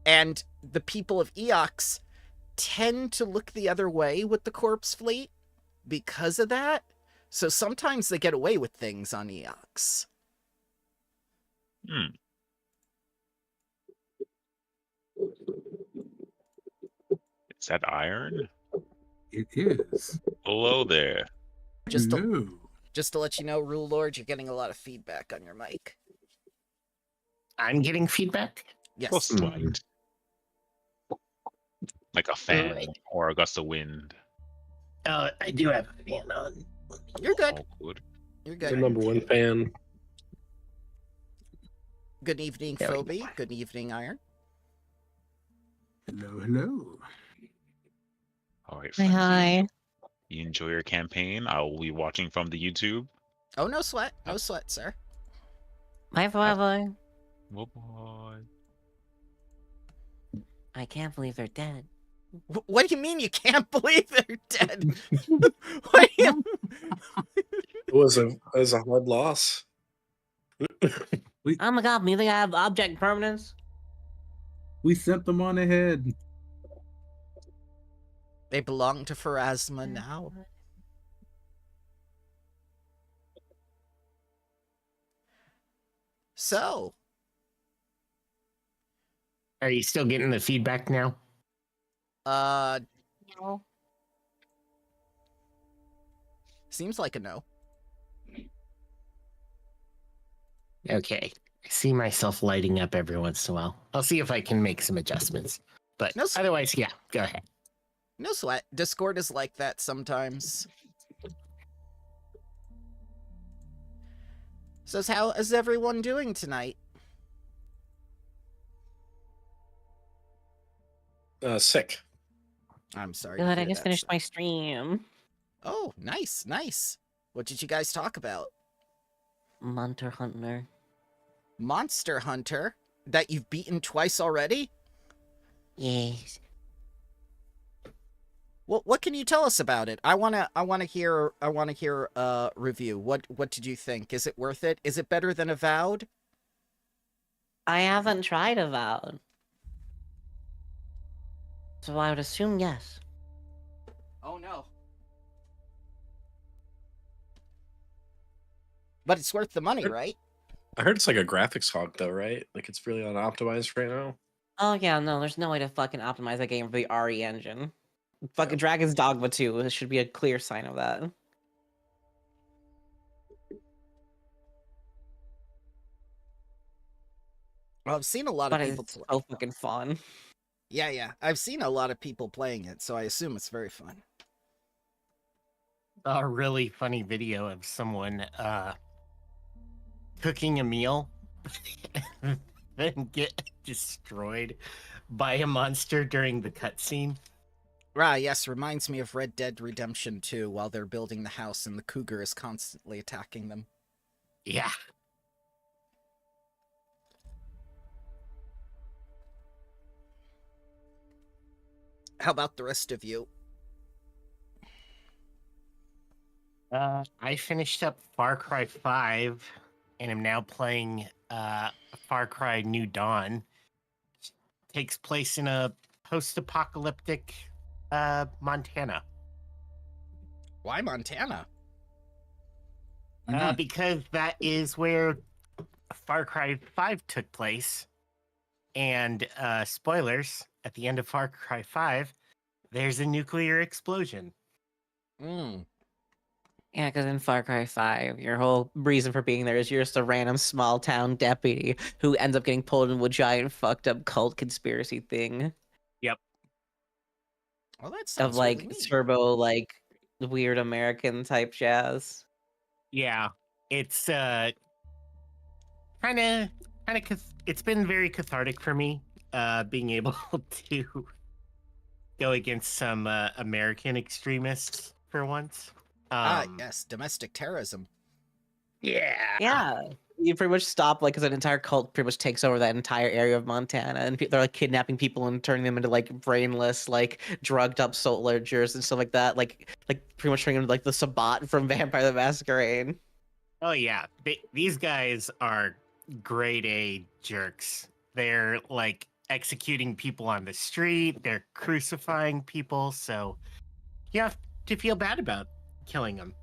And the people of Eox tend to look the other way with the corpse fleet because of that. So sometimes they get away with things on Eox. Is that iron? It is. Hello there. Just to, Hello. just to let you know, Rulelord, you're getting a lot of feedback on your mic. I'm getting feedback? Yes. Well, slight. Like a fan Right. or a gust of wind. Oh, I do have a fan on. You're good. Oh, good. You're The good. number one fan. Good evening, There we Phoebe. Good evening, Iron. Hello, hello. All right, Hi, friends. hi. You enjoy your campaign. I will be watching from the YouTube. Oh, no sweat. No sweat, sir. Bye, bye. Oh boy. I can't believe they're dead. What do you mean you can't believe they're dead? What do you... It was a hard loss. Oh my god, me think I have object permanence? We sent them on ahead. They belong to Pharasma now. So, Are you still getting the feedback now? No. seems like a no. Okay. I see myself lighting up every once in a while. I'll see if I can make some adjustments. But No, sir. otherwise, yeah, go ahead. No sweat. Discord is like that sometimes. So how is everyone doing tonight? Sick. I'm sorry. to Good, I hear just that, finished sir. my stream. Oh, nice, nice. What did you guys talk about? Monster Hunter. Monster Hunter? That you've beaten twice already? Yes. What can you tell us about it? I wanna hear a review. What did you think? Is it worth it? Is it better than Avowed? I haven't tried Avowed. So I would assume yes. Oh no. But it's worth the money, right? I heard it's like a graphics hog though, right? Like it's really unoptimized right now. Oh yeah, no, there's no way to fucking optimize that game for the RE engine. Fucking Dragon's Dogma 2, this should be a clear sign of that. Well, I've seen a lot But of people it's play. so fucking fun. Yeah. I've seen a lot of people playing it, so I assume it's very fun. A really funny video of someone cooking a meal and then get destroyed by a monster during the cutscene. Right, yes, reminds me of Red Dead Redemption 2 while they're building the house and the cougar is constantly attacking them. Yeah. How about the rest of you? I finished up Far Cry 5 and am now playing Far Cry New Dawn. Takes place in a post-apocalyptic Montana. Why Montana? Because that is where Far Cry 5 took place. And spoilers, at the end of Far Cry 5, there's a nuclear explosion. Yeah, because in Far Cry 5, your whole reason for being there is you're just a random small town deputy who ends up getting pulled into a giant fucked up cult conspiracy thing. Yep. Well, that sounds Of like really neat. turbo, like weird American type jazz. Yeah. It's kind of it's been very cathartic for me being able to go against some American extremists for once. Yes, domestic terrorism. Yeah. Yeah. You pretty much stop, like, because an entire cult pretty much takes over that entire area of Montana, and they're, like, kidnapping people and turning them into, like, brainless, like, drugged-up soldiers and stuff like that. Like pretty much turning them into, like, the Sabat from Vampire the Masquerade. Oh, yeah. These guys are grade A jerks. They're, like, executing people on the street. They're crucifying people. So you have to feel bad about killing them.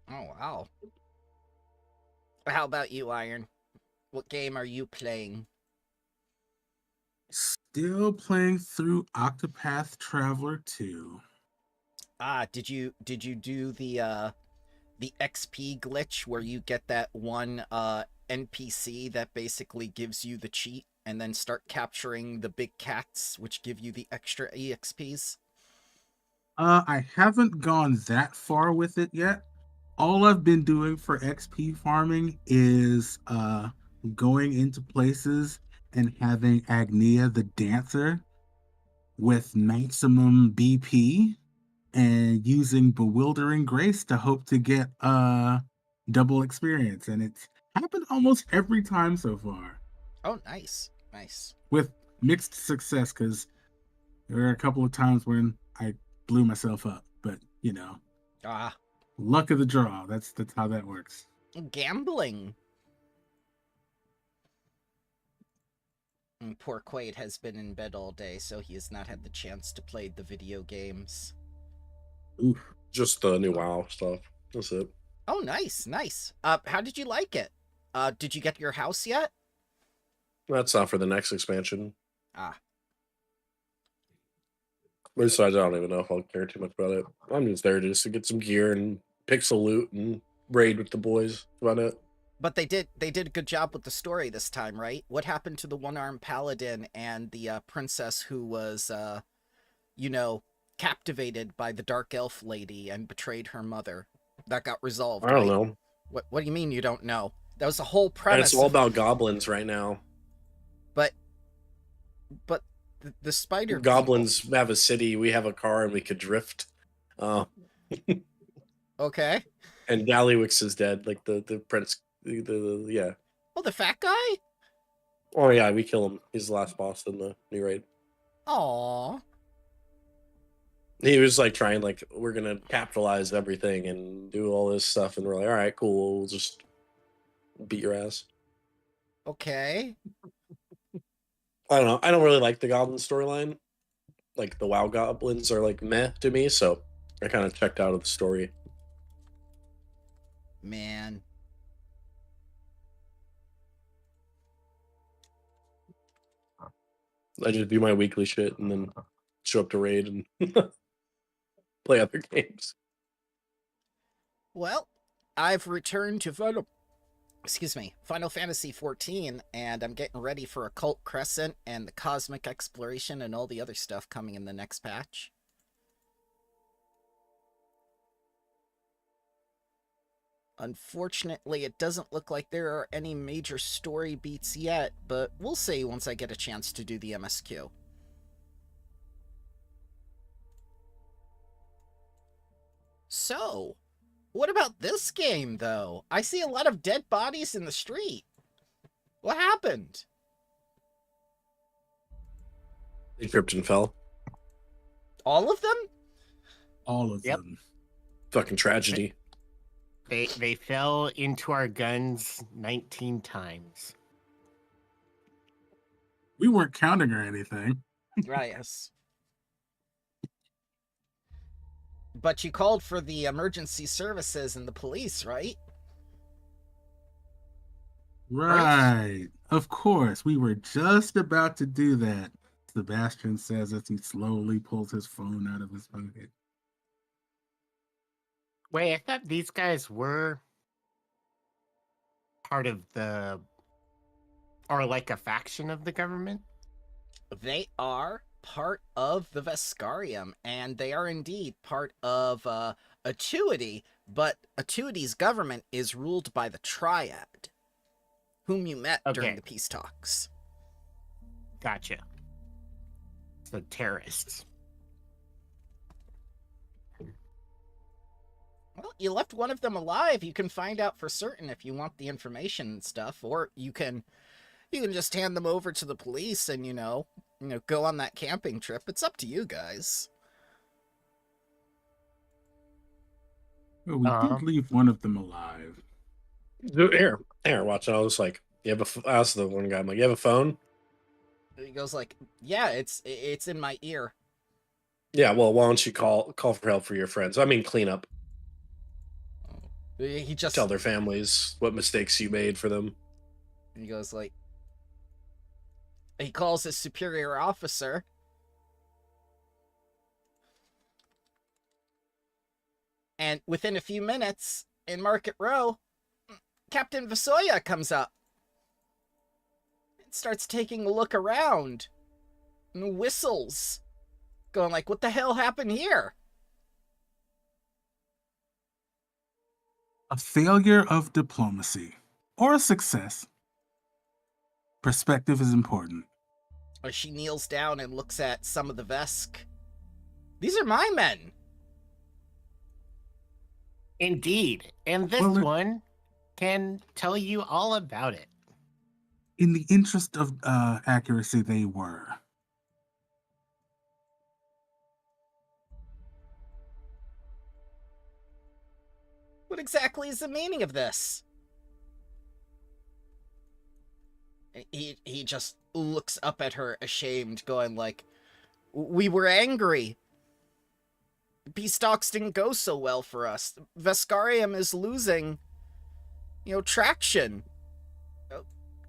Oh, wow. How about you, Iron? What game are you playing? Still playing through Octopath Traveler 2. Did you do the XP glitch where you get that one NPC that basically gives you the cheat and then start capturing the big cats which give you the extra EXPs? I haven't gone that far with it yet. All I've been doing for XP farming is going into places and having Agnia the dancer with maximum BP and using Bewildering Grace to hope to get double experience. And it's happened almost every time so far. Oh, nice. Nice. With mixed success, because there are a couple of times when I blew myself up. But, you know, luck of the draw. That's how that works. Gambling. And poor Quade has been in bed all day, so he has not had the chance to play the video games. Oof. Just the new WoW stuff. That's it. Oh, nice, nice. How did you like it? Did you get your house yet? That's not for the next expansion. Ah. Besides, I don't even know if I'll care too much about it. I'm just there just to get some gear and pixel loot and raid with the boys. That's about it. But they did a good job with the story this time, right? What happened to the one-armed paladin and the princess who was, you know, captivated by the dark elf lady and betrayed her mother? That got resolved, I don't right? know. What do you mean you don't know? That was the whole And premise. it's all about goblins right now. But the spider Goblins people... have a city. We have a car, and we could drift. Okay. And Gallywix is dead. Like the prince. Yeah. Oh, the fat guy? Oh yeah, we kill him. He's the last boss in the new raid. Aww. He was like trying, like, we're gonna capitalize everything and do all this stuff, and we're like, all right, cool, we'll just beat your ass. Okay. I don't know. I don't really like the goblin storyline. Like the WoW goblins are like meh to me, so I kind of checked out of the story. Man. I just do my weekly shit and then show up to raid and play other games. Well, I've returned to Final Fantasy XIV, and I'm getting ready for Occult Crescent and the Cosmic Exploration and all the other stuff coming in the next patch. Unfortunately, it doesn't look like there are any major story beats yet, but we'll see once I get a chance to do the MSQ. So, what about this game, though? I see a lot of dead bodies in the street. What happened? They tripped and fell. All of them? All of Yep. them. Fucking tragedy. They fell into our guns 19 times. We weren't counting or anything. Right, yes. But you called for the emergency services and the police, right? Right. Of course. We were just about to do that. Sebastian says as he slowly pulls his phone out of his pocket. Wait, I thought these guys were part of or like a faction of the government? They are part of the Veskarium, and they are indeed part of Atuity, but Atuity's government is ruled by the Triad, whom you met during Okay. the peace talks. Gotcha. So terrorists. Well, you left one of them alive. You can find out for certain if you want the information and stuff, or you can just hand them over to the police and, you know, go on that camping trip. It's up to you guys. Well, we did leave one of them alive. Here, watch it. I was like, I asked the one guy, I'm like, you have a phone? He goes like, yeah, it's in my ear. Yeah, well, why don't you call for help for your friends? I mean, clean up. He just Tell their families what mistakes you made for them. he goes like, he calls his superior officer. And within a few minutes, in Market Row, Captain Vasoya comes up. And starts taking a look around. And whistles. Going like, what the hell happened here? A failure of diplomacy or a success. Perspective is important. She kneels down and looks at some of the Vesk. These are my men. Indeed. And this one can tell you all about it. In the interest of accuracy, they were. What exactly is the meaning of this? He just looks up at her, ashamed, going like, we were angry. Peace talks didn't go so well for us. Veskarium is losing, traction.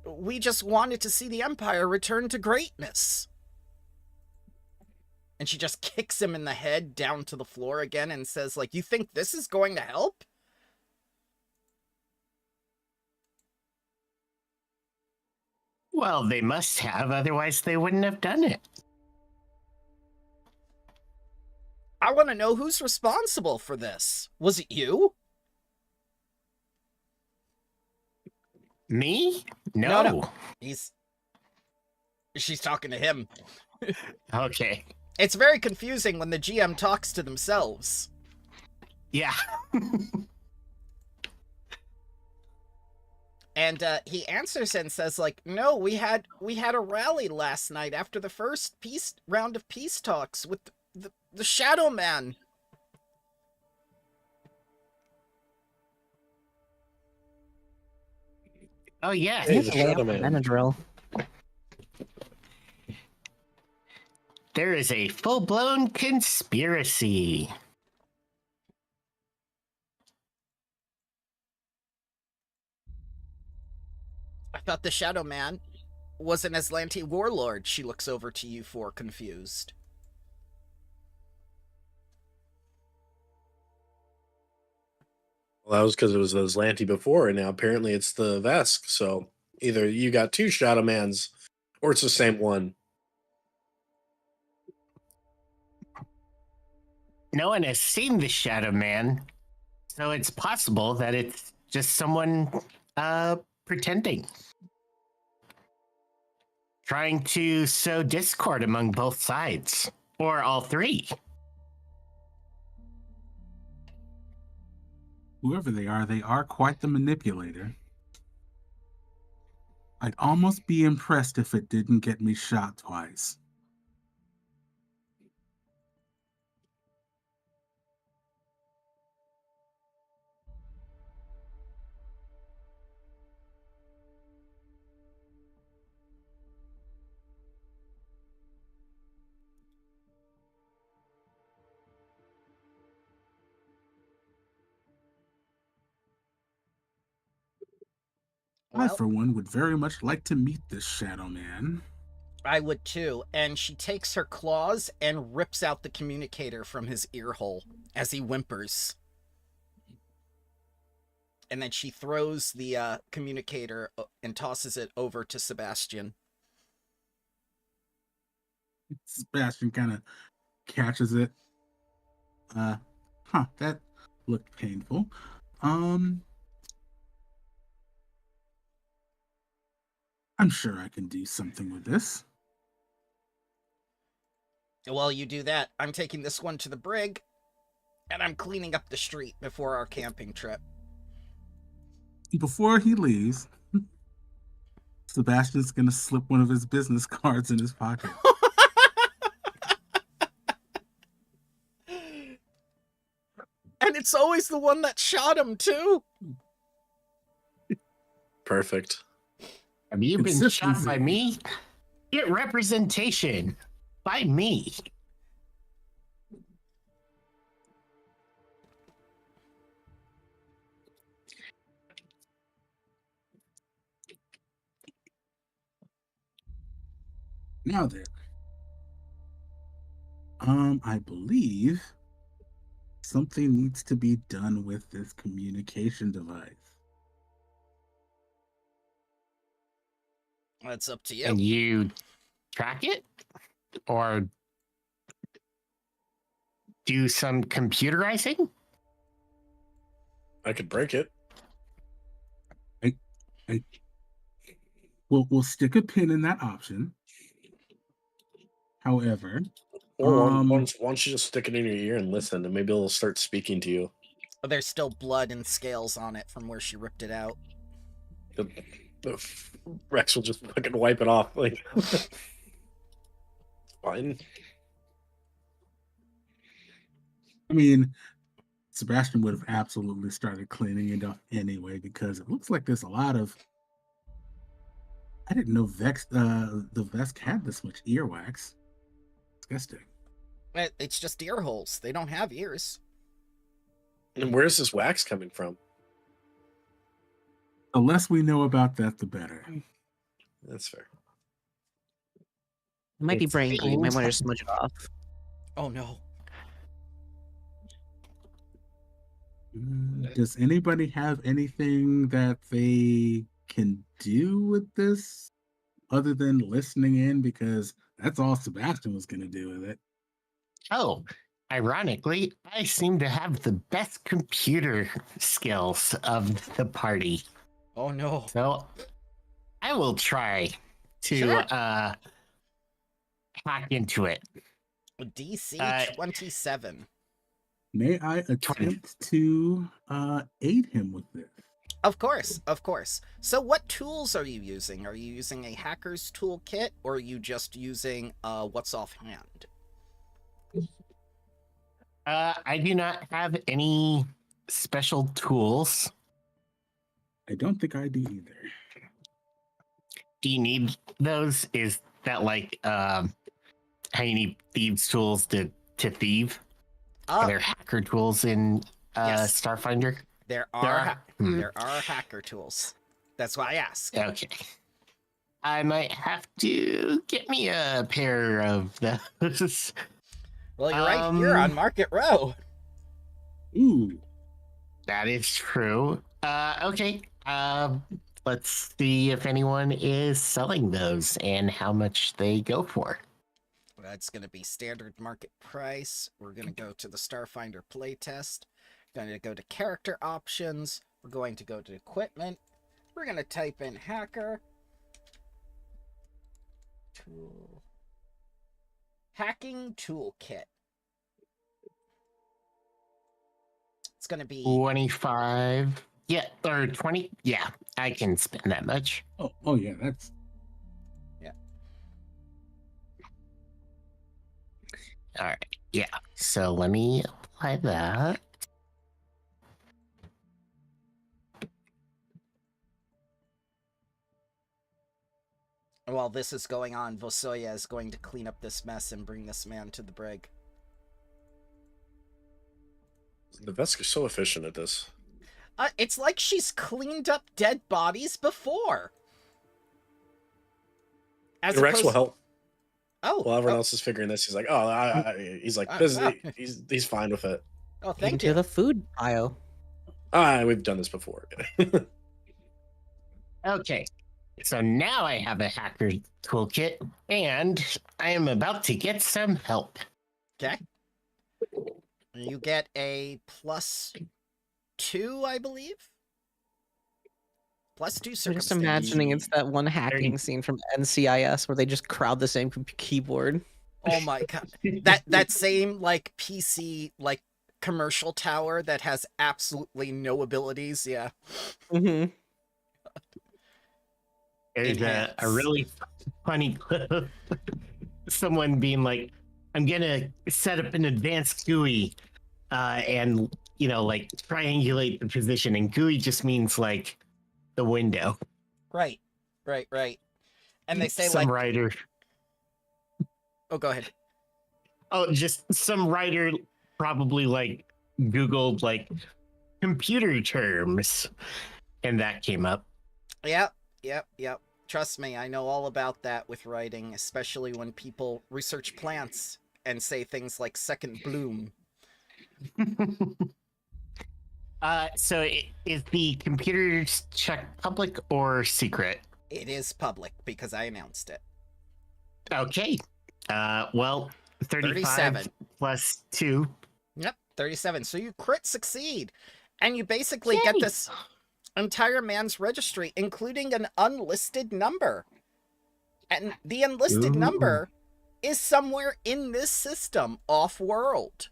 We just wanted to see the Empire return to greatness. And she just kicks him in the head down to the floor again and says, like, you think this is going to help? Well, they must have, otherwise they wouldn't have done it. I want to know who's responsible for this. Was it you? Me? No. No. She's talking to him. Okay. It's very confusing when the GM talks to themselves. Yeah. And he answers and says, like, no, we had a rally last night after the first round of peace talks with the Shadow Man. Oh, yeah. Hey, the Shadow Man. Benadryl. There is a full-blown conspiracy. I thought the Shadow Man was an Azlanti warlord. She looks over to you for confused. Well, that was because it was the Azlanti before, and now apparently it's the Vesk. So either you got two Shadow Mans, or it's the same one. No one has seen the Shadow Man, so it's possible that it's just someone pretending. Trying to sow discord among both sides, or all three. Whoever they are quite the manipulator. I'd almost be impressed if it didn't get me shot twice. I, Well, for one, would very much like to meet this Shadow Man. I would too. And she takes her claws and rips out the communicator from his ear hole as he whimpers. And then she throws the communicator and tosses it over to Sebastian. Sebastian kind of catches it. That looked painful. I'm sure I can do something with this. While you do that, I'm taking this one to the brig, and I'm cleaning up the street before our camping trip. Before he leaves, Sebastian's gonna slip one of his business cards in his pocket. And it's always the one that shot him, too. Perfect. Have you been shot by Consistency. me? Get representation by me. Now then, I believe something needs to be done with this communication device. That's up to you. And you track it or do some computerizing? I could break it. We'll stick a pin in that option. However, Or why Um, don't you just stick it in your ear and listen, and maybe it'll start speaking to you. There's still blood and scales on it from where she ripped it out. The Rex will just fucking wipe it off. Like, fine. I mean, Sebastian would have absolutely started cleaning it up anyway because it looks like there's a lot of. I didn't know the Vesk had this much earwax. Disgusting. It's just ear holes. They don't have ears. And where's this wax coming from? The less we know about that, the better. That's fair. It might be It's brain glue. You might veins. want to smudge it off. Oh no. Does anybody have anything that they can do with this other than listening in? Because that's all Sebastian was going to do with it. Oh, ironically, I seem to have the best computer skills of the party. Oh no. So I will try to Sure. hack into it. DC 27. May I attempt to aid him with this? Of course, of course. So what tools are you using? Are you using a hacker's toolkit, or are you just using what's offhand? I do not have any special tools. I don't think I do either. Do you need those? Is that like how you need thieves tools to thieve? Are there hacker tools in Yes. Starfinder? There There are are- there are hacker tools. That's why I ask. Okay. I might have to get me a pair of those. Well, you're right here on Market Row. Ooh, That is true. Okay. Let's see if anyone is selling those and how much they go for. That's going to be standard market price. We're going to go to the Starfinder playtest. Going to go to character options. We're going to go to equipment. We're going to type in hacker. Tool. Hacking toolkit. It's going to be 25. Yeah, or 20. Yeah, I can spend that much. oh yeah, that's All right. Yeah. So let me apply that. while this is going on, Vosoya is going to clean up this mess and bring this man to the brig. The Vesk are so efficient at this. It's like she's cleaned up dead bodies before. As And Rex will opposed- help. Oh, While everyone oh, else is figuring this, he's like, "Oh, he's like, he's fine with it." oh, thank Into you. the food pile. We've done this before. Okay. So now I have a hacker toolkit and I am about to get some help. Okay. You get a +2, I believe. +2 I'm just circumstance. imagining it's that one hacking scene from NCIS where they just crowd the same keyboard. Oh my god. That same like PC like commercial tower that has absolutely no abilities. Yeah. Mm-hmm. There's Enhance. a really funny clip of someone being like, I'm gonna set up an advanced GUI and like triangulate the position, and GUI just means like the window. Right. Right. And they say some like, writer. oh, go ahead. Oh, just some writer probably like Googled like computer terms, and that came up. Yep. Trust me, I know all about that with writing, especially when people research plants and say things like second bloom. So is the computer check public or secret? It is public because I announced it. Okay. Well, 35 37. plus 2. Yep, 37. So you crit succeed. And you basically Yay! get this entire man's registry, including an unlisted number. And the unlisted Ooh. number is somewhere in this system, off-world.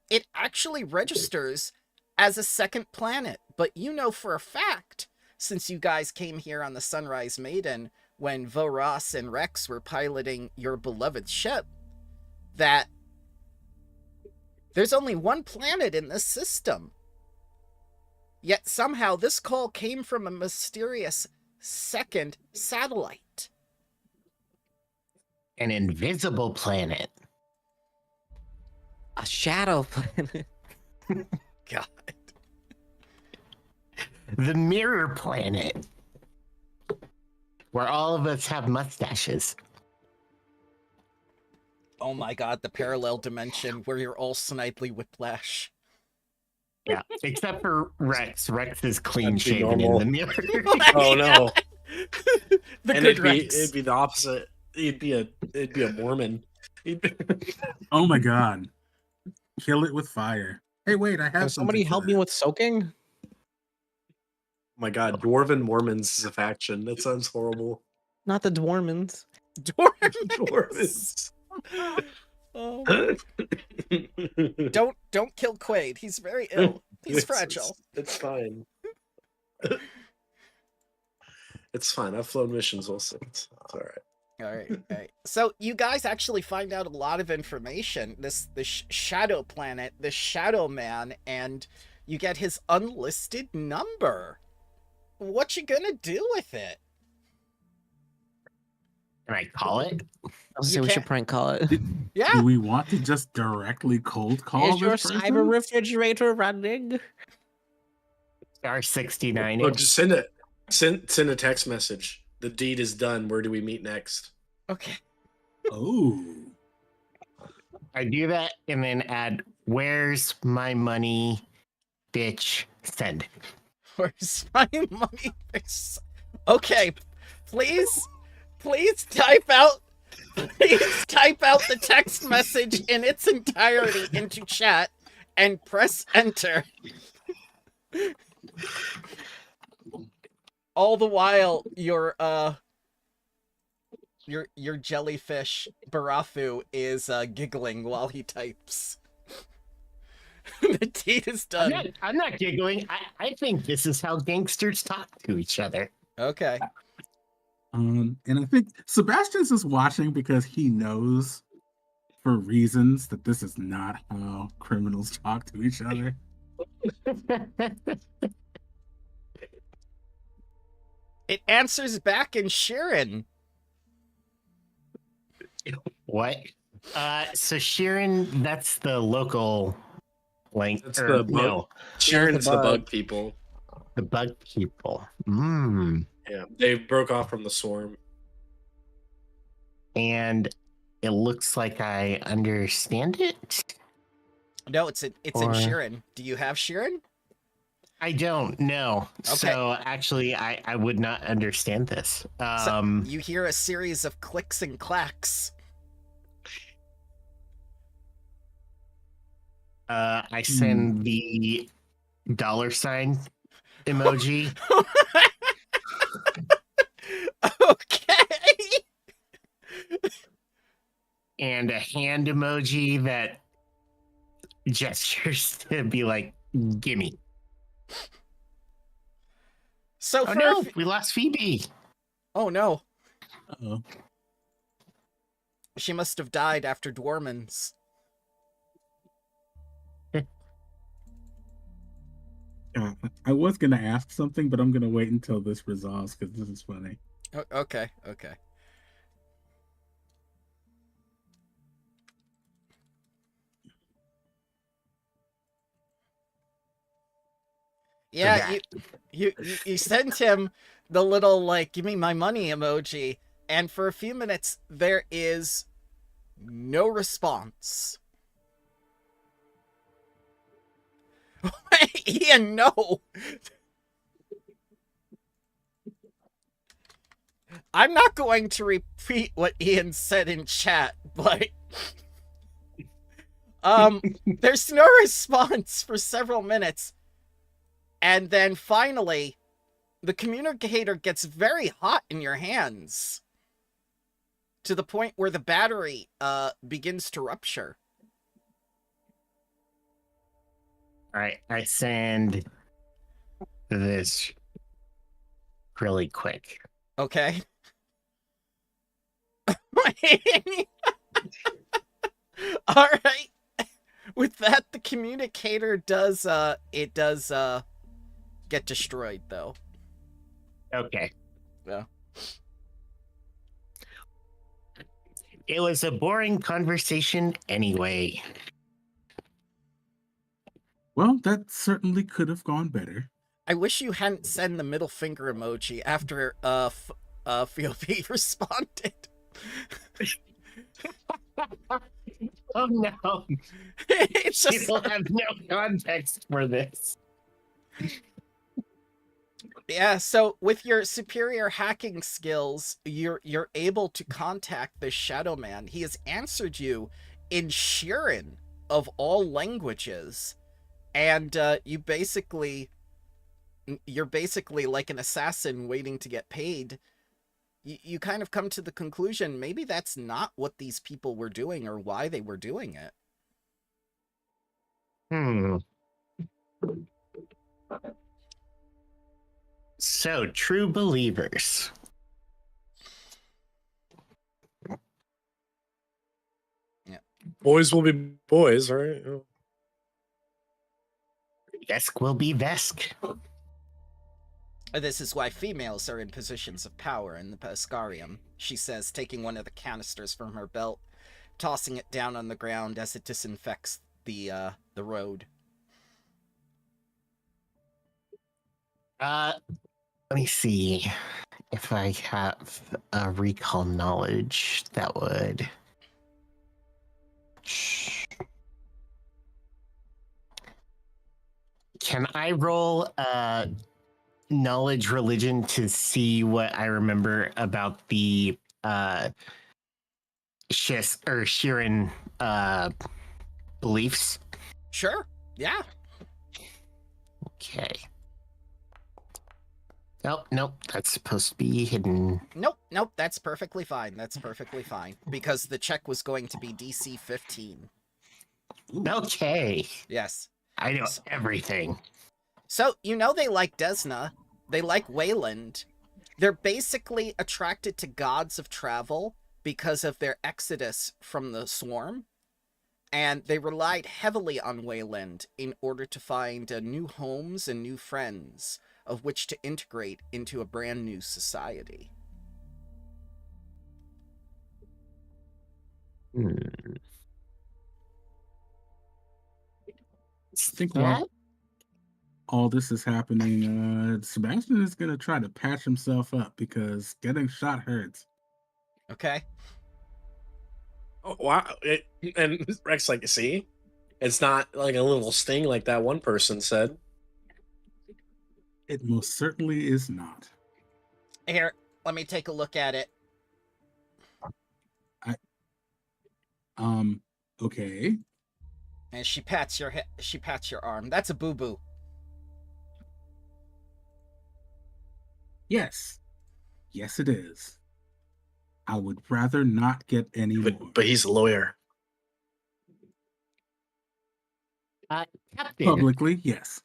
It actually registers as a second planet, but you know for a fact, since you guys came here on the Sunrise Maiden when Voras and Rex were piloting your beloved ship, that there's only one planet in this system. Yet somehow this call came from a mysterious second satellite. An invisible planet. A shadow planet. God. The mirror planet. Where all of us have mustaches. Oh my god, the parallel dimension where you're all Snidely Whiplash. Yeah, except for Rex. Rex is clean That'd be shaven in normal. the mirror. Oh no! The And good it'd Rex. be the opposite. It'd be a Mormon. Oh my god. Kill it with fire. Hey, wait, I have Can somebody something for help me that. with soaking? My God, Dwarven Mormons is a faction. That sounds horrible. Not the Dwarmans. Dwarves. Oh, don't kill Quade. He's very ill. He's fragile. It's fine. It's fine. I've flown missions also. It's all right. All right. So you guys actually find out a lot of information. This shadow planet, this shadow man, and you get his unlisted number. What you gonna do with it? Can I call it? I'll say we should prank call it. Yeah. Do we want to just directly cold call Is your this person? cyber refrigerator running? Star 69. Oh, just send a text message. The deed is done. Where do we meet next? Okay. Oh. I do that and then add, where's my money, bitch, send. Where's my money? Okay. Please type out the text message in its entirety into chat and press enter. All the while your jellyfish Barathu is giggling while he types. The deed is done. I'm not giggling. I think this is how gangsters talk to each other. Okay. And I think Sebastian's is watching because he knows for reasons that this is not how criminals talk to each other. It answers back in Sheeran. What? So Sheeran, that's the local link. That's the bug. No, Sharon's the bug. bug people. the bug people. Mm. Yeah, they broke off from the swarm. And it looks like I understand it. No, it's in Or- Sheeran. Do you have Sheeran? I don't know. Okay. So actually, I would not understand this. So you hear a series of clicks and clacks. I send the $ emoji Okay. and a hand emoji that gestures to be like, gimme. So Oh for no, we lost Phoebe. oh no, Uh-oh. she must have died after Dwarmans. I was gonna ask something, but I'm gonna wait until this resolves because this is funny. Okay. Yeah, that. you sent him the little like give me my money emoji, and for a few minutes there is no response. Ian, no. I'm not going to repeat what Ian said in chat, but there's no response for several minutes. And then finally, the communicator gets very hot in your hands to the point where the battery begins to rupture. All right, I send this really quick. Okay. All right. With that, the communicator does get destroyed though. Okay. Yeah. It was a boring conversation anyway. Well, that certainly could have gone better. I wish you hadn't sent the middle finger emoji after Phoebe responded. Oh no. It's just People have no context for this. yeah, so with your superior hacking skills, you're able to contact this Shadow Man. He has answered you in Shirin of all languages. And you're basically like an assassin waiting to get paid. You kind of come to the conclusion maybe that's not what these people were doing or why they were doing it. So, true believers. Boys will be boys, right? Vesk will be Vesk. This is why females are in positions of power in the Veskarium, she says, taking one of the canisters from her belt, tossing it down on the ground as it disinfects the road. Let me see if I have a recall knowledge that would. Can I roll knowledge religion to see what I remember about the Shirin beliefs? Sure. Yeah. Okay. Nope, that's supposed to be hidden. Nope, that's perfectly fine. That's perfectly fine. Because the check was going to be DC 15. Okay. Yes. I know everything. So, they like Desna. They like Wayland. They're basically attracted to gods of travel because of their exodus from the swarm. And they relied heavily on Wayland in order to find new homes and new friends of which to integrate into a brand new society. I think while all this is happening, Sebastian is going to try to patch himself up because getting shot hurts. Okay. Oh, wow. And Rex, like, see? It's not like a little sting like that one person said. It most certainly is not. Here, let me take a look at it. Okay. And she pats your arm. That's a boo-boo. Yes, it is. I would rather not get any more. But he's a lawyer. Captain, Publicly, yes.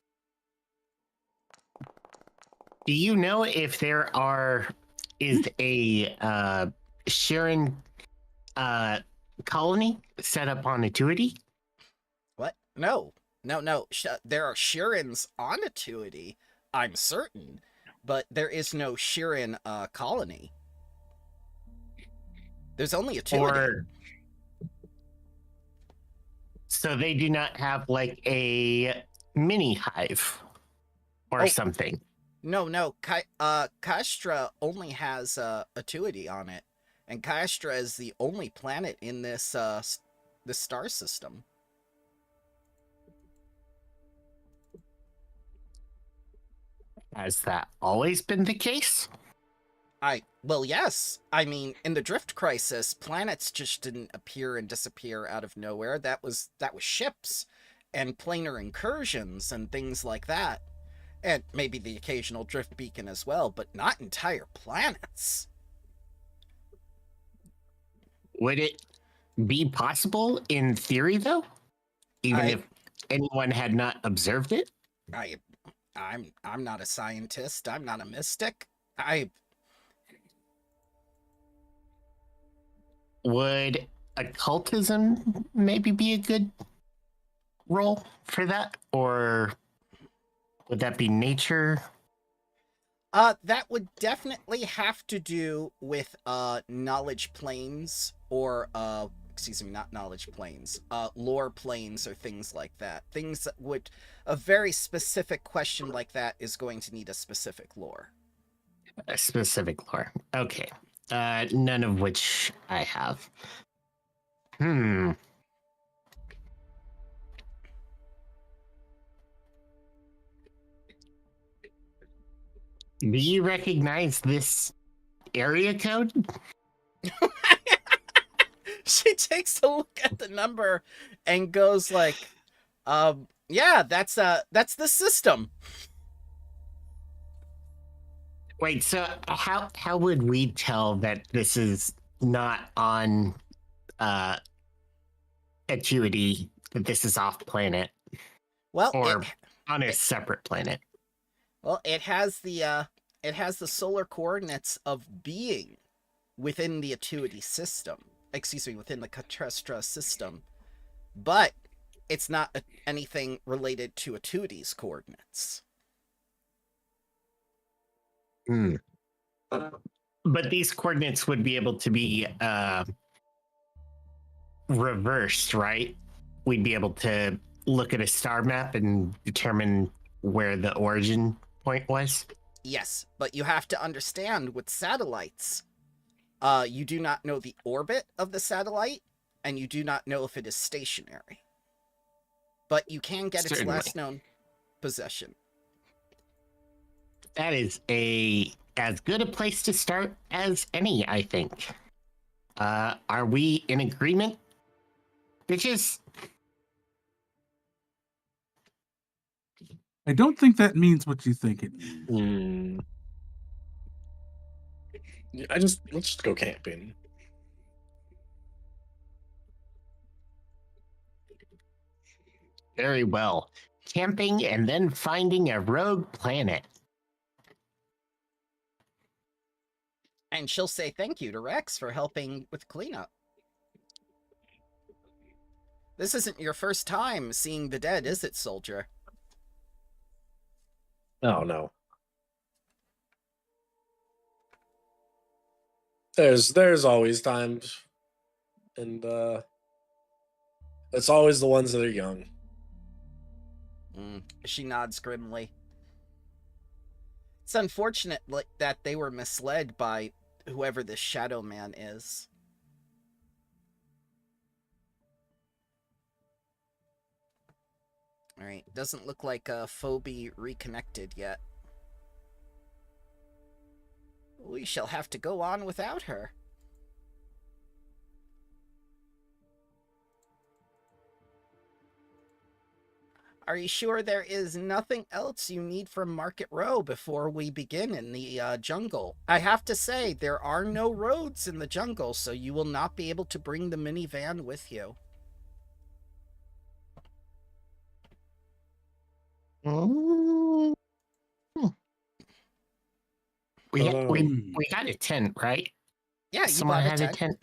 do you know if there is a Shirin colony set up on Atuity? What? No. No. There are Shirins on Atuity, I'm certain, but there is no Shirin colony. There's only Atuity. Or so they do not have like a mini hive or Oh. something. No. Kastra only has Atuity on it, and Kastra is the only planet in this this star system. Has that always been the case? Well, yes. I mean, in the Drift Crisis, planets just didn't appear and disappear out of nowhere. That was ships and planar incursions and things like that. And maybe the occasional drift beacon as well, but not entire planets. Would it be possible in theory, though? Even if anyone had not observed it? I'm not a scientist. I'm not a mystic. Would occultism maybe be a good role for that? Or would that be nature? That would definitely have to do with knowledge planes or excuse me, not knowledge planes, lore planes or things like that. Things that would, a very specific question like that is going to need a specific lore. A specific lore. Okay. None of which I have. Do you recognize this area code? She takes a look at the number and goes like, yeah, that's the system. Wait, so how would we tell that this is not on Acuity, that this is off planet? Well, or on a separate planet? Well, it has the solar coordinates of being within the Acuity system. Excuse me, within the Katrestra system. But it's not anything related to Acuity's coordinates. But these coordinates would be able to be reversed, right? We'd be able to look at a star map and determine where the origin point was? Yes, but you have to understand with satellites, you do not know the orbit of the satellite, and you do not know if it is stationary. But you can get its last known possession. That is as good a place to start as any, I think. Are we in agreement, bitches? I don't think that means what you think it means. Let's just go camping. Very well. Camping and then finding a rogue planet. And she'll say thank you to Rex for helping with cleanup. This isn't your first time seeing the dead, is it, soldier? Oh, no. There's always times. And it's always the ones that are young. She nods grimly. It's unfortunate that they were misled by whoever this Shadow Man is. Alright, doesn't look like Phoebe reconnected yet. We shall have to go on without her. Are you sure there is nothing else you need from Market Row before we begin in the jungle? I have to say, there are no roads in the jungle, so you will not be able to bring the minivan with you. We got a tent, right? Yeah, someone had a tent.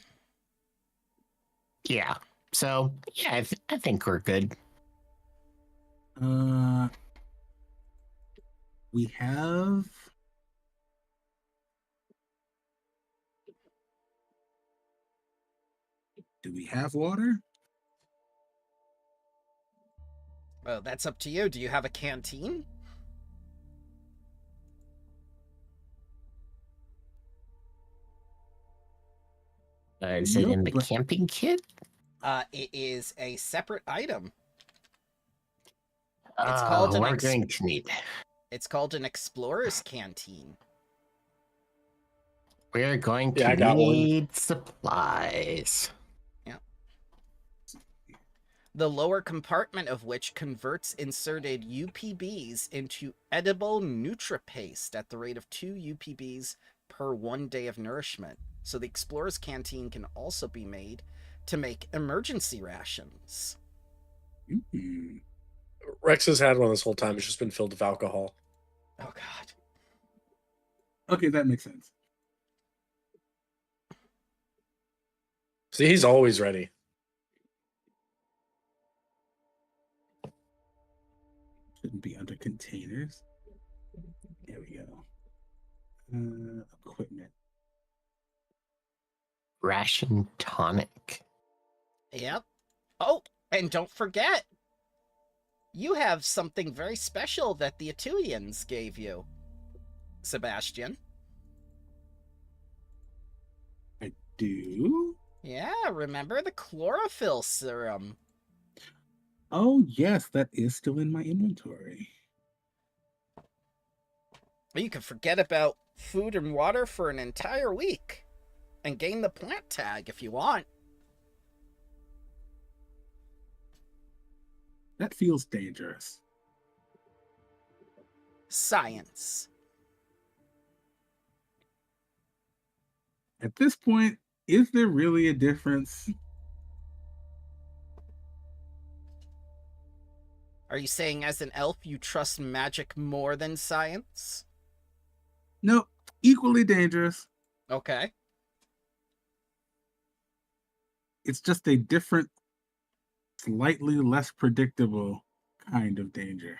Yeah. So yeah, I think we're good. Uh, we have. Do we have water? Well, that's up to you. Do you have a canteen? Is it in Nope, the but- camping kit? It is a separate item. We're going to need. It's called an explorer's canteen. We're going Yeah, to I got one. need supplies. The lower compartment of which converts inserted UPBs into edible NutriPaste at the rate of 2 UPBs per 1 day of nourishment. So the explorer's canteen can also be made to make emergency rations. Mm. Rex has had one this whole time. It's just been filled with alcohol. Oh god. Okay, that makes sense. See, he's always ready. Shouldn't be under containers. There we go. Equipment. Ration tonic. Yep. Oh, and don't forget, you have something very special that the Atuians gave you, Sebastian. I do? Yeah, remember the chlorophyll serum? Oh, yes, that is still in my inventory. You can forget about food and water for an entire week and gain the plant tag if you want. That feels dangerous. Science. At this point, is there really a difference? Are you saying as an elf you trust magic more than science? No, equally dangerous. Okay. It's just a different, slightly less predictable kind of danger.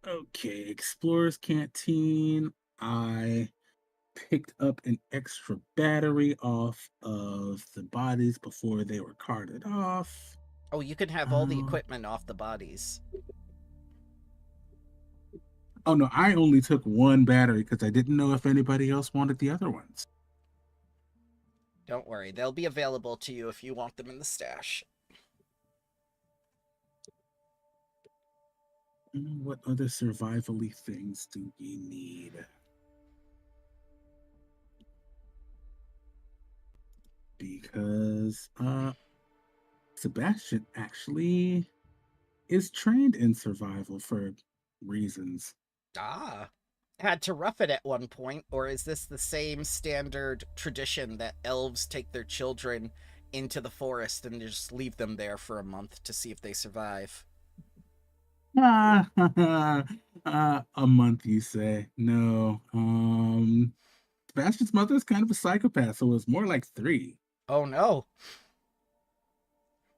Okay, Explorer's Canteen. I picked up an extra battery off of the bodies before they were carted off. Oh, you can have all the Oh. equipment off the bodies. Oh no, I only took one battery because I didn't know if anybody else wanted the other ones. Don't worry, they'll be available to you if you want them in the stash. What other survival-y things do we need? Because Sebastian actually is trained in survival for reasons. Ah. Had to rough it at one point, or is this the same standard tradition that elves take their children into the forest and just leave them there for a month to see if they survive? A month, you say? No. Sebastian's mother is kind of a psychopath, so it's more like 3. Oh no.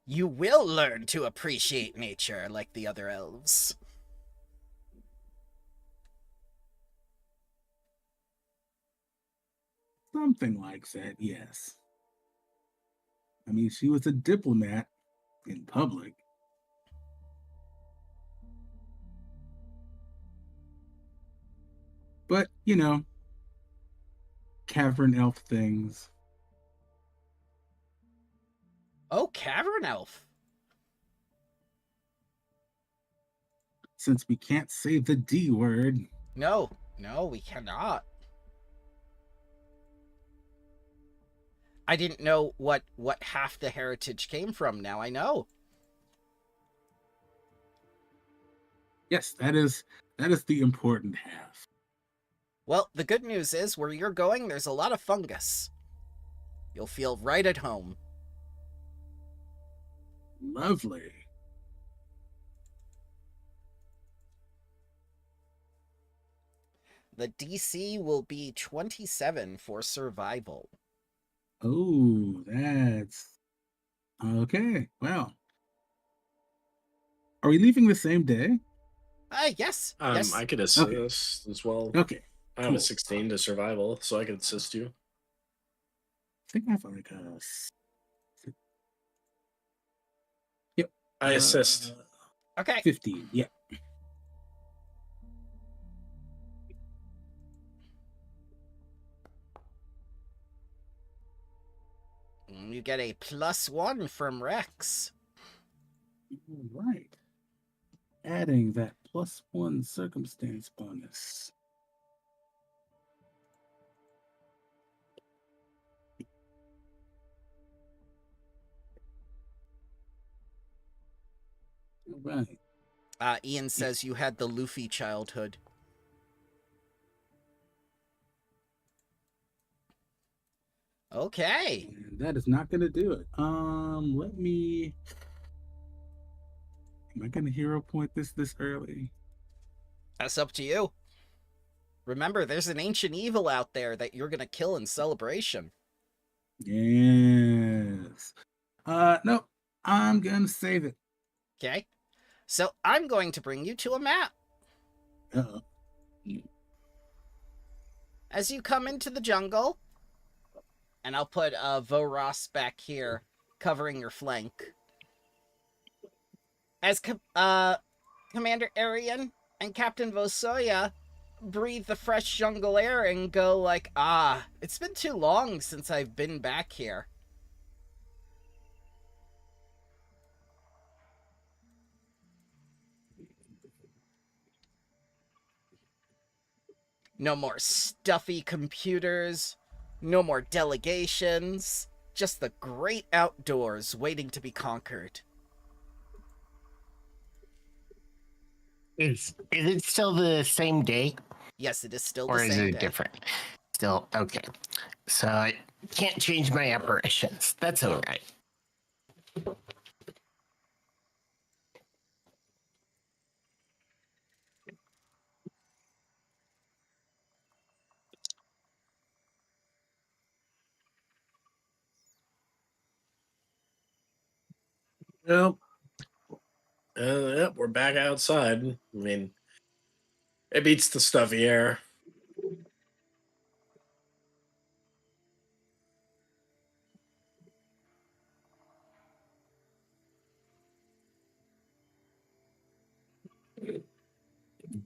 You will learn to appreciate nature like the other elves. Something like that, yes. I mean, she was a diplomat in public. But, cavern elf things. Oh, cavern elf. Since we can't say the D word. No, we cannot. I didn't know what half the heritage came from. Now I know. Yes, that is the important half. Well, the good news is where you're going, there's a lot of fungus. You'll feel right at home. Lovely. The DC will be 27 for survival. Oh, that's okay. Well, are we leaving the same day? Yes. Yes. I could Okay. assist as well. Okay. I have a Cool. 16 to survival, so I could assist you. I think I have like a. Yep. I assist. Okay. 15. Yeah. You get a +1 from Rex. All right. Adding that +1 circumstance bonus. All right. Ian says you had the Luffy childhood. Okay. And that is not going to do it. Let me. Am I going to hero point this early? That's up to you. Remember, there's an ancient evil out there that you're gonna kill in celebration. Yes. Nope. I'm gonna save it. Okay? So I'm going to bring you to a map. Uh-oh. As you come into the jungle, and I'll put Voros back here, covering your flank. As Commander Arian and Captain Vosoya breathe the fresh jungle air and go like, it's been too long since I've been back here. No more stuffy computers, no more delegations, just the great outdoors waiting to be conquered. Is it still the same day, Yes, it is still or the is same it day. different? Still okay. So I can't change my apparitions. That's all right. Yep. Yep, we're back outside. I mean, it beats the stuffy air.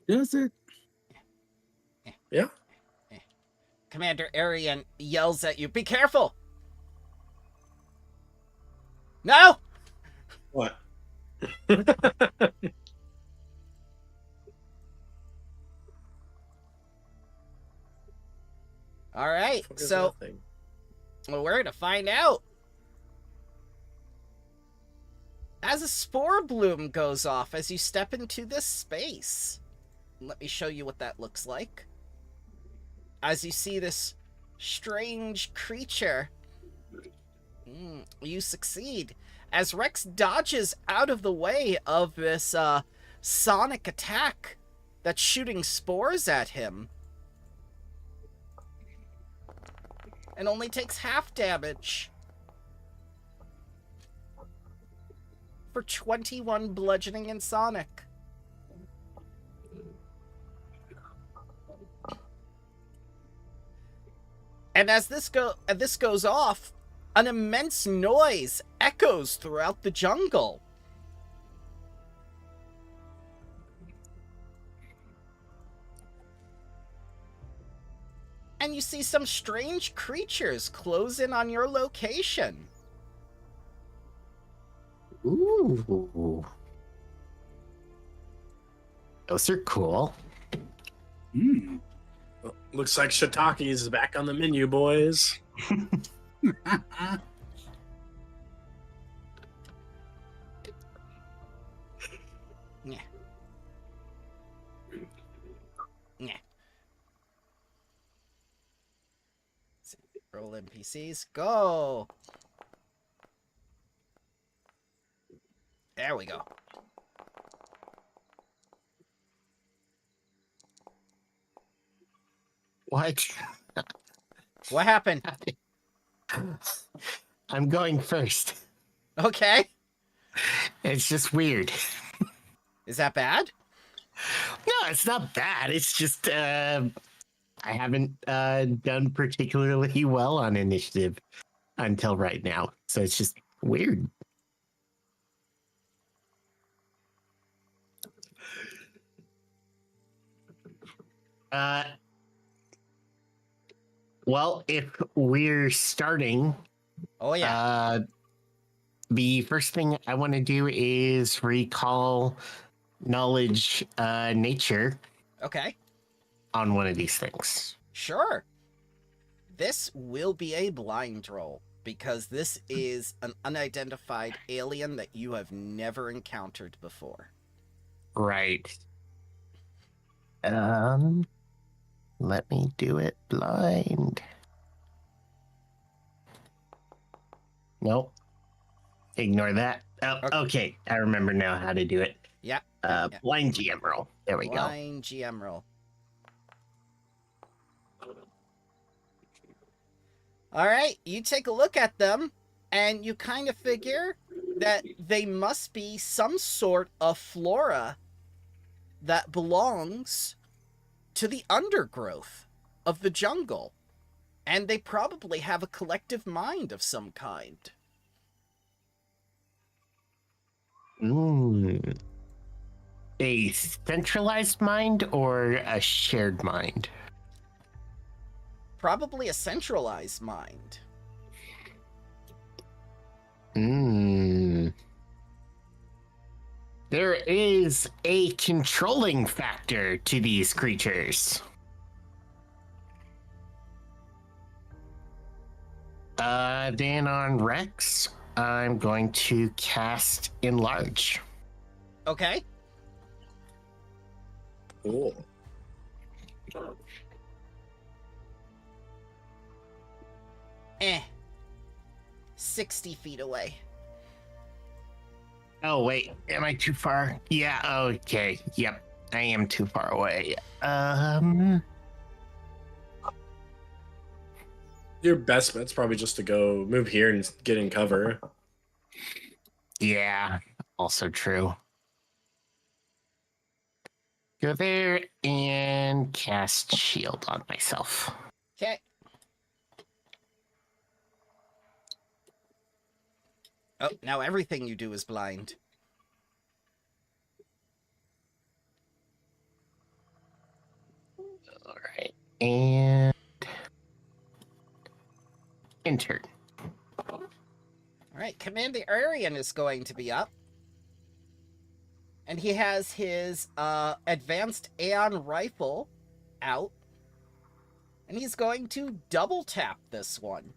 Does it? Yeah. Commander Arian yells at you, "Be careful!" No! What? Alright, Fuck is so that thing? well, we're gonna find out. As a spore bloom goes off as you step into this space. Let me show you what that looks like. As you see this strange creature, you succeed. As Rex dodges out of the way of this sonic attack that's shooting spores at him, and only takes half damage for 21 bludgeoning and sonic. And as this goes off, an immense noise echoes throughout the jungle. And you see some strange creatures close in on your location. Ooh, those are cool. Well, looks like shiitake is back on the menu, boys. Yeah. Yeah. Roll NPCs. Go! There we go. What? What happened? I'm going first. Okay. It's just weird. Is that bad? No, it's not bad. It's just I haven't done particularly well on initiative until right now. So it's just weird. Uh, well, if we're starting, Oh yeah. the first thing I want to do is recall knowledge nature Okay. on one of these things. Sure. This will be a blind roll because this is an unidentified alien that you have never encountered before. Right. Let me do it blind. Nope. Ignore that. Oh, okay. I remember now how to do it. Yeah. Blind GM roll. There we go. Blind GM roll. All right, you take a look at them, and you kind of figure that they must be some sort of flora that belongs to the undergrowth of the jungle. And they probably have a collective mind of some kind. A centralized mind or a shared mind? Probably a centralized mind. There is a controlling factor to these creatures. Then on Rex, I'm going to cast Enlarge. Okay. Cool. Eh. 60 feet away. Oh, wait. Am I too far? Yeah, okay. Yep. I am too far away. Your best bet's probably just to go move here and get in cover. Yeah, also true. Go there and cast shield on myself. Okay. Oh, now everything you do is blind. All right. And enter. All right, Commander Arian is going to be up. And he has his advanced Aeon rifle out. And he's going to double tap this one.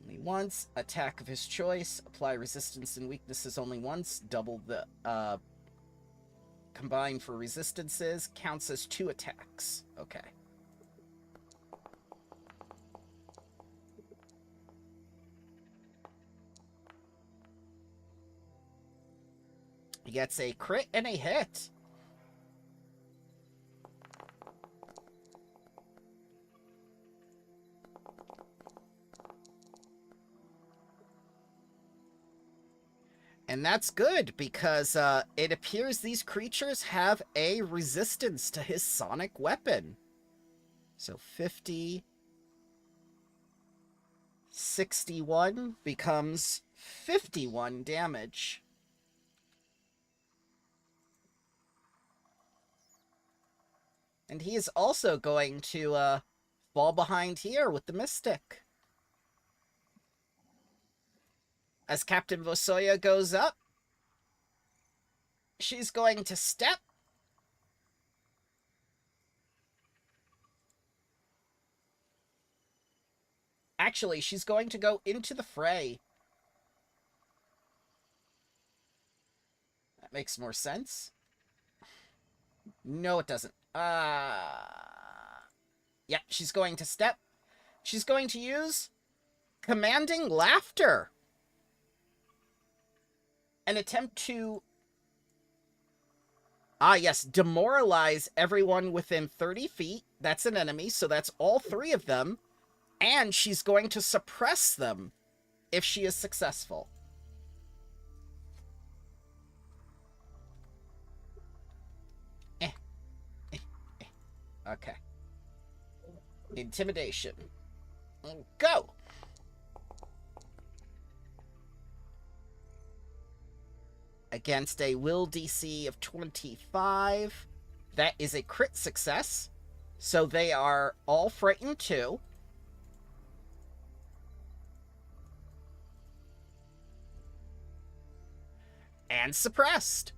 Only once. Attack of his choice. Apply resistance and weaknesses only once. Double the combine for resistances. Counts as 2 attacks. Okay. He gets a crit and a hit. And that's good, because it appears these creatures have a resistance to his sonic weapon. So 50... 61 becomes 51 damage. And he is also going to fall behind here with the Mystic. As Captain Vosoya goes up, she's going to step. Actually, she's going to go into the fray. That makes more sense. No, it doesn't. Yep, she's going to step. She's going to use Commanding Laughter. And attempt to Ah, yes, demoralize everyone within 30 feet. That's an enemy, so that's all 3 of them. And she's going to suppress them if she is successful. Okay. Intimidation. Go! Against a will DC of 25. That is a crit success. So they are all frightened too. And suppressed.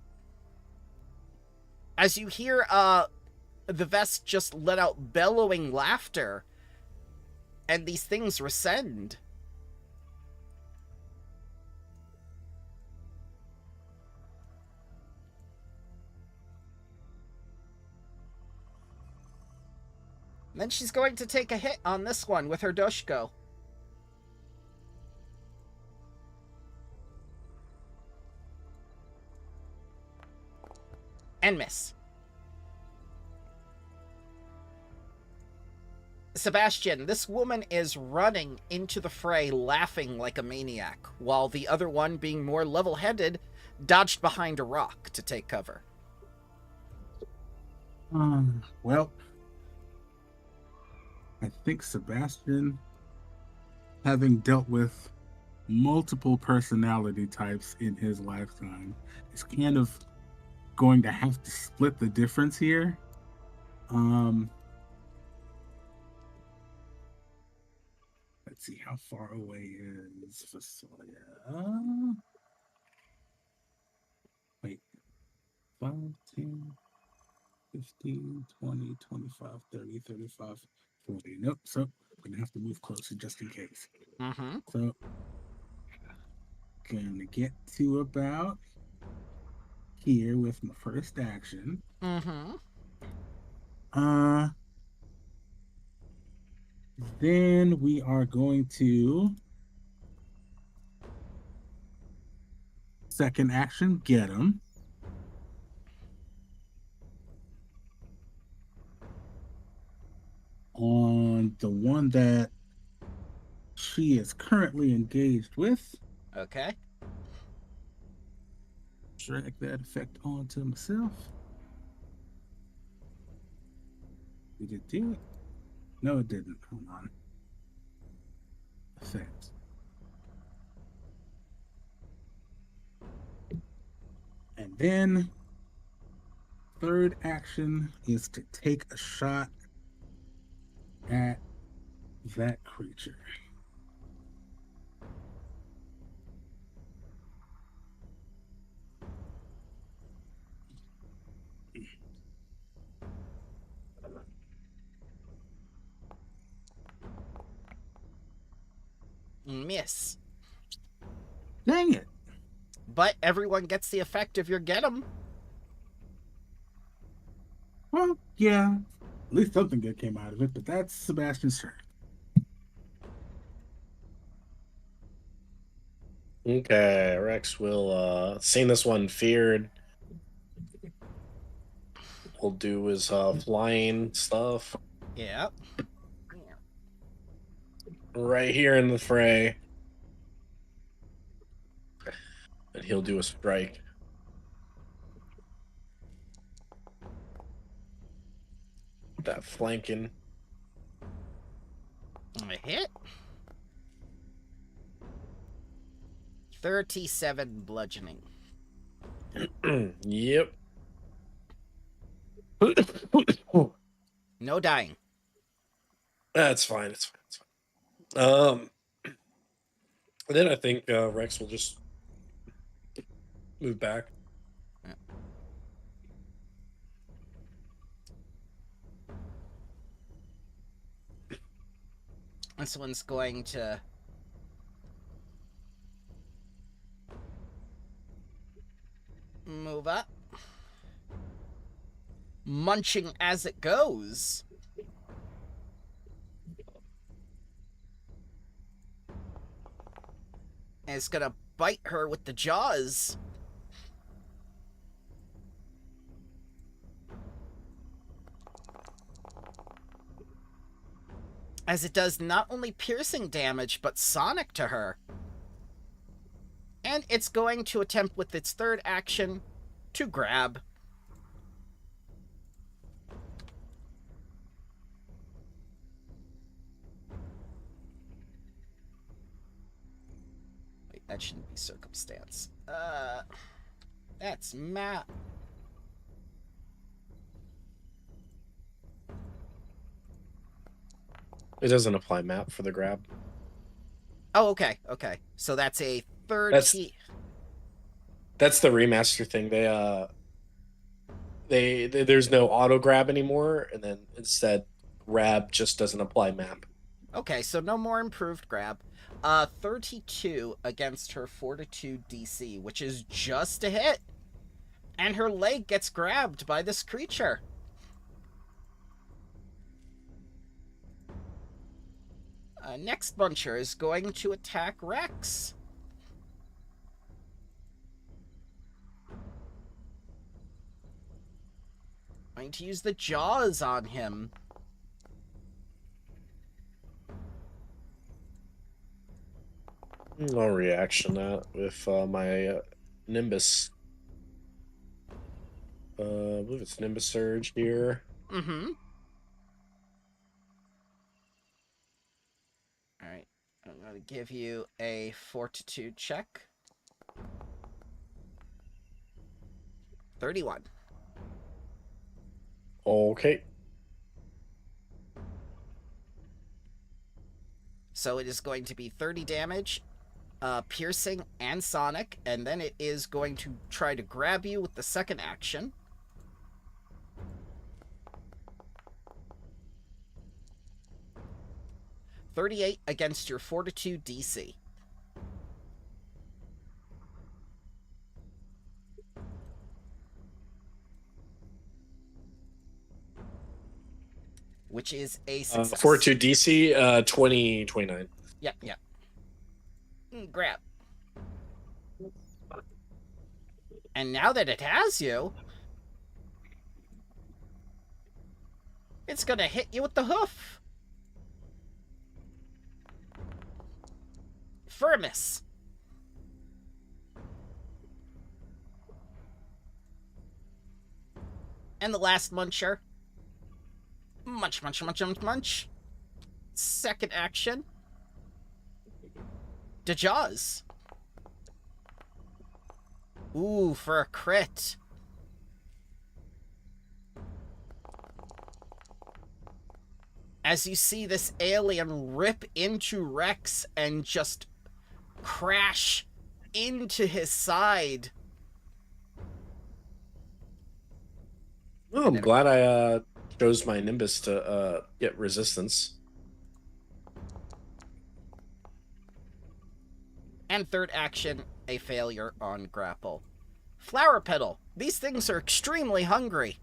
As you hear the vest just let out bellowing laughter, and these things rescind. And then she's going to take a hit on this one with her Doshko. And miss. Sebastian, this woman is running into the fray laughing like a maniac, while the other one, being more level-headed, dodged behind a rock to take cover. Well, I think Sebastian, having dealt with multiple personality types in his lifetime, is kind of going to have to split the difference here. Let's see, how far away is Vasoya? Wait, 5, 10, 15, 20, 25, 30, 35, 40. Nope, so I'm gonna have to move closer just in case. Mm-hmm. So, gonna get to about here with my first action. Mm-hmm. Then we are going to second action, get him. On the one that she is currently engaged with. Okay. Drag that effect onto myself. Did it do it? No, it didn't. Hold on. Effect. And then third action is to take a shot at that creature. Miss. Dang it. But everyone gets the effect of your get 'em. Well, yeah. At least something good came out of it, but that's Sebastian's turn. Okay, Rex will seeing this one feared. Will do his flying stuff Yeah. right here in the fray. And he'll do a strike. That flanking. A hit. 37 bludgeoning. Yep. No dying. That's fine. It's fine. It's fine. Then I think Rex will just move back. Yeah. This one's going to move up. Munching as it goes. And it's gonna bite her with the jaws. as it does not only piercing damage, but sonic to her. And it's going to attempt with its third action to grab. Wait, that shouldn't be circumstance. That's Matt. It doesn't apply map for the grab. Oh, okay, okay. So that's a 30. That's the remaster thing. They there's no auto grab anymore, and then instead grab just doesn't apply map. Okay, so no more improved grab. 32 against her Fortitude DC, which is just a hit. And her leg gets grabbed by this creature. Next Buncher is going to attack Rex. Going to use the jaws on him. I'll reaction that with my Nimbus. I believe it's Nimbus Surge here. Mm-hmm. Alright. I'm going to give you a Fortitude check. 31. Okay. So it is going to be 30 damage, piercing and sonic, and then it is going to try to grab you with the second action. $38 against your Fortitude DC. Which is a success. Fortitude DC 29. Yeah. Grab. And now that it has you, it's gonna hit you with the hoof. Firmus. And the last muncher. Munch. Second action. Jaws. Ooh, for a crit. As you see this alien rip into Rex and just crash into his side. Oh, I'm glad I chose my Nimbus to get resistance. And third action, a failure on grapple. Flower Petal. These things are extremely hungry.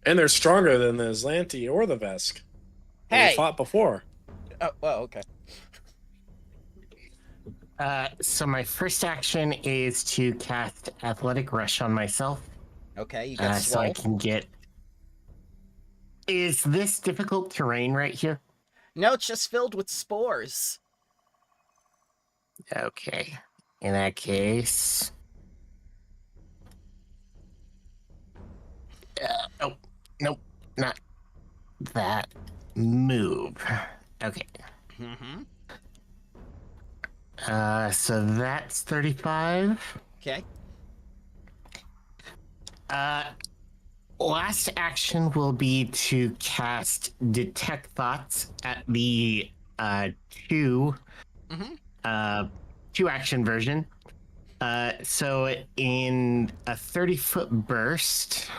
And they're stronger than the Azlanti or the Vesk. Hey! We fought before. Oh, well, okay. So my first action is to cast Athletic Rush on myself. Okay, you got so I swole. can get... Is this difficult terrain right here? No, it's just filled with spores. Okay. In that case... Nope. Not that. Move. Okay. Mm-hmm. So that's 35. Okay. Last action will be to cast Detect Thoughts at the two action version. So in a 30-foot burst,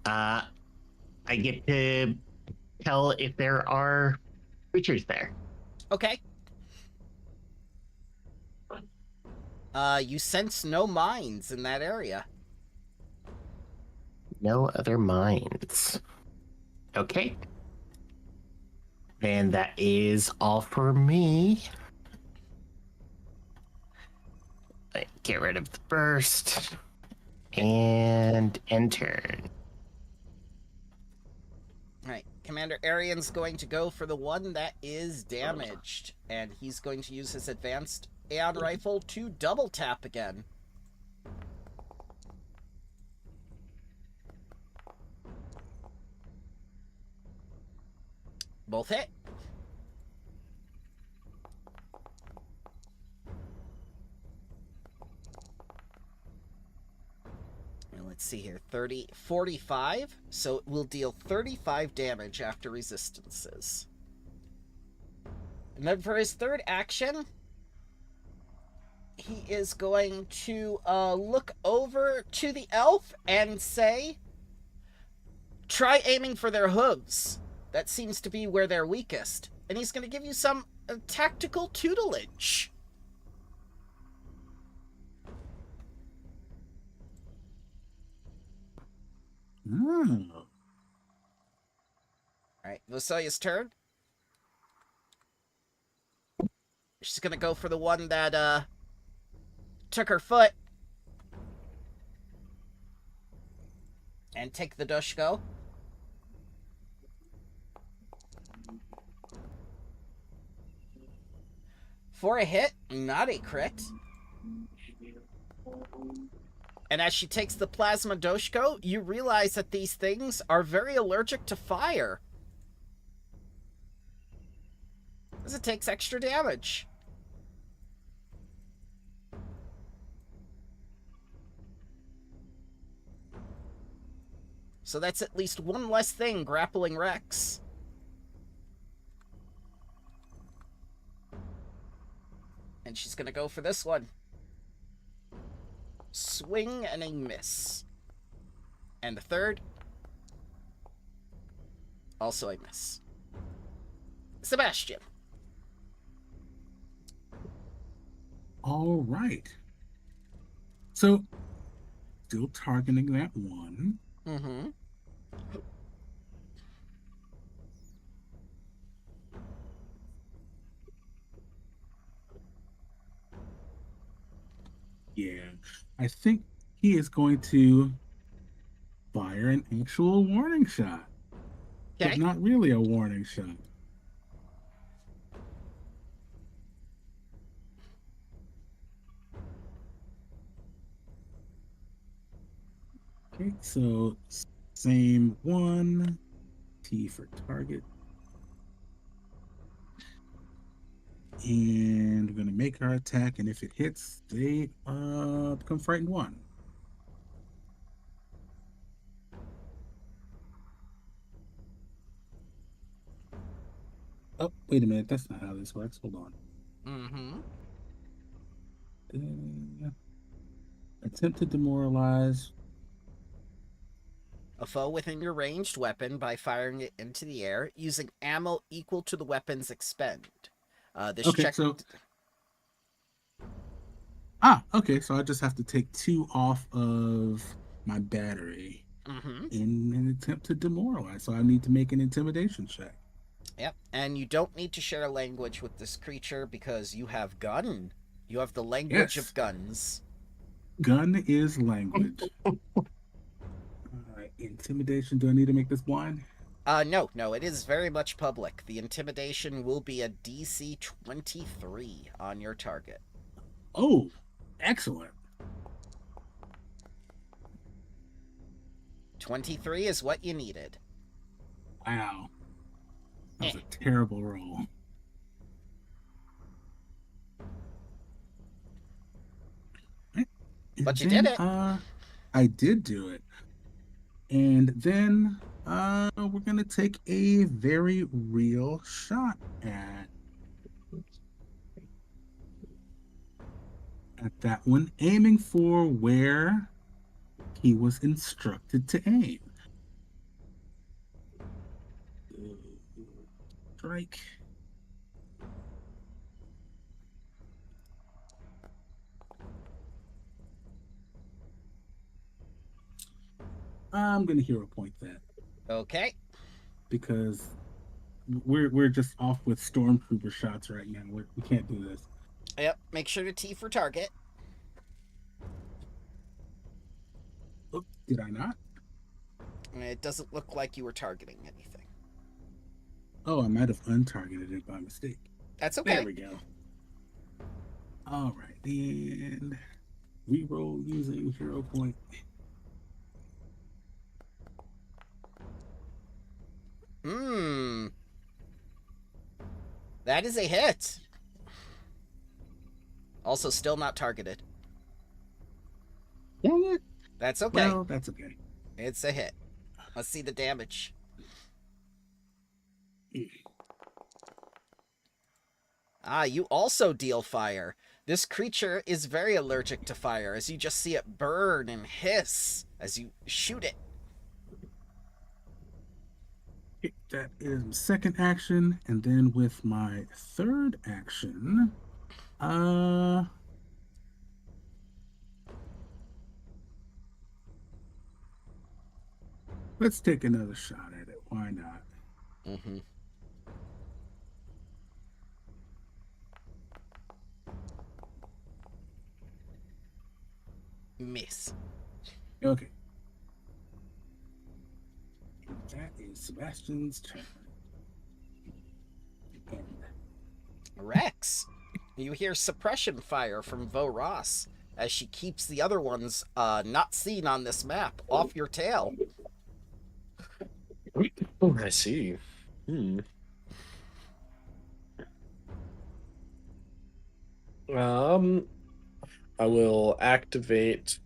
I get to tell if there are creatures there. Okay. You sense no mines in that area. No other mines. Okay. Then that is all for me. Get rid of the burst. And enter. All right, Commander Arian's going to go for the one that is damaged, and he's going to use his advanced Aeon Rifle to double tap again. Both hit. Let's see here, 45, so it will deal 35 damage after resistances. And then for his third action, he is going to look over to the elf and say, try aiming for their hooves. That seems to be where they're weakest. And he's going to give you some tactical tutelage. Oh. Alright, Voselia's turn. She's gonna go for the one that, took her foot. And take the Dushko. For a hit, not a crit. And as she takes the Plasma Doshko, you realize that these things are very allergic to fire. As it takes extra damage. So that's at least one less thing grappling Rex. And she's gonna go for this one. Swing and a miss. And the third. Also a miss. Sebastian. All right. So, still targeting that one. Mm-hmm. Yeah, I think he is going to fire an actual warning shot. Okay. But not really a warning shot. Okay, so same one. T for target. And we're going to make our attack, and if it hits, they become frightened one. Oh, wait a minute. That's not how this works. Hold on. Mm-hmm. Attempt to demoralize. A foe within your ranged weapon by firing it into the air using ammo equal to the weapon's expend. This Okay, check. so okay, so I just have to take 2 off of my battery Mm-hmm. in an attempt to demoralize. So I need to make an intimidation check. Yep, and you don't need to share a language with this creature because you have gun. You have the language Yes. of guns. Gun is language. All right, intimidation. Do I need to make this blind? No, it is very much public. The intimidation will be a DC 23 on your target. Oh, excellent. 23 is what you needed. Wow. That was a terrible roll. But you did it. I did do it. And then we're going to take a very real shot at that one, aiming for where he was instructed to aim. Strike. I'm gonna hero point that Okay. because we're just off with stormtrooper shots right now. We can't do this. Yep, make sure to T for target. Did I not? It doesn't look like you were targeting anything. Oh, I might have untargeted it by mistake. That's okay. There we go. All right, and reroll using hero point. That is a hit. Also, still not targeted. Dang it. That's okay. Well, that's okay. It's a hit. Let's see the damage. You also deal fire. This creature is very allergic to fire, as you just see it burn and hiss as you shoot it. That is my second action, and then with my third action, let's take another shot at it. Why not? Mm-hmm. Miss. Okay. That is Sebastian's turn. Rex, you hear suppression fire from Voros as she keeps the other ones not seen on this map off your tail. Oh, I see. I will activate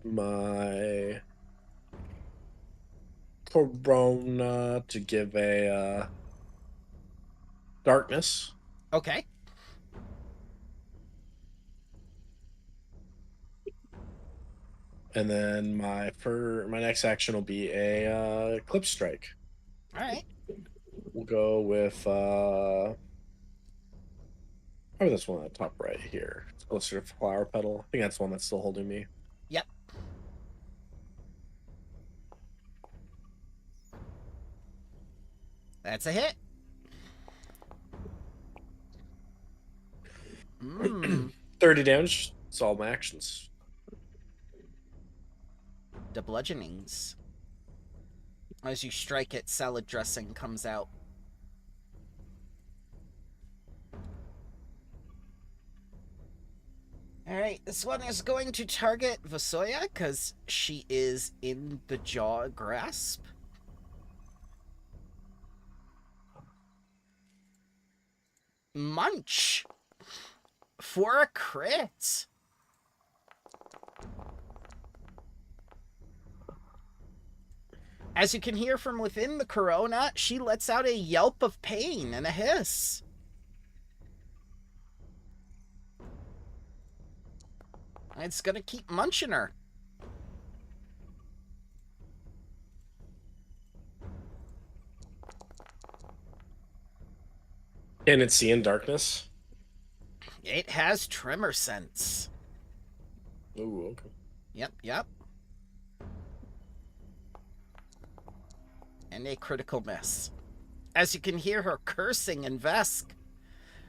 my Corona to give a darkness. Okay. And then my next action will be a Eclipse Strike. All right. We'll go with probably this one on the top right here. It's closer to Flower Petal. I think that's the one that's still holding me. Yep. That's a hit. 30 damage. It's all my actions. The bludgeonings. As you strike it, salad dressing comes out. Alright, this one is going to target Vasoya because she is in the jaw grasp. Munch! For a crit! As you can hear from within the corona, she lets out a yelp of pain and a hiss. It's gonna keep munching her. Can it see in darkness? It has tremor sense. Ooh, okay. Yep. And a critical miss. As you can hear her cursing in Vesk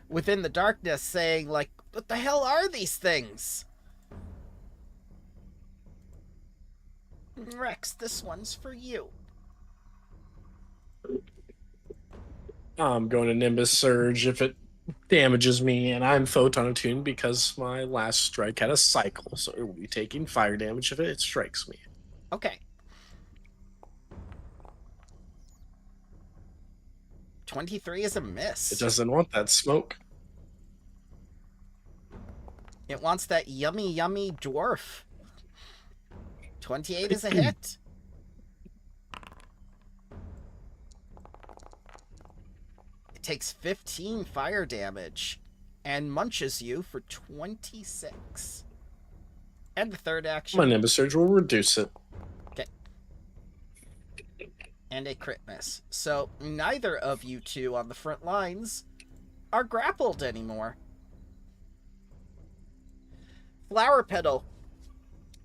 within the darkness, saying, like, what the hell are these things? Rex, this one's for you. I'm going to Nimbus Surge if it damages me, and I'm photon attuned because my last strike had a cycle, so it will be taking fire damage if it strikes me. Okay. 23 is a miss. It doesn't want that smoke. It wants that yummy dwarf. 28 is a hit. It takes 15 fire damage and munches you for 26. And the third action. My Nimbus Surge will reduce it. Okay. And a crit miss. So neither of you two on the front lines are grappled anymore. Flower Petal.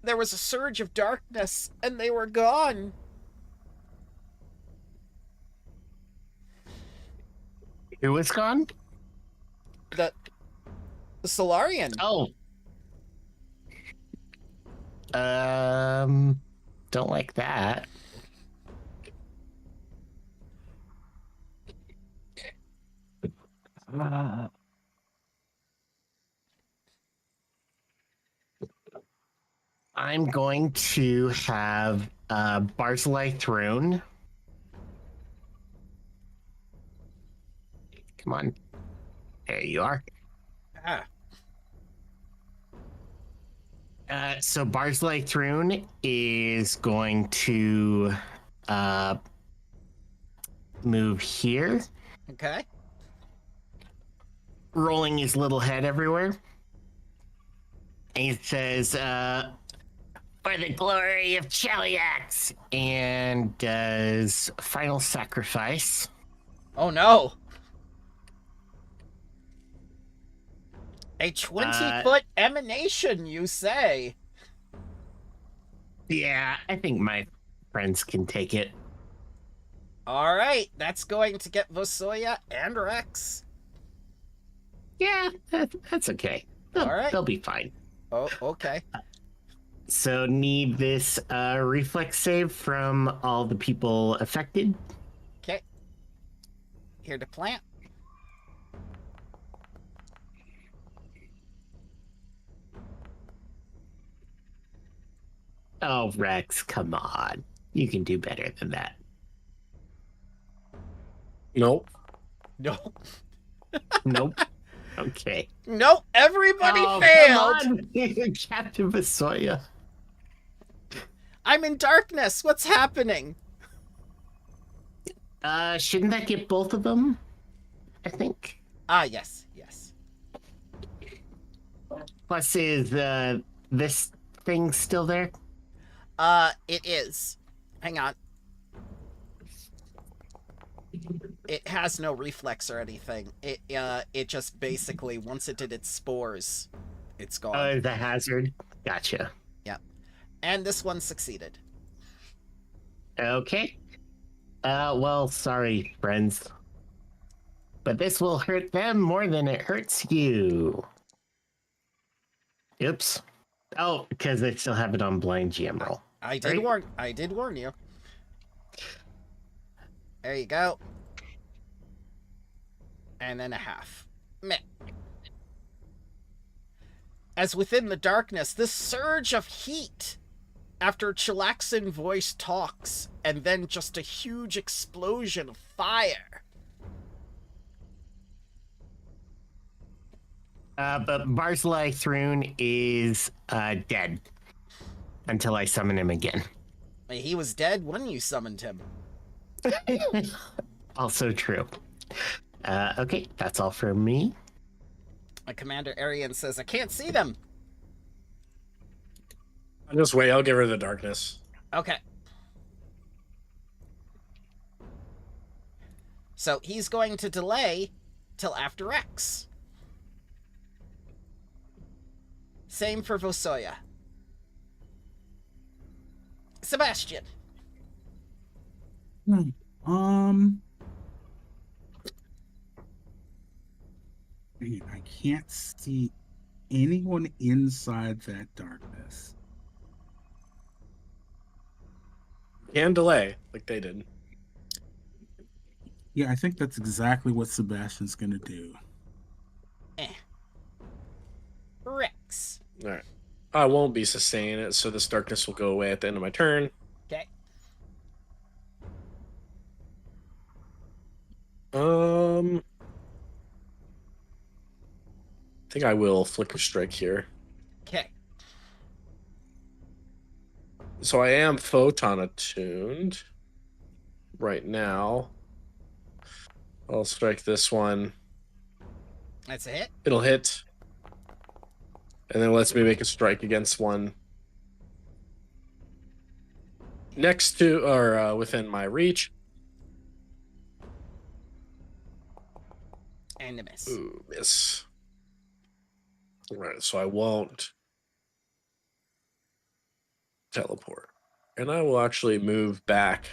There was a surge of darkness, and they were gone. Who was gone? The Solarian. Oh. Don't like that. I'm going to have Barzillai Throne. Come on. There you are. Ah, So Barzillai Throne is going to move here, okay. rolling his little head everywhere. And he says, for the glory of Cheliax, and does final sacrifice. Oh no! A 20-foot emanation, you say? Yeah, I think my friends can take it. All right, that's going to get Vosoya and Rex. Yeah, that's okay. All right. They'll be fine. Oh, okay. So need this reflex save from all the people affected. Okay. Here to plant. Oh, Rex, come on. You can do better than that. Nope. No. Nope. Okay. Nope. Everybody Oh, failed. come on. Captain Vasoya. I'm in darkness. What's happening? Shouldn't that get both of them? I think. Ah, yes. Yes. Plus, is this thing still there? It is. Hang on. It has no reflex or anything. It just basically, once it did its spores, it's gone. Oh, the hazard. Gotcha. Yep. And this one succeeded. Okay. Well, sorry, friends. But this will hurt them more than it hurts you. Oops. Oh, because I still have it on blind GM roll. I did warn you. There you go. And then a half. Meh. As within the darkness, this surge of heat after Chilaxin voice talks, and then just a huge explosion of fire. But Barzillai Throne is dead until I summon him again. He was dead when you summoned him. Also true. Okay, that's all for me. Commander Arian says, I can't see them. Just wait, I'll give her the darkness. Okay. So he's going to delay till after X. Same for Vosoya. Sebastian. I can't see anyone inside that darkness. Can delay, like they did. Yeah, I think that's exactly what Sebastian's gonna do. Rex. Alright. I won't be sustaining it, so this darkness will go away at the end of my turn. Okay. I think I will Flicker Strike here. Okay. So I am Photon attuned right now. I'll strike this one. That's a hit. It'll hit. And then lets me make a strike against one next to or within my reach. And a miss. Ooh, miss. Alright, so I won't teleport. And I will actually move back.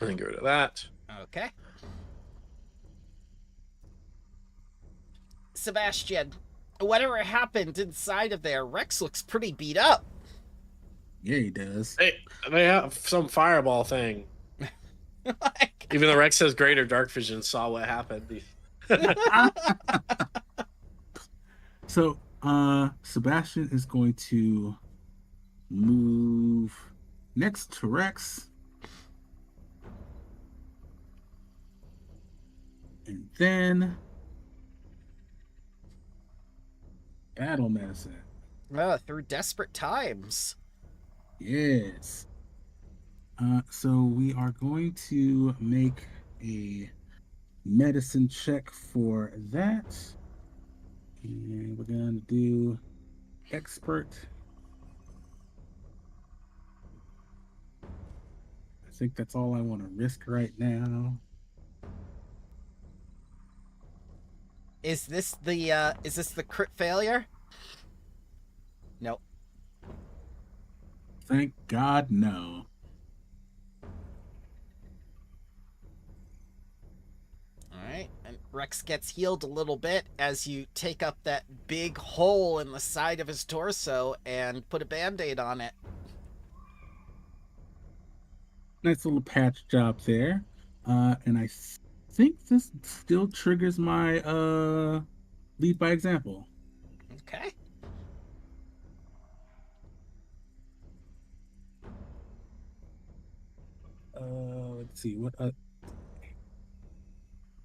And get rid of that. Okay. Sebastian, Whatever happened inside of there, Rex looks pretty beat up. Yeah, he does. They have some fireball thing. Like, Even though Rex has greater dark vision, saw what happened. So, Sebastian is going to move next to Rex. And then battle medicine. through desperate times. Yes. So we are going to make a medicine check for that. And we're going to do expert. I think that's all I want to risk right now. Is this the crit failure? Nope. Thank God, no. Alright, and Rex gets healed a little bit as you take up that big hole in the side of his torso and put a band-aid on it. Nice little patch job there. And I think this still triggers my lead by example. Okay. Let's see what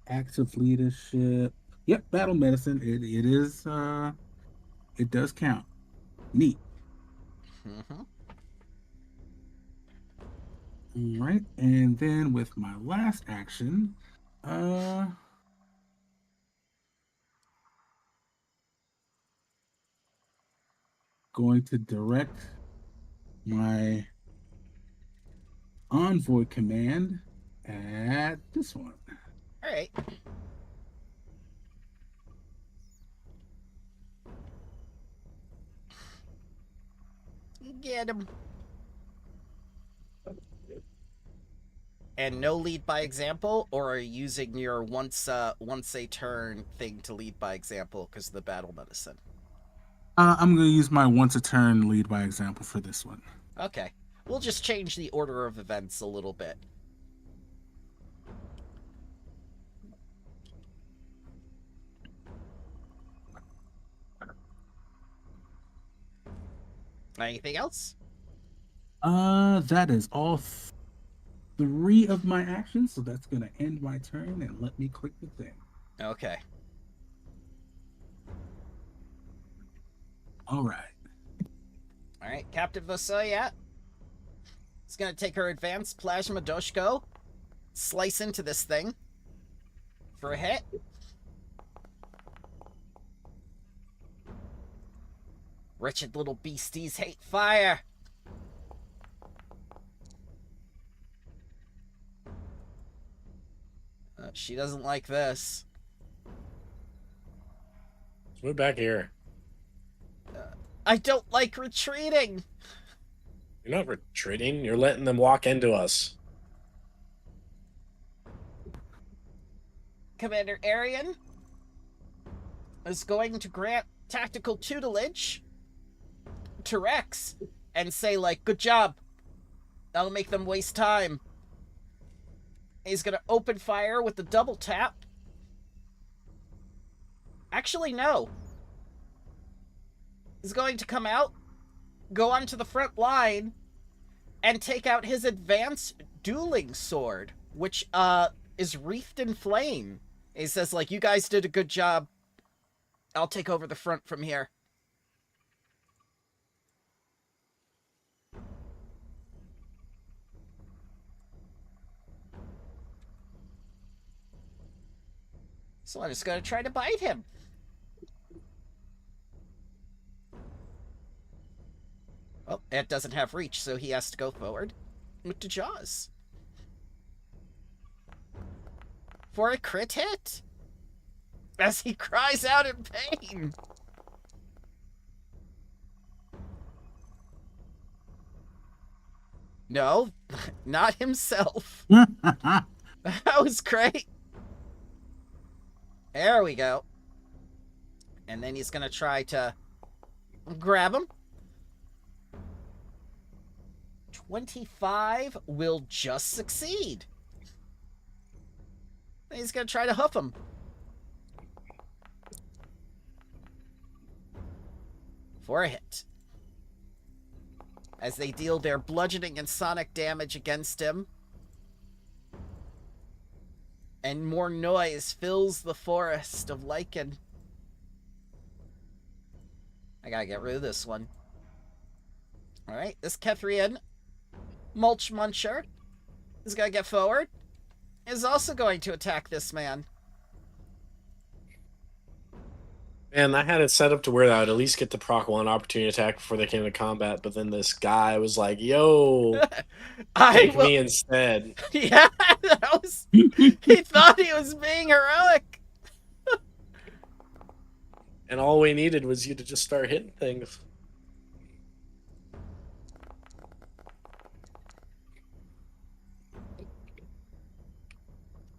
active leadership. Yep, battle medicine. It is it does count. Neat. Mm-hmm. All right, and then with my last action, going to direct my envoy command at this one. Alright. Get him. And no lead by example, or are you using your once a turn thing to lead by example because of the battle medicine? I'm going to use my once a turn lead by example for this one. Okay. We'll just change the order of events a little bit. Anything else? That is all 3 of my actions, so that's going to end my turn and let me click the thing. Okay. All right. Alright, Captain Vosoya is going to take her advanced plasma doshko, slice into this thing for a hit. Wretched little beasties hate fire. She doesn't like this. Let's move back here. I don't like retreating. You're not retreating. You're letting them walk into us. Commander Arian is going to grant tactical tutelage to Rex and say, like, good job. That'll make them waste time. He's going to open fire with the double tap. Actually, no. He's going to come out, go onto the front line, and take out his advanced dueling sword, which is wreathed in flame. He says, like, you guys did a good job. I'll take over the front from here. So I'm just going to try to bite him. Oh, it doesn't have reach, so he has to go forward with the jaws. For a crit hit. As he cries out in pain. No, not himself. That was great. There we go. And then he's gonna try to grab him. 25 will just succeed. Then he's gonna try to hoof him. For a hit. As they deal their bludgeoning and sonic damage against him. And more noise fills the forest of lichen. I gotta get rid of this one. Alright, this Kethrian Mulch Muncher is gonna get forward. Is also going to attack this man. And I had it set up to where I would at least get the proc 1 opportunity attack before they came to combat, but then this guy was like, yo, take me instead. Yeah, that was... He thought he was being heroic. And all we needed was you to just start hitting things.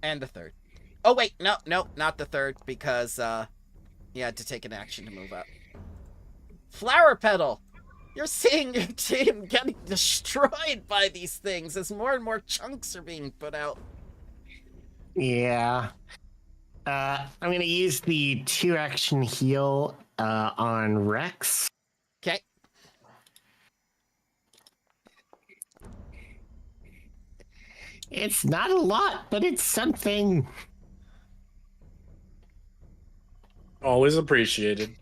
And the third. Oh, wait, no, not the third, because, you had to take an action to move up. Flower Petal! You're seeing your team getting destroyed by these things as more and more chunks are being put out. Yeah. I'm going to use the 2-action heal on Rex. Okay. It's not a lot, but it's something. Always appreciated.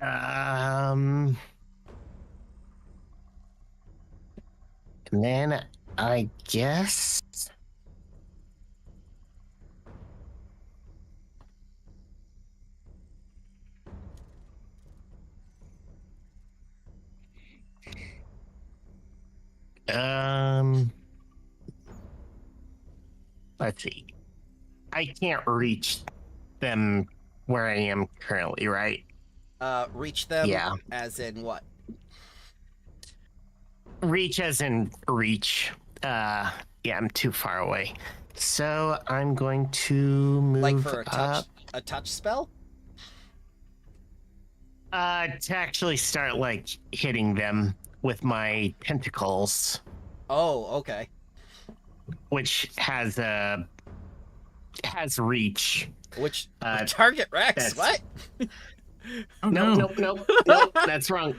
And then I guess let's see. I can't reach them where I am currently, right? Reach them? Yeah. As in what? Reach as in reach. Yeah, I'm too far away. So I'm going to move Like for a touch, up. a touch spell? To actually start, like, hitting them with my tentacles, Oh, okay. which has reach. Which Target Rex? that's- What? Oh Nope, that's wrong.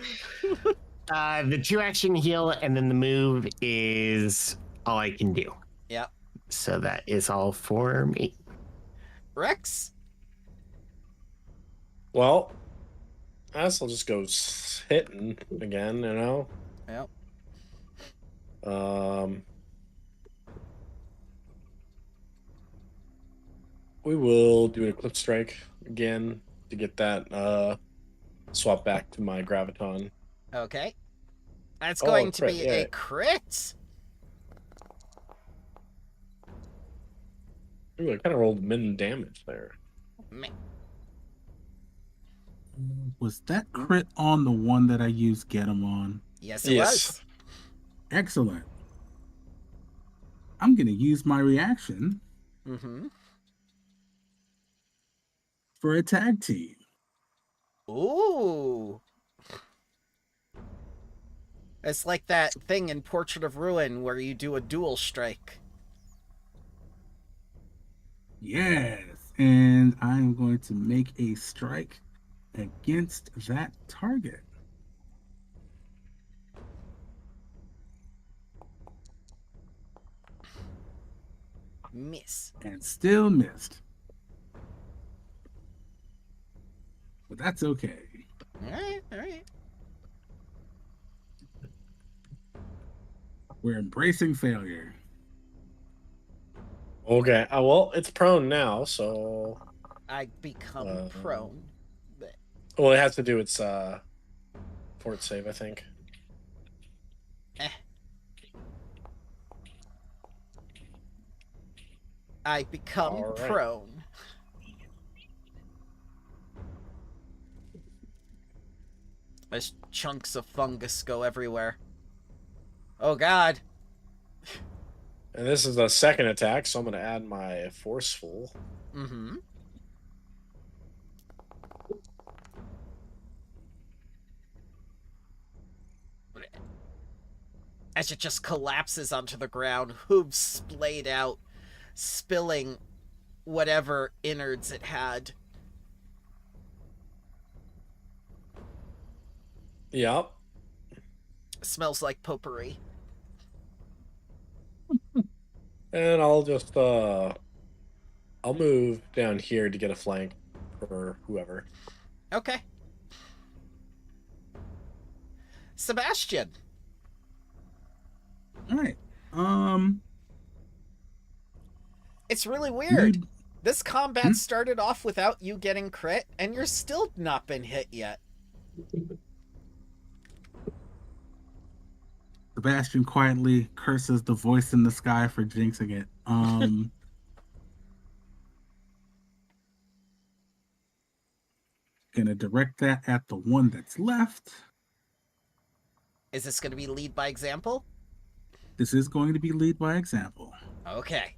The 2-action heal and then the move is all I can do. Yep. So that is all for me. Rex? Well, I guess I'll just go hitting again, you know? Yep. We will do an Eclipse Strike again to get that swap back to my Graviton. Okay. That's Oh, going to crit, be yeah. a crit. Ooh, I kind of rolled min damage there. Man. Was that crit on the one that I used Get 'em on? Yes, it Yes. was. Excellent. I'm going to use my reaction Mm-hmm. for a tag team. Ooh. It's like that thing in Portrait of Ruin where you do a dual strike. Yes. And I'm going to make a strike against that target. Miss. And still missed. But that's okay. Alright, alright. We're embracing failure. Okay, well, it's prone now, so... I become prone. But Well, it has to do its fort save, I think. I become Alright. prone. As chunks of fungus go everywhere. Oh god. And this is the second attack, so I'm going to add my forceful. Mm-hmm. As it just collapses onto the ground, hooves splayed out, spilling whatever innards it had. Yep. Smells like potpourri. And I'll just I'll move down here to get a flank for whoever. Okay. Sebastian. All right. It's really weird. Need- This combat started off without you getting crit, and you're still not been hit yet. Sebastian quietly curses the voice in the sky for jinxing it. Gonna direct that at the one that's left. Is this going to be lead by example? This is going to be lead by example. Okay.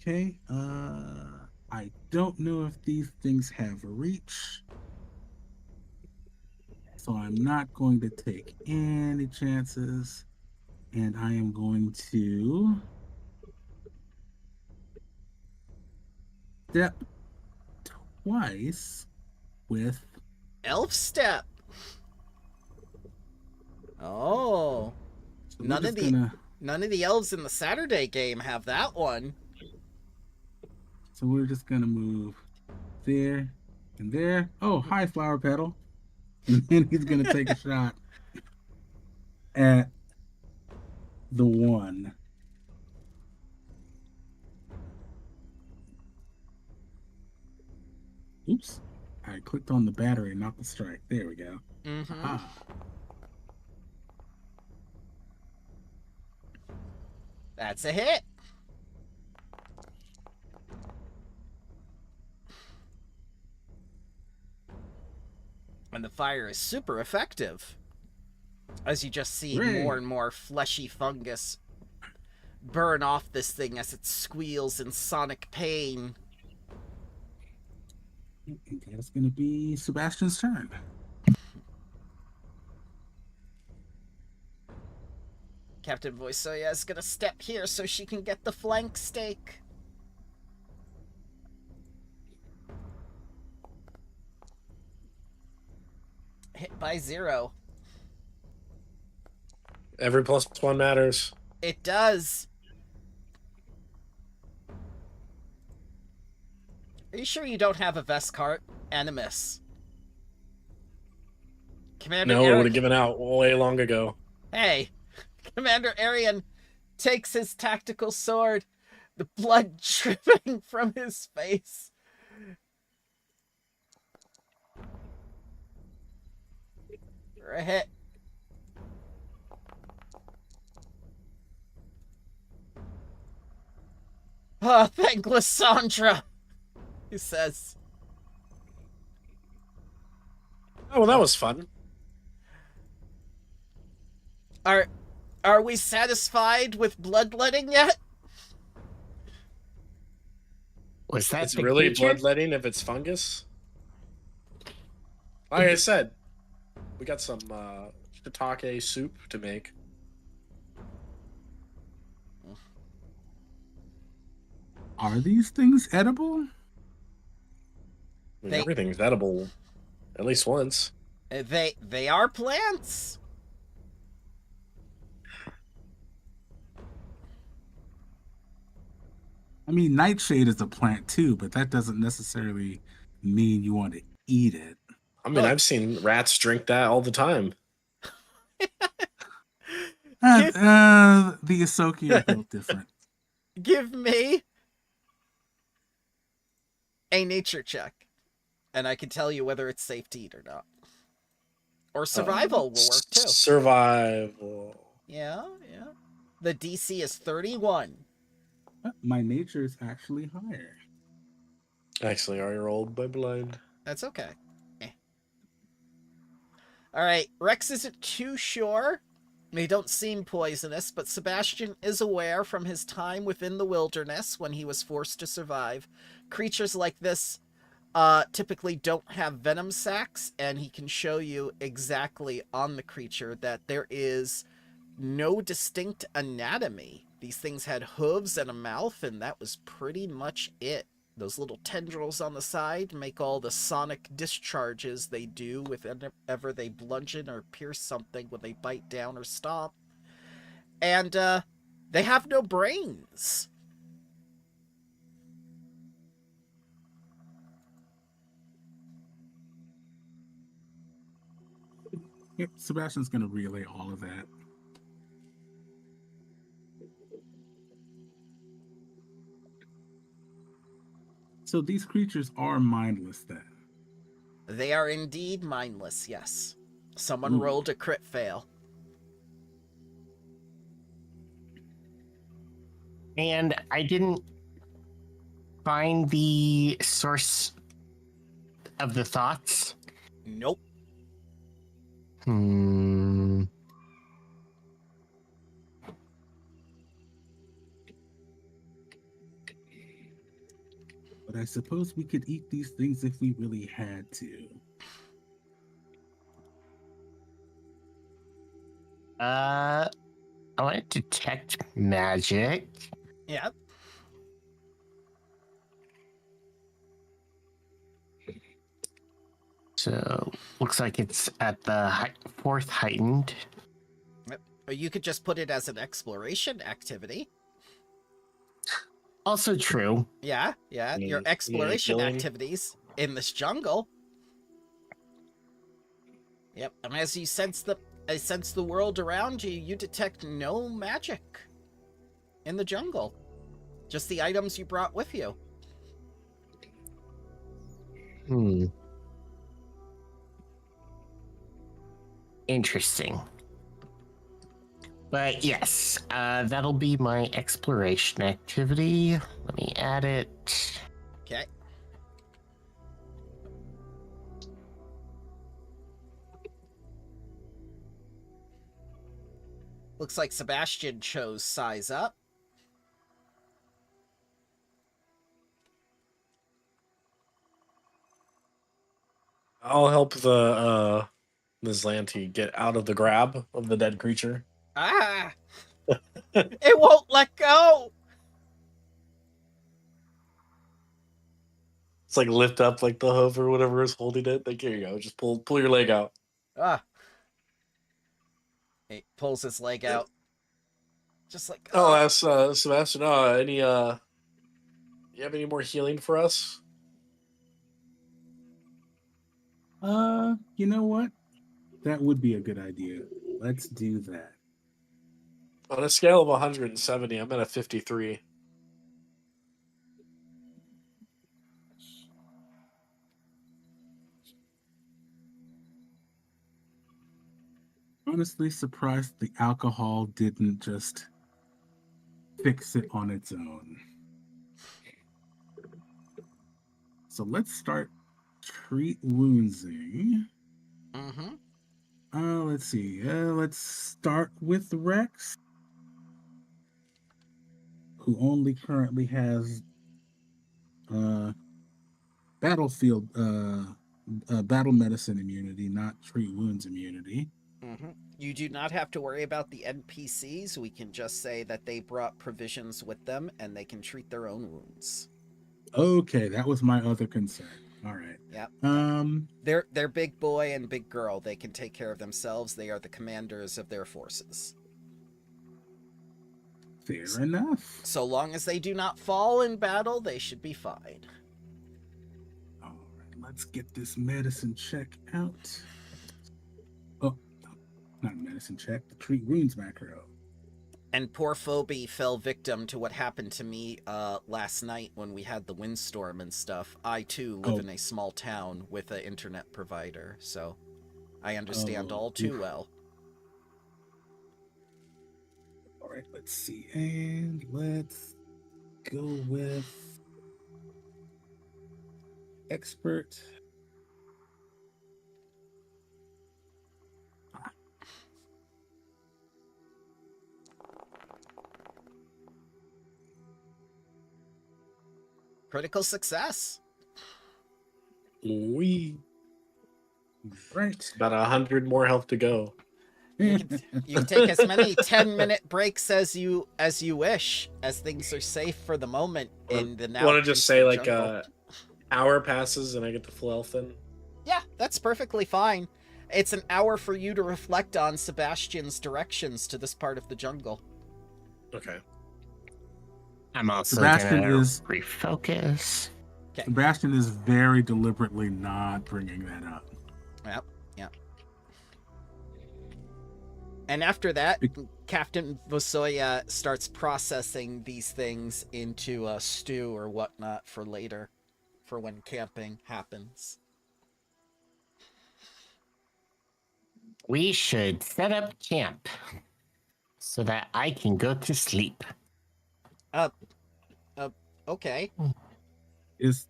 Okay, I don't know if these things have reach, so I'm not going to take any chances, and I am going to step twice with Elf step. Oh. so we're None of just the gonna, none of the elves in the Saturday game have that one. so we're just gonna move there and there. Oh, hi, flower petal. And then he's gonna take a shot at the one. Oops. I clicked on the battery, not the strike. There we go. Mm-hmm. Ah. That's a hit. And the fire is super effective. As you just see Hooray. more and more fleshy fungus burn off this thing as it squeals in sonic pain. And that's going to be Sebastian's turn. Captain Voisoya is gonna step here so she can get the flank stake. Hit by 0. Every +1 matters. It does. Are you sure you don't have a Veskart Animus? Commander No, it would Eric. have given out way long ago. Hey, Commander Arian takes his tactical sword, the blood dripping from his face. For a hit. Oh, thank Lysandra, he says. Oh, well, that was fun. Are we satisfied with bloodletting yet? Was that It's the really creature? bloodletting if it's fungus. Like I said, we got some shiitake soup to make. Are these things edible? I mean, They- everything's edible, at least once. They are plants. I mean, nightshade is a plant too, but that doesn't necessarily mean you want to eat it. I mean, Look. I've seen rats drink that all the time. The Asoki are built different. Give me a nature check, and I can tell you whether it's safe to eat or not. Or survival will work too. Survival. Yeah. The DC is 31. My nature is actually higher. Actually, are you rolled by blind? That's okay. All right, Rex isn't too sure. They don't seem poisonous, but Sebastian is aware from his time within the wilderness when he was forced to survive. Creatures like this typically don't have venom sacs, and he can show you exactly on the creature that there is no distinct anatomy. These things had hooves and a mouth, and that was pretty much it. Those little tendrils on the side make all the sonic discharges they do whenever they bludgeon or pierce something when they bite down or stomp. And they have no brains. Yep, Sebastian's gonna relay all of that. So these creatures are mindless then. They are indeed mindless, yes. Someone Ooh. rolled a crit fail. And I didn't find the source of the thoughts. Nope. But I suppose we could eat these things if we really had to. I want to detect magic. Yep. So looks like it's at the fourth heightened. Or you could just put it as an exploration activity. Also true. Yeah. Your exploration healing. activities in this jungle. Yep. And as you sense the world around you, you detect no magic in the jungle. Just the items you brought with you. Interesting. But yes, that'll be my exploration activity. Let me add it. Okay. Looks like Sebastian chose size up. I'll help the Azlanti get out of the grab of the dead creature. Ah! It won't let go! It's like lift up like the hoof or whatever is holding it. Like, here you go. Just pull your leg out. Ah. He pulls his leg out. Just like, Oh, that's Sebastian. You have any more healing for us? You know what? That would be a good idea. Let's do that. On a scale of 170, I'm at a 53. Honestly surprised the alcohol didn't just fix it on its own. So let's start treat woundsing. Mm-hmm. Let's see. Let's start with Rex, who only currently has battlefield battle medicine immunity, not treat wounds immunity. Mm-hmm. You do not have to worry about the NPCs. We can just say that they brought provisions with them and they can treat their own wounds. Okay, that was my other concern. All right. Yep. They're big boy and big girl. They can take care of themselves. They are the commanders of their forces. Fair enough. So long as they do not fall in battle, they should be fine. All right, let's get this medicine check out. Oh, not a medicine check. The treat wounds macro. And poor Phoebe fell victim to what happened to me last night when we had the windstorm and stuff. I, too, live in a small town with an internet provider, so I understand all too well. All right, let's see. And let's go with expert. Critical success. We Right. about 100 more health to go. You can take as many 10-minute breaks as you wish, as things are safe for the moment in the now. Want to just say peaceful like jungle. hour passes and I get the full health then? Yeah, that's perfectly fine. It's an hour for you to reflect on Sebastian's directions to this part of the jungle. Okay. I'm also Sebastian gonna is- refocus. Sebastian is very deliberately not bringing that up. Yep, yep. And after that, Captain Vosoya starts processing these things into a stew or whatnot for later, for when camping happens. We should set up camp so that I can go to sleep. Okay. Is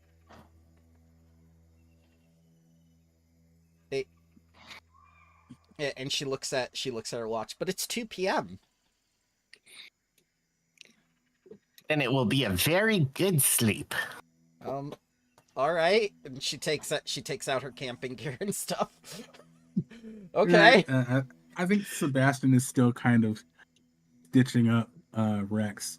And she looks at her watch, but it's 2 p.m. And it will be a very good sleep. All right. And she takes out her camping gear and stuff. Okay. I think Sebastian is still kind of stitching up Rex.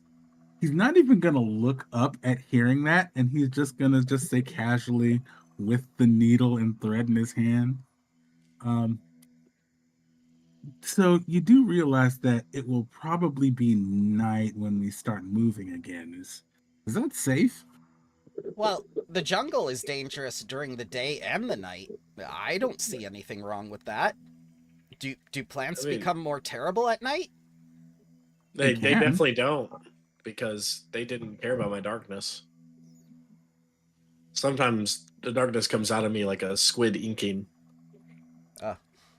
He's not even gonna look up at hearing that, and he's just gonna just say casually with the needle and thread in his hand. So you do realize that it will probably be night when we start moving again. Is that safe? Well, the jungle is dangerous during the day and the night. I don't see anything wrong with that. Do plants become more terrible at night? They can. definitely don't, because they didn't care about my darkness. Sometimes the darkness comes out of me like a squid inking.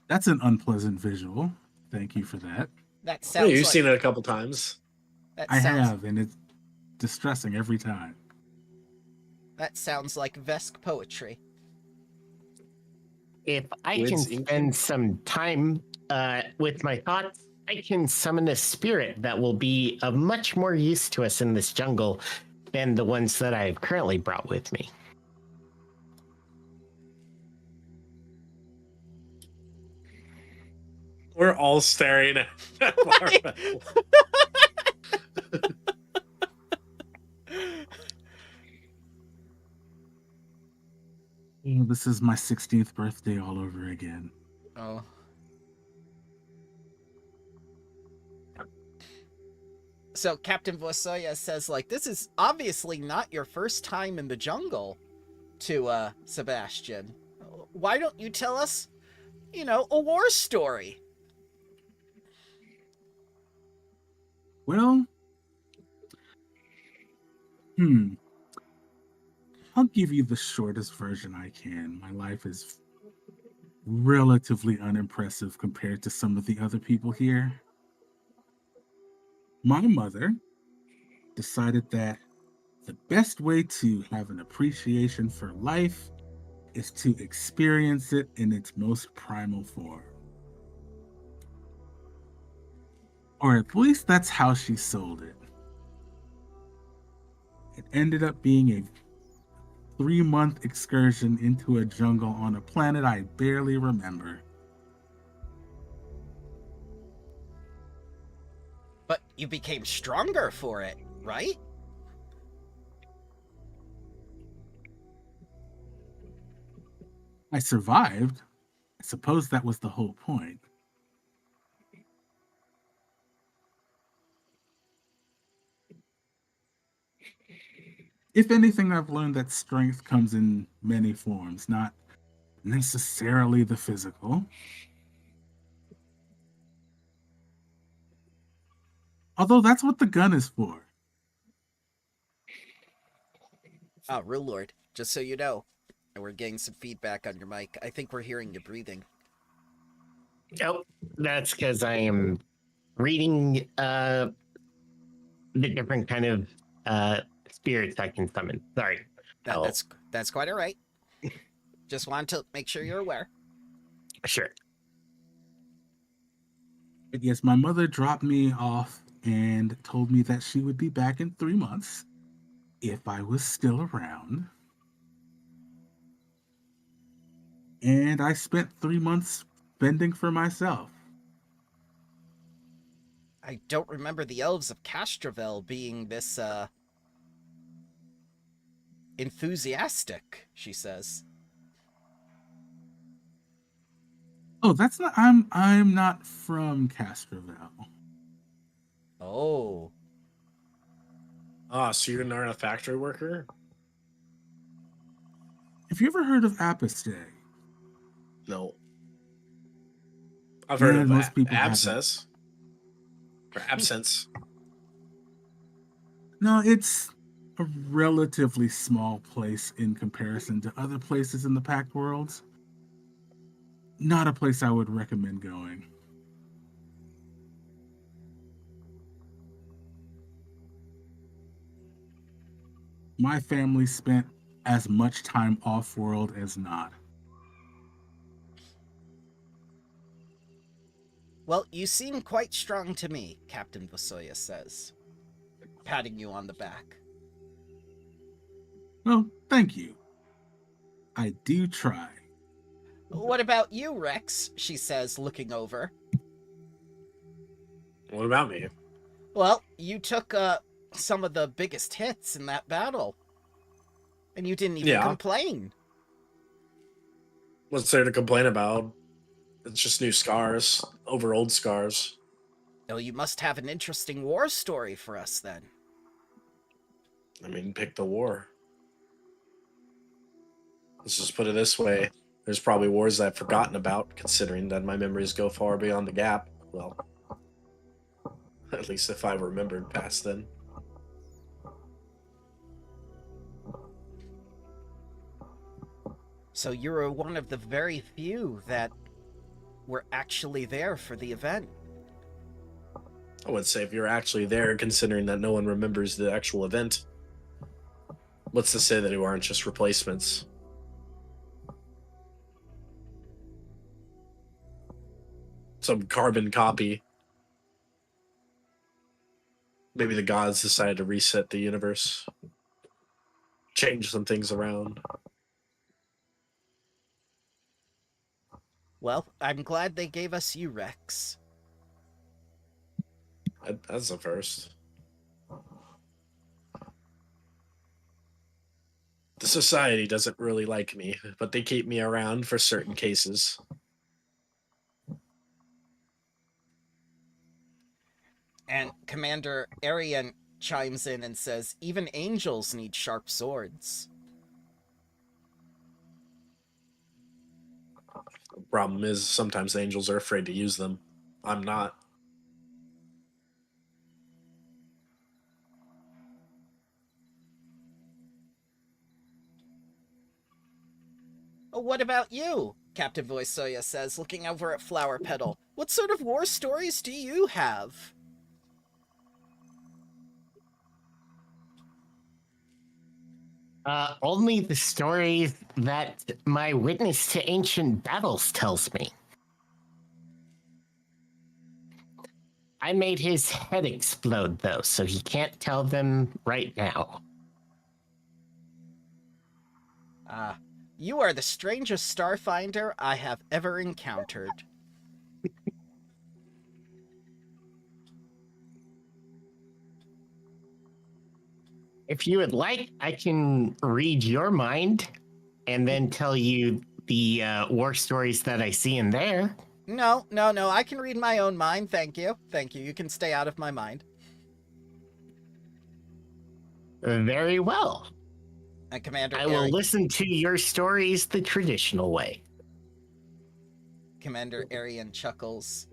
That's an unpleasant visual. Thank you for that. That Yeah, sounds you've like, seen it a couple times. that I sounds, have, and it's distressing every time. That sounds like Vesk poetry. If I Squid's can inking? spend some time with my thoughts, I can summon a spirit that will be of much more use to us in this jungle than the ones that I've currently brought with me. We're all staring at Marvel. This is my 16th birthday all over again. Oh. So Captain Vosoya says, like, this is obviously not your first time in the jungle to Sebastian. Why don't you tell us, a war story? Well, I'll give you the shortest version I can. My life is relatively unimpressive compared to some of the other people here. My mother decided that the best way to have an appreciation for life is to experience it in its most primal form. Or at least that's how she sold it. It ended up being a 3-month excursion into a jungle on a planet I barely remember. But you became stronger for it, right? I survived. I suppose that was the whole point. If anything, I've learned that strength comes in many forms, not necessarily the physical. Although that's what the gun is for. Rulelord, just so you know, we're getting some feedback on your mic. I think we're hearing you breathing. Oh, that's because I am reading the different kind of spirits I can summon. Sorry. That's quite all right. Just wanted to make sure you're aware. Sure. But yes, my mother dropped me off and told me that she would be back in 3 months. if I was still around. And I spent 3 months fending for myself. I don't remember the elves of Castrovel being this, enthusiastic, she says. Oh, that's not. I'm not from Castrovel. Oh. Ah, so you're not a factory worker? Have you ever heard of Apistay? No. I've heard And of most people haven't. abscess. Or absence. No, it's a relatively small place in comparison to other places in the Pact Worlds. Not a place I would recommend going. My family spent as much time off-world as not. Well, you seem quite strong to me, Captain Vasoya says, patting you on the back. Well, thank you. I do try. What about you, Rex? She says, looking over. What about me? Well, you took, some of the biggest hits in that battle. And you didn't even complain. What's there to complain about? It's just new scars over old scars. Oh, you must have an interesting war story for us, then. I mean, pick the war. Let's just put it this way. There's probably wars I've forgotten about, considering that my memories go far beyond the gap. Well, at least if I remembered past then. So you were one of the very few that were actually there for the event. I would say if you're actually there, considering that no one remembers the actual event. What's to say that you aren't just replacements? Some carbon copy. Maybe the gods decided to reset the universe. Change some things around. Well, I'm glad they gave us you, Rex. That's the first. The society doesn't really like me, but they keep me around for certain cases. And Commander Arian chimes in and says, even angels need sharp swords. The problem is sometimes angels are afraid to use them. I'm not. What about you? Captain Voisoya says, looking over at Flower Petal. What sort of war stories do you have? Only the stories that my witness to ancient battles tells me. I made his head explode, though, so he can't tell them right now. You are the strangest Starfinder I have ever encountered. If you would like, I can read your mind and then tell you the war stories that I see in there. No, I can read my own mind, thank you. Thank you, you can stay out of my mind. Very well. And Commander I will listen to your stories the traditional way. Commander Arian chuckles.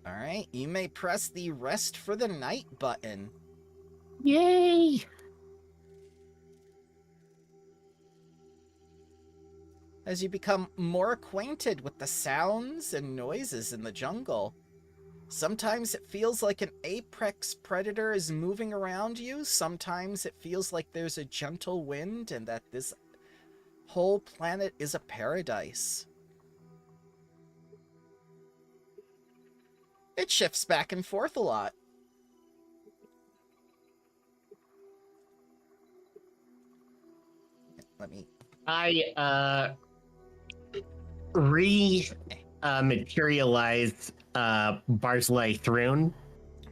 Alright, you may press the rest for the night button. Yay! As you become more acquainted with the sounds and noises in the jungle. Sometimes it feels like an apex predator is moving around you. Sometimes it feels like there's a gentle wind and that this whole planet is a paradise. It shifts back and forth a lot. Let me... I materialize Barzlai Throne.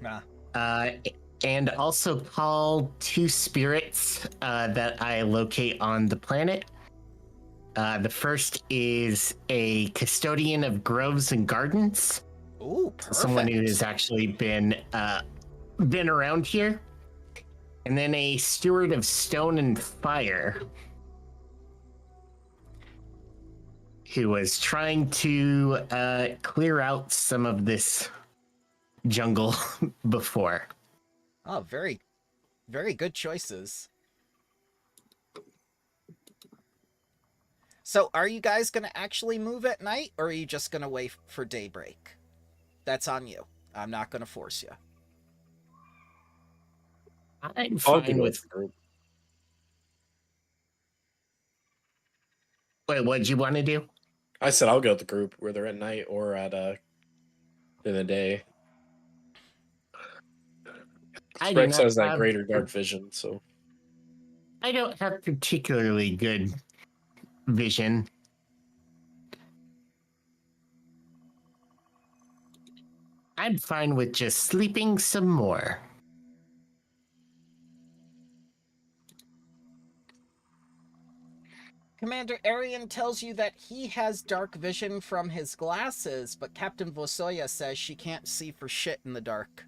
Ah. And also call 2 spirits that I locate on the planet. The first is a custodian of groves and gardens. Ooh, perfect. Someone who has actually been around here. And then a steward of stone and fire, who was trying to clear out some of this jungle before. Oh, very, very good choices. So, are you guys going to actually move at night, or are you just going to wait for daybreak? That's on you. I'm not going to force you. I'm I'll fine go with... the group. Wait, what'd you want to do? I said I'll go with the group, whether at night or at in the day. Rex has that greater dark vision, so I don't have particularly good vision. I'm fine with just sleeping some more. Commander Arian tells you that he has dark vision from his glasses, but Captain Vosoya says she can't see for shit in the dark.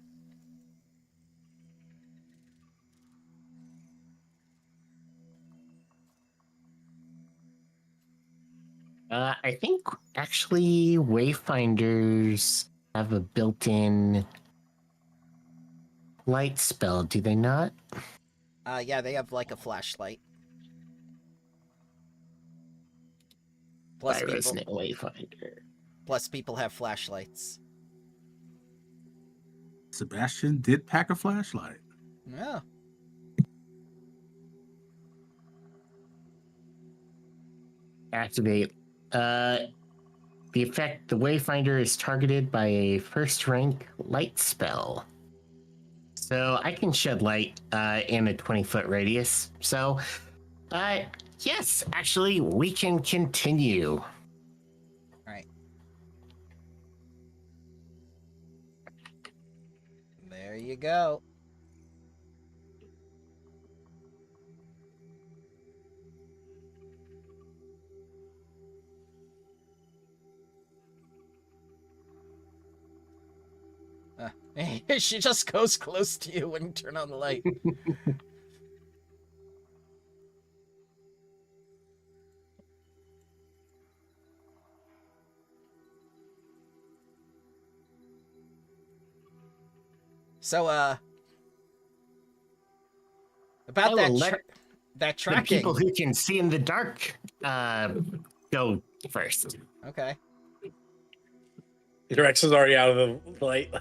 I think actually Wayfinders have a built-in light spell, do they not? Yeah, they have like a flashlight. Plus Wayfinder. Plus people have flashlights. Sebastian did pack a flashlight. Yeah. Activate. The effect, the Wayfinder is targeted by a first rank light spell. So I can shed light in a 20-foot radius. So, yes, actually, we can continue. Right. There you go. She just goes close to you when you turn on the light. So, about that tracking. The people who can see in the dark go first. Okay. Rex is already out of the light.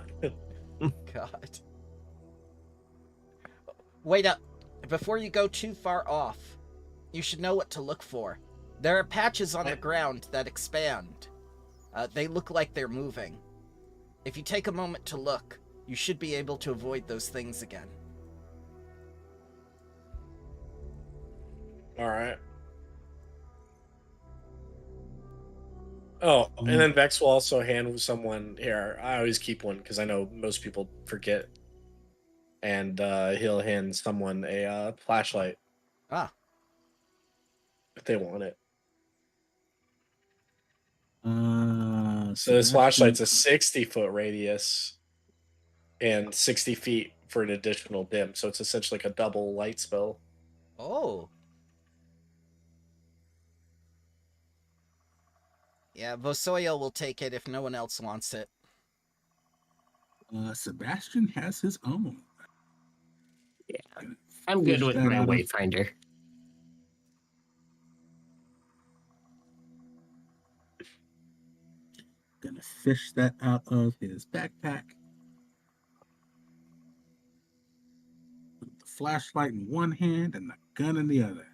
God. Wait up. Before you go too far off, you should know what to look for. There are patches on the ground that expand. They look like they're moving. If you take a moment to look, you should be able to avoid those things again. All right. Oh, and then Vex will also hand someone here. I always keep one because I know most people forget. And he'll hand someone a flashlight. Ah. If they want it. So this Sebastian- flashlight's a 60-foot radius and 60 feet for an additional dim. So it's essentially like a double light spell. Oh. Yeah, Vosoyo will take it if no one else wants it. Sebastian has his own. Yeah, I'm good with my out of- Wayfinder. Gonna fish that out of his backpack. With the flashlight in one hand and the gun in the other.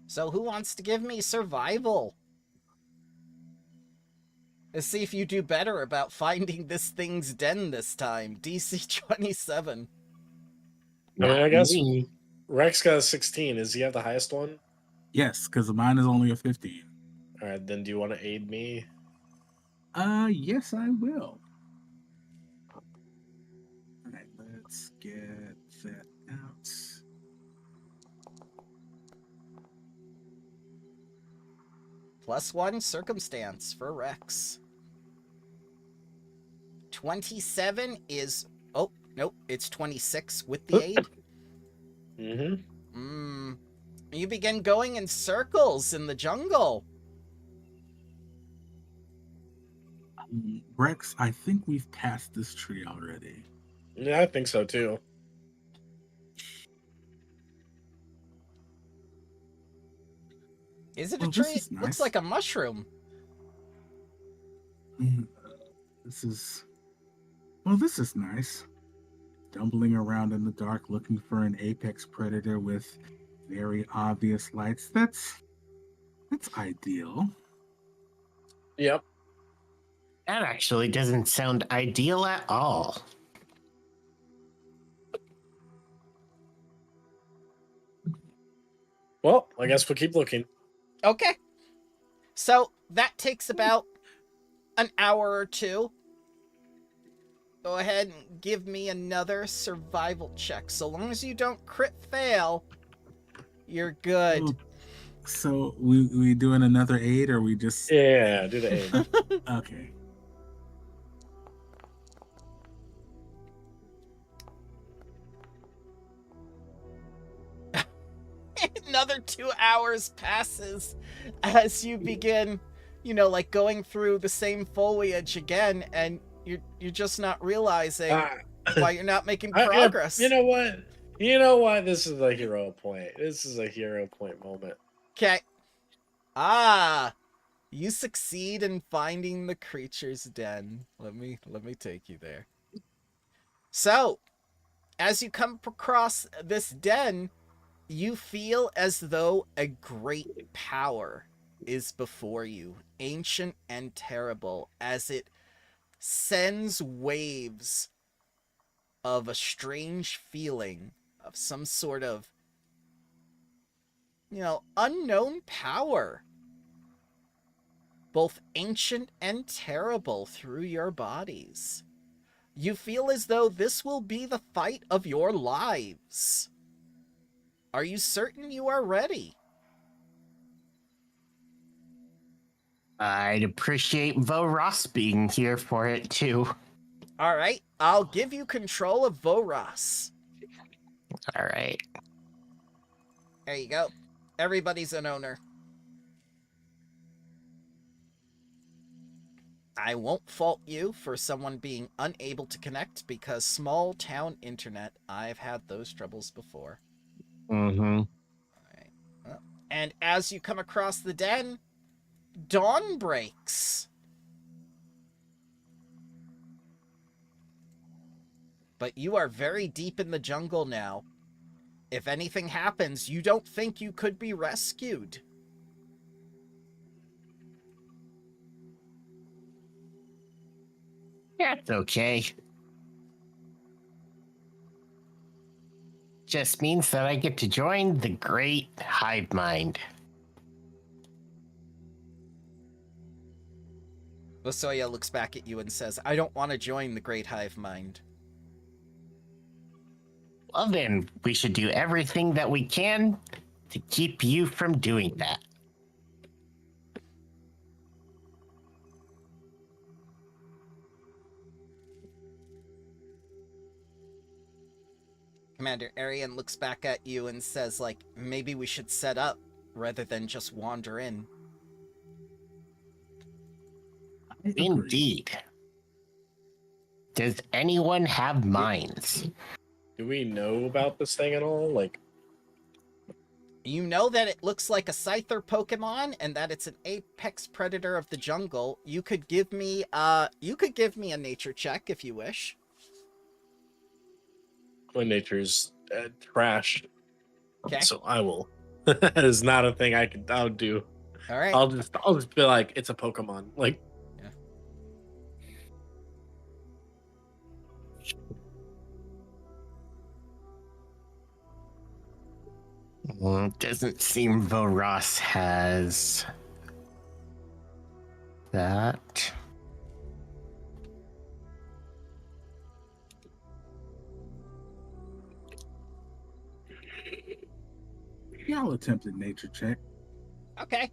So who wants to give me survival? Let's see if you do better about finding this thing's den this time. DC 27. I mean, I Not guess me. Rex got a 16. Does he have the highest one? Yes, because mine is only a 15. All right, then do you want to aid me? Yes, I will. All right, let's get that out. +1 circumstance for Rex. 27 is... Oh, nope, it's 26 with the aid. Mm-hmm. You begin going in circles in the jungle. Rex, I think we've passed this tree already. Yeah, I think so too. Is it a Oh, tree? this is It looks nice. like a mushroom. This is... Well, this is nice. Stumbling around in the dark looking for an apex predator with very obvious lights. That's ideal. Yep. That actually doesn't sound ideal at all. Well, I guess we'll keep looking. Okay. So that takes about an hour or two. Go ahead and give me another survival check. So long as you don't crit fail, you're good. Oh, so we doing another aid, or we just... Yeah, do the aid. Okay. Another 2 hours passes as you begin, like going through the same foliage again, and you're just not realizing why you're not making progress. You know what? You know what? This is a hero point. This is a hero point moment. Okay. You succeed in finding the creature's den. Let me take you there. So, as you come across this den, you feel as though a great power is before you, ancient and terrible, as it sends waves of a strange feeling of some sort of, unknown power, both ancient and terrible, through your bodies. You feel as though this will be the fight of your lives. Are you certain you are ready? I'd appreciate Voros being here for it too. All right, I'll give you control of Voros. All right. There you go. Everybody's an owner. I won't fault you for someone being unable to connect, because small town internet, I've had those troubles before. Mm-hmm. All right. And as you come across the den, dawn breaks. But you are very deep in the jungle now. If anything happens, you don't think you could be rescued. That's okay. Just means that I get to join the great hive mind. Lasoya looks back at you and says, I don't want to join the Great Hive Mind. Well then, we should do everything that we can to keep you from doing that. Commander Arian looks back at you and says, maybe we should set up rather than just wander in. I agree. Indeed. Does anyone have minds? Do we know about this thing at all? You know that it looks like a Scyther Pokemon and that it's an apex predator of the jungle. You could give me a nature check if you wish. My nature's trash. Okay. So I will. That is not a thing I'll do. All right. I'll just be like, it's a Pokemon. Like, Well, it doesn't seem Voros has that. Yeah, I'll attempt a nature check. Okay.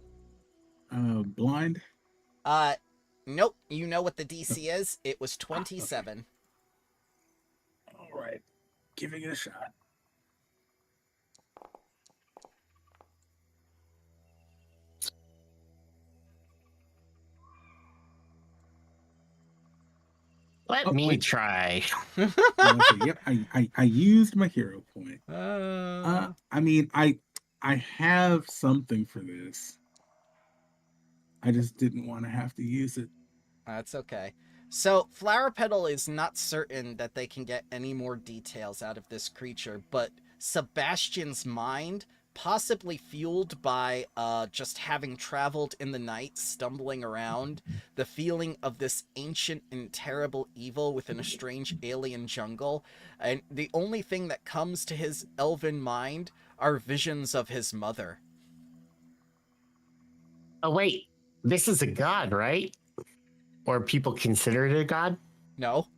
Blind. Nope. You know what the DC is? It was 27. All right, giving it a shot. Let me wait. try. Okay, yep, I used my hero point. Uh, I mean, I have something for this. I just didn't want to have to use it. That's okay. So, Flower Petal is not certain that they can get any more details out of this creature, but Sebastian's mind, possibly fueled by just having traveled in the night, stumbling around, the feeling of this ancient and terrible evil within a strange alien jungle, and the only thing that comes to his elven mind are visions of his mother. Oh, wait. This is a god, right? Or people consider it a god? No.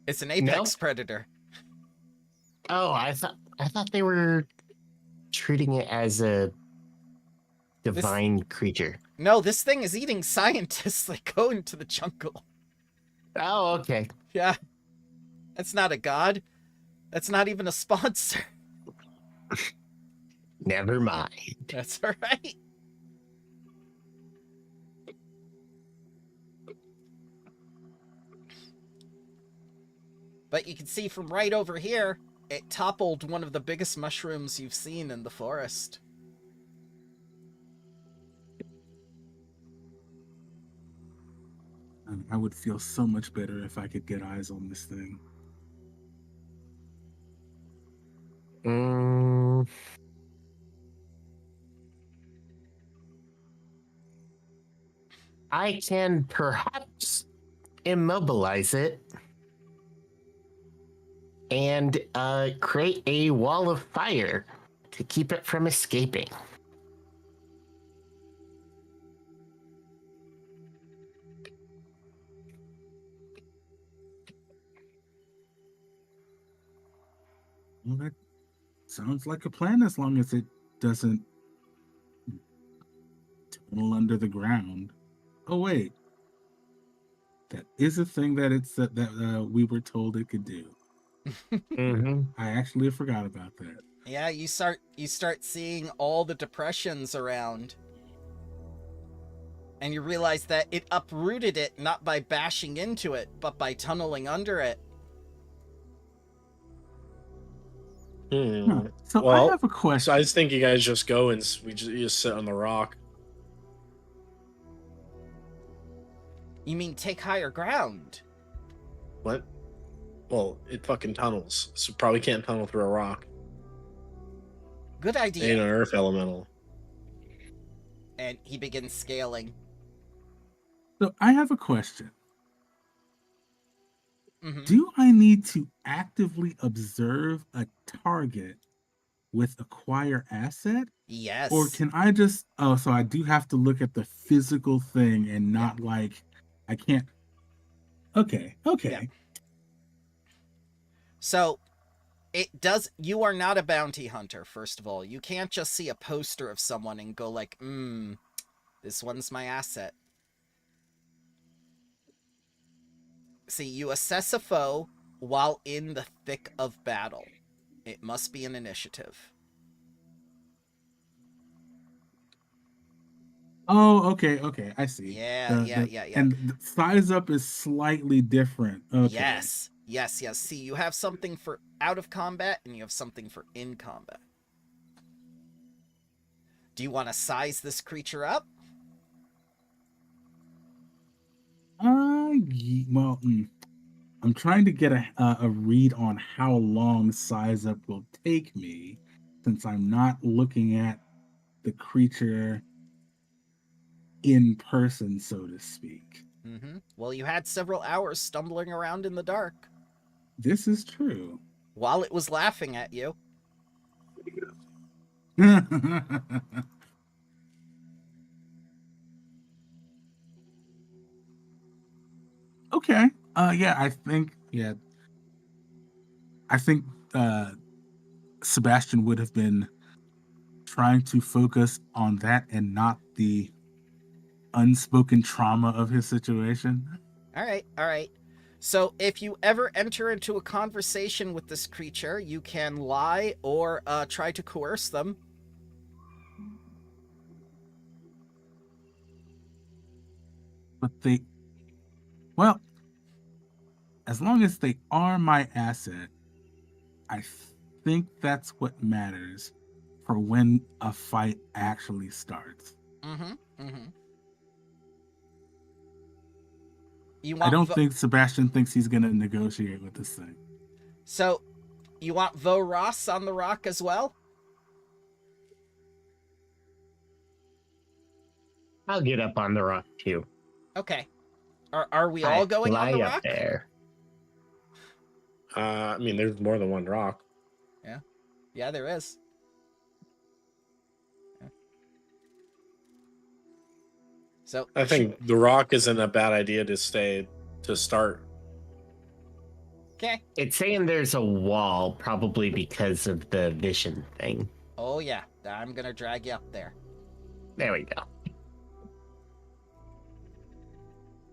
It's an apex predator. Oh, I thought they were treating it as a divine creature. No, this thing is eating scientists that go into the jungle. Oh, okay. Yeah. That's not a god. That's not even a sponsor. Never mind. That's all right. But you can see from right over here, it toppled one of the biggest mushrooms you've seen in the forest. I would feel so much better if I could get eyes on this thing. I can perhaps immobilize it and create a wall of fire to keep it from escaping. Well, that sounds like a plan as long as it doesn't tunnel under the ground. Oh wait, that is a thing that we were told it could do. Mm-hmm. I actually forgot about that. Yeah, you start seeing all the depressions around. And you realize that it uprooted it not by bashing into it, but by tunneling under it. Huh. So Well, I have a question. So I just think you guys just go and you just sit on the rock. You mean take higher ground? What? Well, it fucking tunnels, so probably can't tunnel through a rock. Good idea. Ain't an earth elemental. And he begins scaling. So I have a question. Mm-hmm. Do I need to actively observe a target with acquire asset? Yes. Or can I just so I do have to look at the physical thing and not like I can't. Okay. Yeah. So you are not a bounty hunter, first of all. You can't just see a poster of someone and go like, this one's my asset. See, you assess a foe while in the thick of battle. It must be an initiative. Oh, okay, I see. Yeah. And the size up is slightly different. Okay. Yes. See, you have something for out of combat and you have something for in combat. Do you want to size this creature up? I'm trying to get a read on how long size up will take me, since I'm not looking at the creature in person, so to speak. Well, you had several hours stumbling around in the dark This is true. while it was laughing at you. Okay. Yeah, I think Sebastian would have been trying to focus on that and not the unspoken trauma of his situation. All right. So if you ever enter into a conversation with this creature, you can lie or try to coerce them. But well, as long as they are my asset, I think that's what matters for when a fight actually starts. You I want don't think Sebastian thinks he's going to negotiate with this thing. So, you want Vo Ross on the rock as well? I'll get up on the rock too. Okay. Are we all going on the Lie up rock? there. I mean, there's more than one rock. Yeah, there is. Yeah. So I think the rock isn't a bad idea to start. Okay. It's saying there's a wall, probably because of the vision thing. Oh yeah, I'm gonna drag you up there. There we go.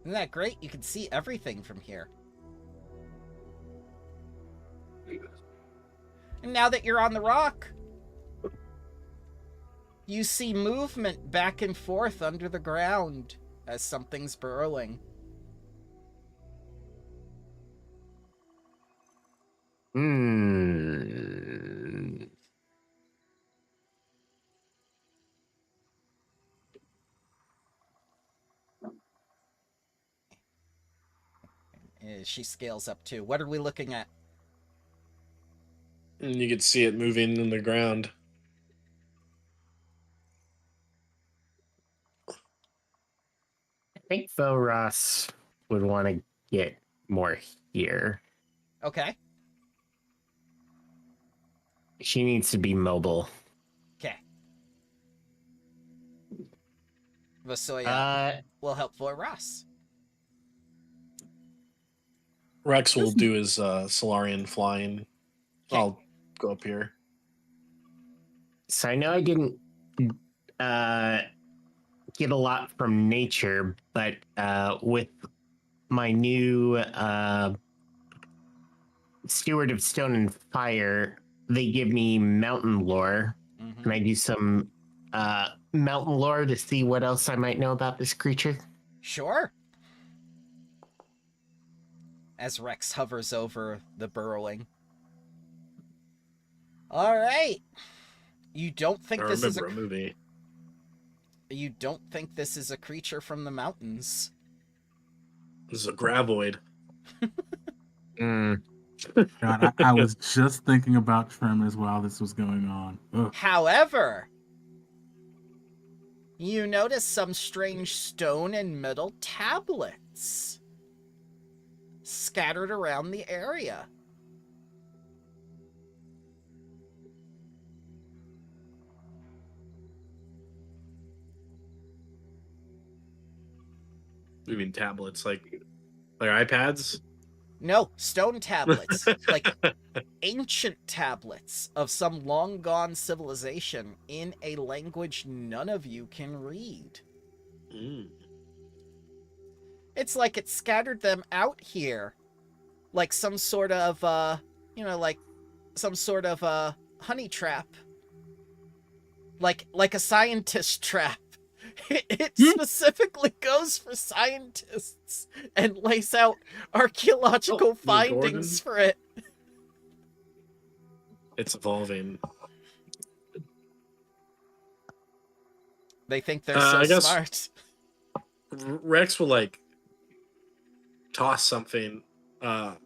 Isn't that great? You can see everything from here. And now that you're on the rock, you see movement back and forth under the ground as something's burrowing. She scales up too. What are we looking at? And you could see it moving in the ground. I think Vo Ross would want to get more here. Okay. She needs to be mobile. Okay. Vasoya will help for Ross. Rex will do his Solarian flying. I'll go up here. So I know I didn't get a lot from nature, but with my new Steward of Stone and Fire, they give me mountain lore. Can I do some mountain lore to see what else I might know about this creature? Sure. As Rex hovers over the burrowing. All right. You don't think this is a movie. You don't think this is a creature from the mountains? This is a gravoid. God, I was just thinking about tremors while this was going on. Ugh. However, you notice some strange stone and metal tablets scattered around the area. You mean tablets like iPads? No, stone tablets. Like ancient tablets of some long gone civilization in a language none of you can read. It's like it scattered them out here. Like some sort of, like some sort of, honey trap. Like a scientist trap. It specifically goes for scientists and lays out archaeological findings for it. It's evolving. They think they're so smart. Rex will toss something on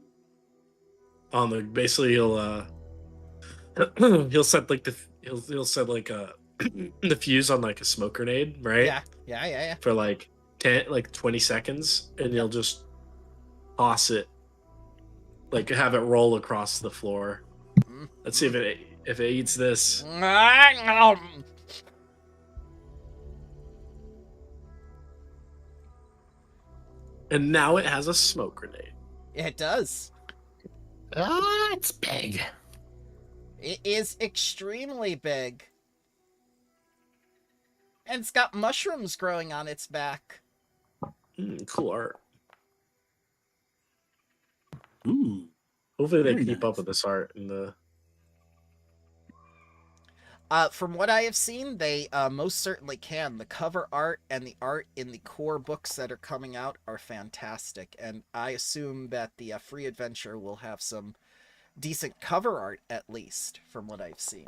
the basically he'll set like he'll set like the fuse on like a smoke grenade, right? Yeah. For like 20 seconds, and he'll just toss it, like have it roll across the floor. Let's see if it eats this. And now it has a smoke grenade. It does. It's big. It is extremely big. And it's got mushrooms growing on its back. Cool art. Ooh. Hopefully they Very keep up nice. with this art in the. From what I have seen, they most certainly can. The cover art and the art in the core books that are coming out are fantastic, and I assume that the free adventure will have some decent cover art at least, from what I've seen.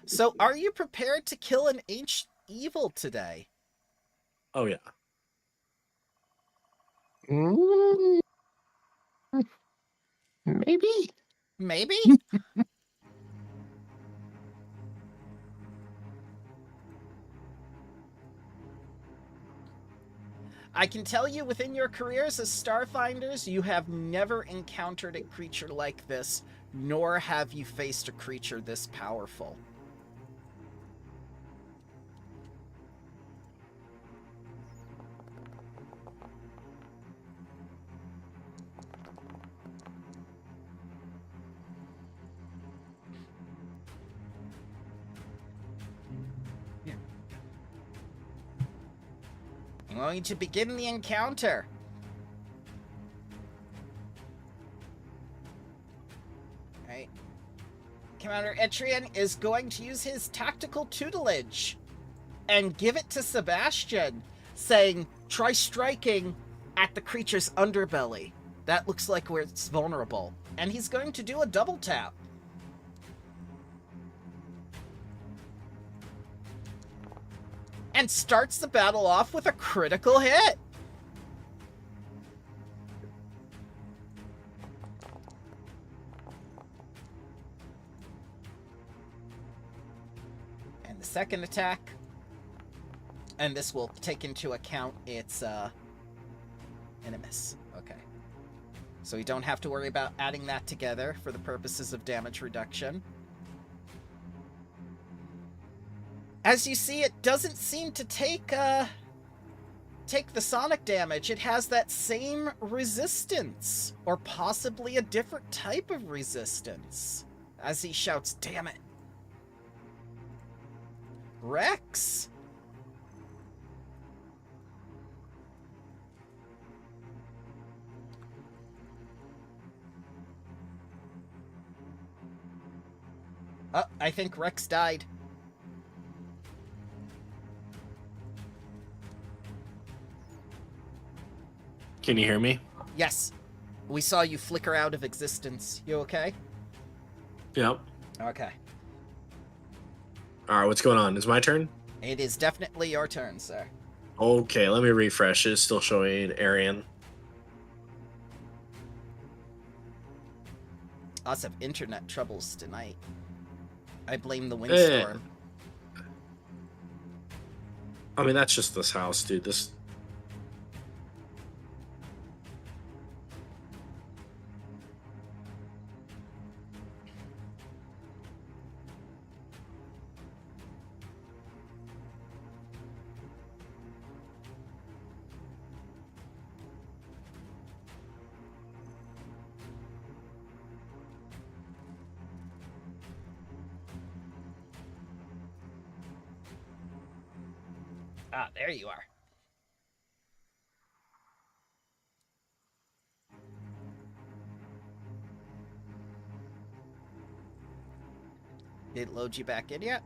So, are you prepared to kill an ancient evil today? Oh yeah. Maybe. Maybe? I can tell you within your careers as Starfinders, you have never encountered a creature like this, nor have you faced a creature this powerful. I'm going to begin the encounter. Right. Commander Etrian is going to use his tactical tutelage and give it to Sebastian, saying, try striking at the creature's underbelly. That looks like where it's vulnerable. And he's going to do a double tap. And starts the battle off with a critical hit. And the second attack, and this will take into account its and a miss. Okay. So you don't have to worry about adding that together for the purposes of damage reduction. As you see, it doesn't seem to take the sonic damage. It has that same resistance, or possibly a different type of resistance. As he shouts, damn it. Rex! I think Rex died. Can you hear me? Yes. We saw you flicker out of existence. You okay? Yep. Okay. All right, what's going on? Is my turn? It is definitely your turn, sir. Okay, let me refresh. It's still showing Arian. Us have internet troubles tonight. I blame the windstorm. I mean, that's just this house, dude. This. Ah, there you are. Did it load you back in yet?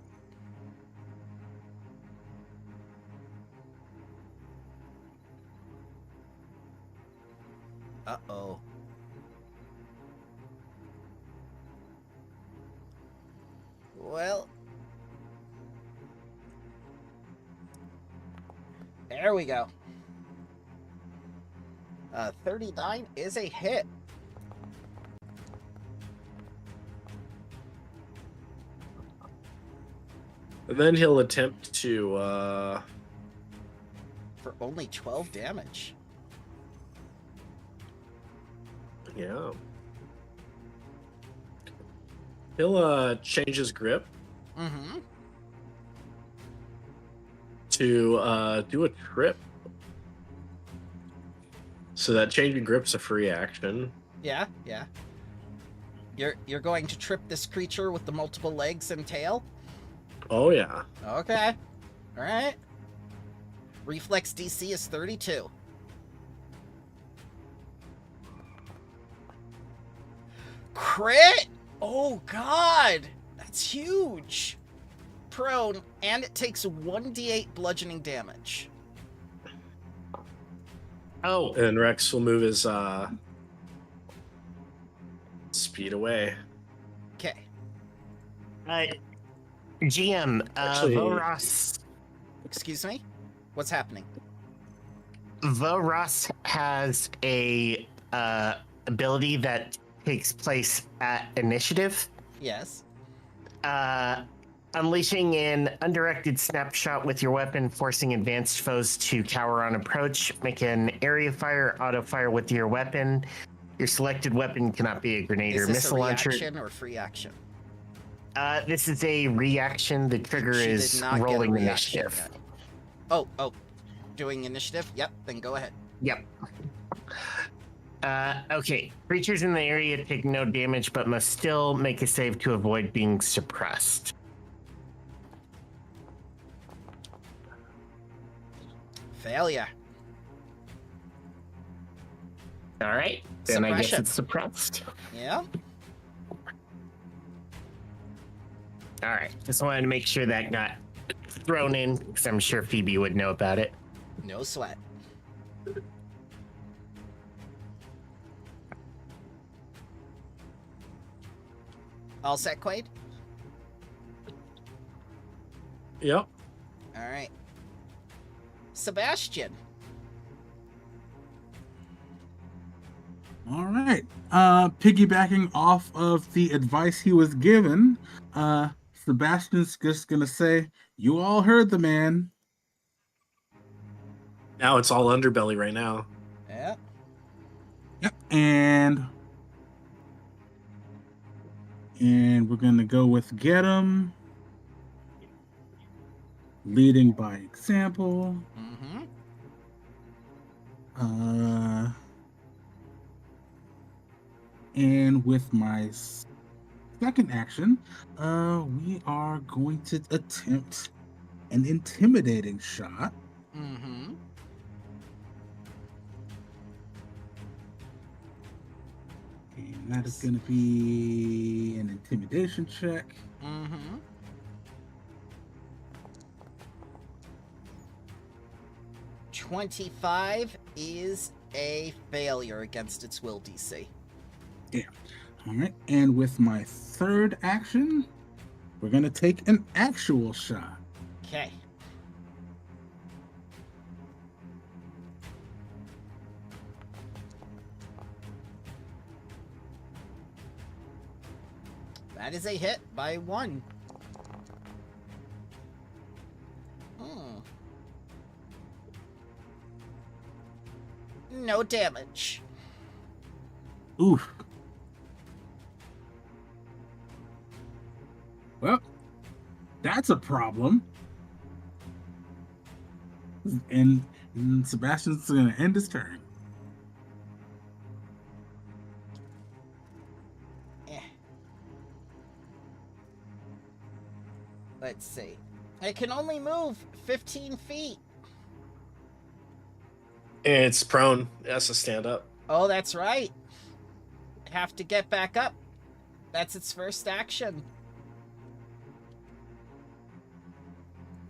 Uh-oh. Well... There we go. 39 is a hit. And then he'll attempt to For only 12 damage. yeah. He'll change his grip Mm-hmm. to do a trip. So that changing grip's a free action. Yeah, yeah. You're going to trip this creature with the multiple legs and tail? Oh yeah. Okay. Alright. Reflex DC is 32. Crit! Oh god! That's huge! Prone, and it takes 1d8 bludgeoning damage. Oh, And Rex will move his speed away. Okay. GM, Actually- Voros. Excuse me? What's happening? Voros has a ability that takes place at initiative. Yes. Unleashing an undirected snapshot with your weapon, forcing advanced foes to cower on approach. Make an area fire, auto fire with your weapon. Your selected weapon cannot be a grenade Is or this missile a launcher. reaction or free action? This is a reaction. The trigger She is did not get a rolling reaction initiative. yet. Oh. Doing initiative? Yep, then go ahead. Yep. Okay. Creatures in the area take no damage, but must still make a save to avoid being suppressed. Failure. All right. Then I guess Suppression. it's suppressed. Yeah. All right. Just wanted to make sure that got thrown in, because I'm sure Phoebe would know about it. No sweat. All set, Quade? Yep. All right. Sebastian. All right. Piggybacking off of the advice he was given, Sebastian's just gonna say, "You all heard the man." Now it's all underbelly right now. Yeah. Yep. And we're gonna go with get him, leading by example. Mm-hmm. And with my second action, we are going to attempt an intimidating shot. Mm-hmm. And that is going to be an intimidation check. Mm-hmm. $25 is a failure against its will DC. All right. And with my third action, we're going to take an actual shot. Okay. That is a hit by 1. No damage. Oof. Well, that's a problem. And Sebastian's going to end his turn. Let's see. I can only move 15 feet. It's prone. It has to stand up. Oh, that's right. I have to get back up. That's its first action.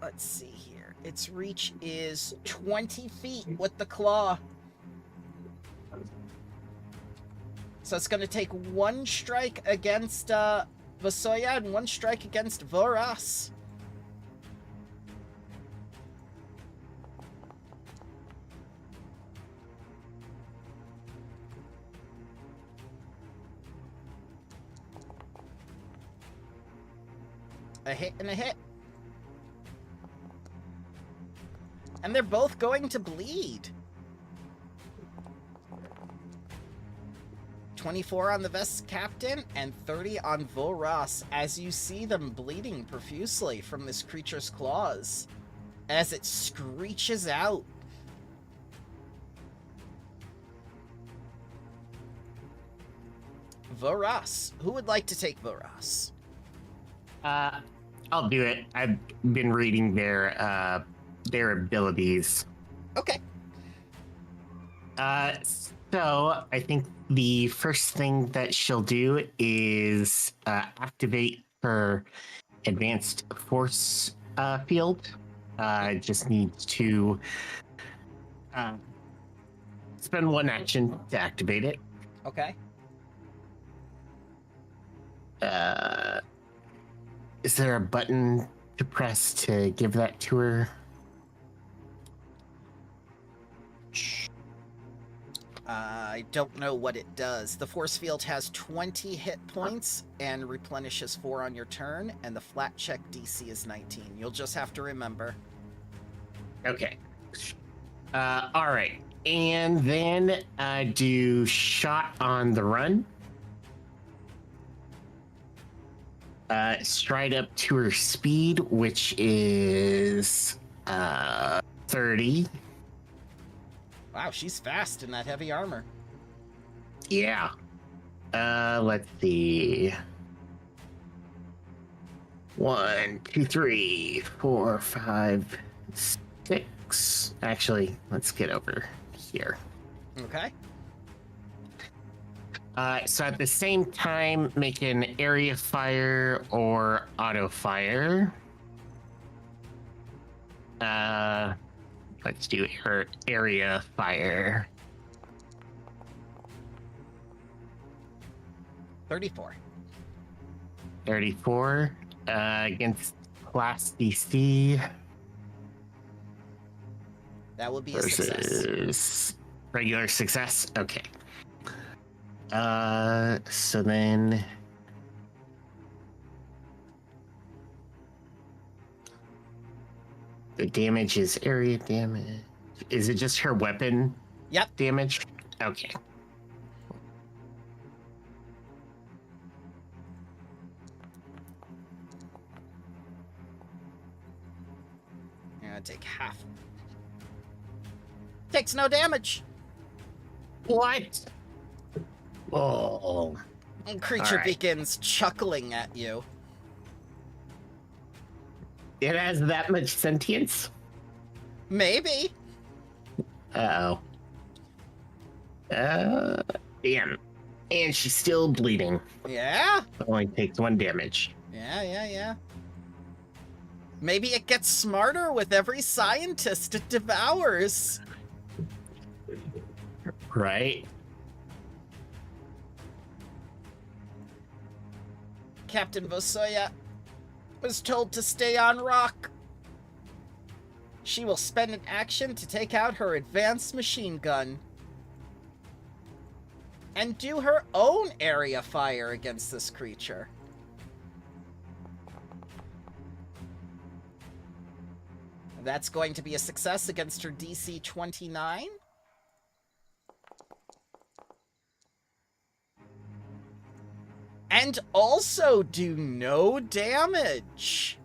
Let's see here. Its reach is 20 feet with the claw. So it's going to take 1 strike against Vasoya and 1 strike against Voras. A hit and a hit. And they're both going to bleed. 24 on the Vest Captain and 30 on Voras as you see them bleeding profusely from this creature's claws as it screeches out. Voras. Who would like to take Voras? I'll do it. I've been reading their abilities. Okay. So I think the first thing that she'll do is activate her advanced force field. Just needs to spend one action to activate it. Okay. Is there a button to press to give that to her? I don't know what it does. The force field has 20 hit points and replenishes 4 on your turn, and the flat check DC is 19. You'll just have to remember. Okay. All right. And then do shot on the run. Stride up to her speed, which is 30. Wow, she's fast in that heavy armor. Yeah. Let's see. 1, 2, 3, 4, 5, 6. Actually, let's get over here. Okay. So at the same time, make an area fire or auto fire. Let's do her area fire. 34. 34 against class DC That will be a success. versus regular success. Okay. So then the damage is area damage. Is it just her weapon? Yep. Damage? Okay. I'm gonna take half. Takes no damage. What? Oh. And creature Alright. begins chuckling at you. It has that much sentience? Maybe. Uh-oh. Damn. And she's still bleeding. Yeah? It only takes 1 damage. Yeah. Maybe it gets smarter with every scientist it devours. Right? Captain Vosoya was told to stay on rock. She will spend an action to take out her advanced machine gun and do her own area fire against this creature. That's going to be a success against her DC 29. And also do no damage.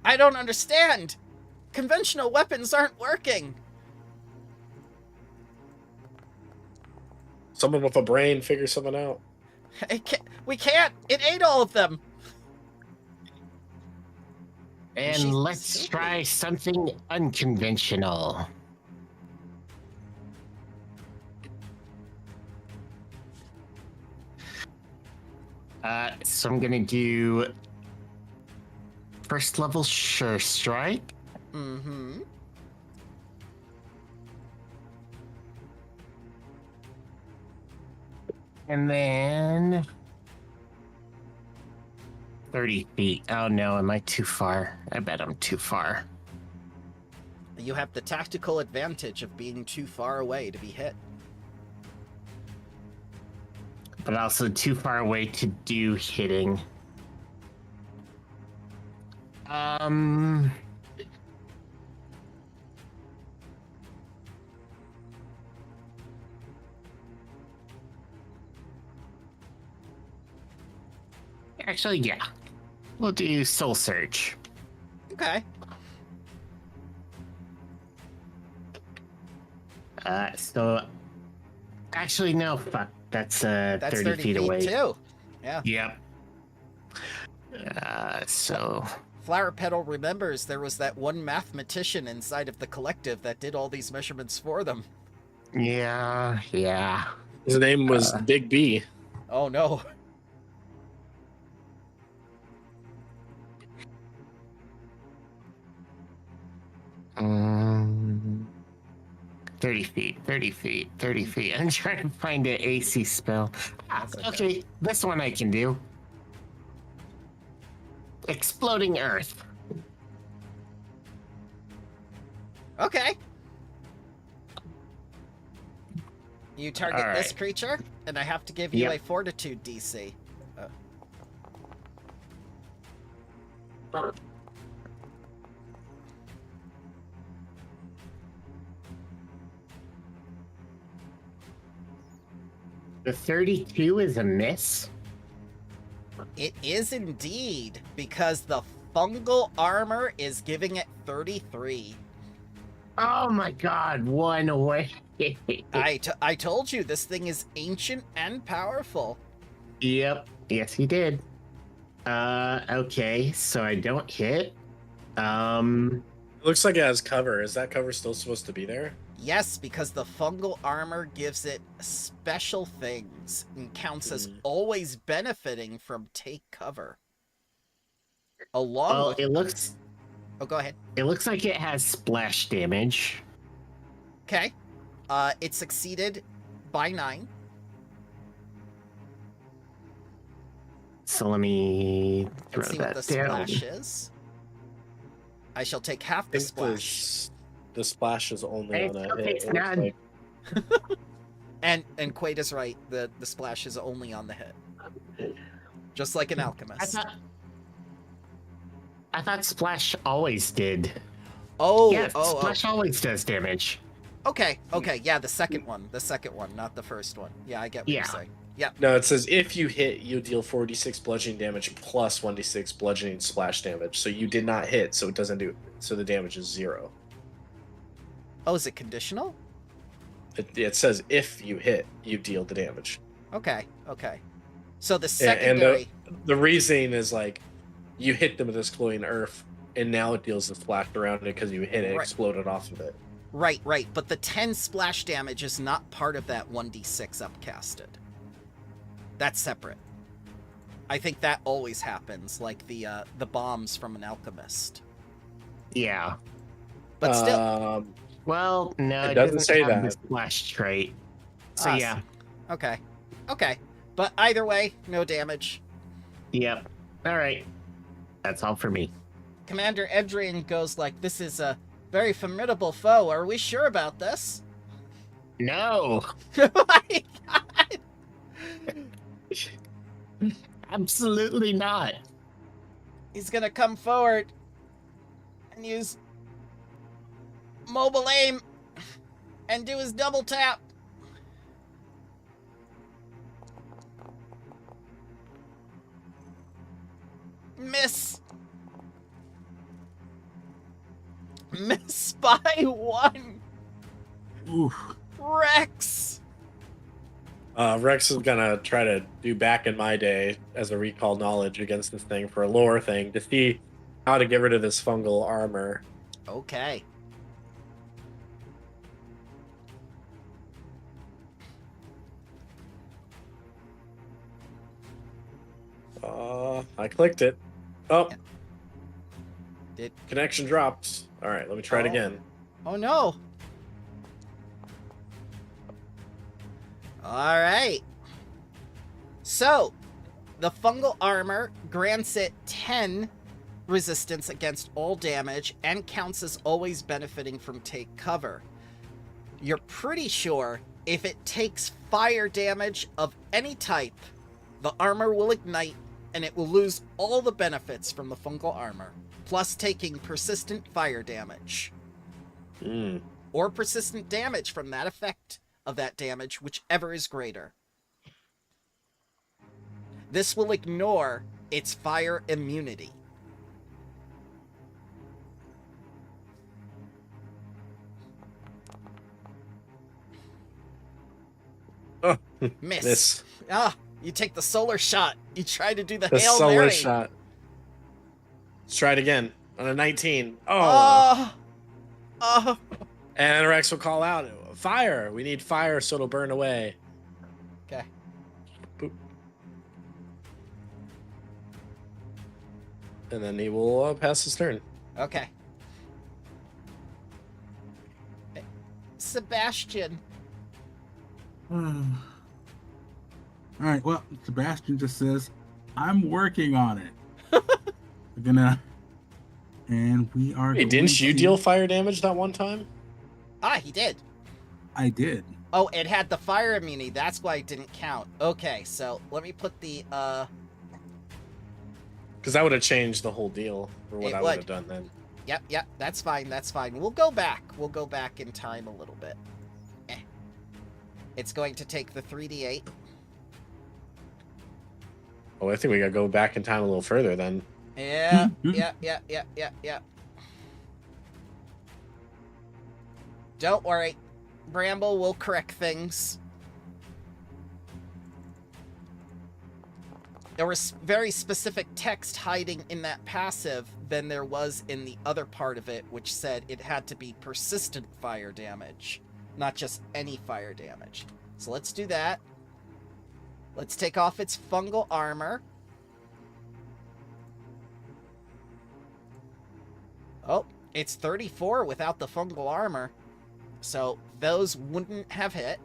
I don't understand. Conventional weapons aren't working. Someone with a brain figure something out. We can't. It ate all of them. And She's let's stupid. try something unconventional. So I'm gonna do first level Sure Strike. Mm-hmm. And then 30 feet. Oh no, am I too far? I bet I'm too far. You have the tactical advantage of being too far away to be hit. but also too far away to do hitting. Actually, yeah. We'll do Soul Surge. Okay. So actually no, fuck. That's 30 feet away. too. Yeah. Yep. So Flower Petal remembers there was that one mathematician inside of the collective that did all these measurements for them. yeah. His name was Big B. Oh no. Um, 30 feet. I'm trying to find an AC spell. That's okay. Okay, this one I can do. Exploding Earth. Okay. You target All this right. creature, and I have to give you Yep. a Fortitude DC. The 32 is a miss. It is indeed, because the fungal armor is giving it 33. Oh my god, one away. I told you, this thing is ancient and powerful. Yep. Yes, he did. Okay, so I don't hit. It looks like it has cover. Is that cover still supposed to be there? Yes, because the fungal armor gives it special things and counts as Mm. always benefiting from take cover. Along well, with... it looks Oh, go ahead. like it has splash damage. Okay. It succeeded by 9. So let me throw Let's see what that the down. splash is. I shall take half I the think splash. the splash is only Hey, on a okay, hit. it's it looks not- like. And Quade is right. The splash is only on the hit. Just like an alchemist. I thought splash always did. Oh, Yeah, oh, splash always does damage. oh. Okay, yeah, the second one, not the first one. Yeah, I get what you're Yeah. saying. Yeah, No, it says if you hit, you deal 4d6 bludgeoning damage plus 1d6 bludgeoning splash damage. So you did not hit, so it doesn't do. So the damage is 0. oh, is it conditional? It says if you hit, you deal the damage. Okay. So the Yeah, and secondary... the reasoning is like, you hit them with exploding earth, and now it deals the splash around it because you hit it, Right. exploded off of it. Right, but the 10 splash damage is not part of that 1d6 upcasted. That's separate. I think that always happens, like the bombs from an alchemist. Yeah. But still, Well, no, It it doesn't say have that. the splash trait. So Ah, yeah. okay. But either way, no damage. Yep. All right. That's all for me. Commander Edrian goes like, "This is a very formidable foe. Are we sure about this?" No, Oh my God. absolutely not. He's gonna come forward and use mobile aim and do his double tap. Miss. Miss by 1. Oof. Rex. Rex is gonna try to do back in my day as a recall knowledge against this thing for a lore thing to see how to get rid of this fungal armor. Okay. I clicked it. Oh, Did connection dropped. All right, let me try it Oh. again. Oh no. All right. So, the fungal armor grants it 10 resistance against all damage and counts as always benefiting from take cover. You're pretty sure If it takes fire damage of any type, the armor will ignite and it will lose all the benefits from the fungal armor, plus taking persistent fire damage. Or persistent damage from that effect of that damage, whichever is greater. This will ignore its fire immunity. Oh, Miss. You take the solar shot. You try to do the The Hail solar Mary. shot. Let's try it again on a 19. Oh. And Rex will call out, fire. We need fire so it'll burn away. Okay. Boop. And then he will pass his turn. Okay. Sebastian. All right. Well, Sebastian just says, "I'm working on it." We're gonna, and we are. Hey, didn't you deal fire damage that one time? He did. I did. Oh, it had the fire immunity. That's why it didn't count. Okay, so let me put the Because that would have changed the whole deal for what It I would. would have done then. Yep, that's fine, We'll go back. We'll go back in time a little bit. It's going to take the 3d8. Oh, I think we gotta go back in time a little further then. Yeah. Don't worry. Bramble will correct things. There was very specific text hiding in that passive than there was in the other part of it, which said it had to be persistent fire damage, not just any fire damage. So let's do that. Let's take off its fungal armor. Oh, it's 34 without the fungal armor. So those wouldn't have hit.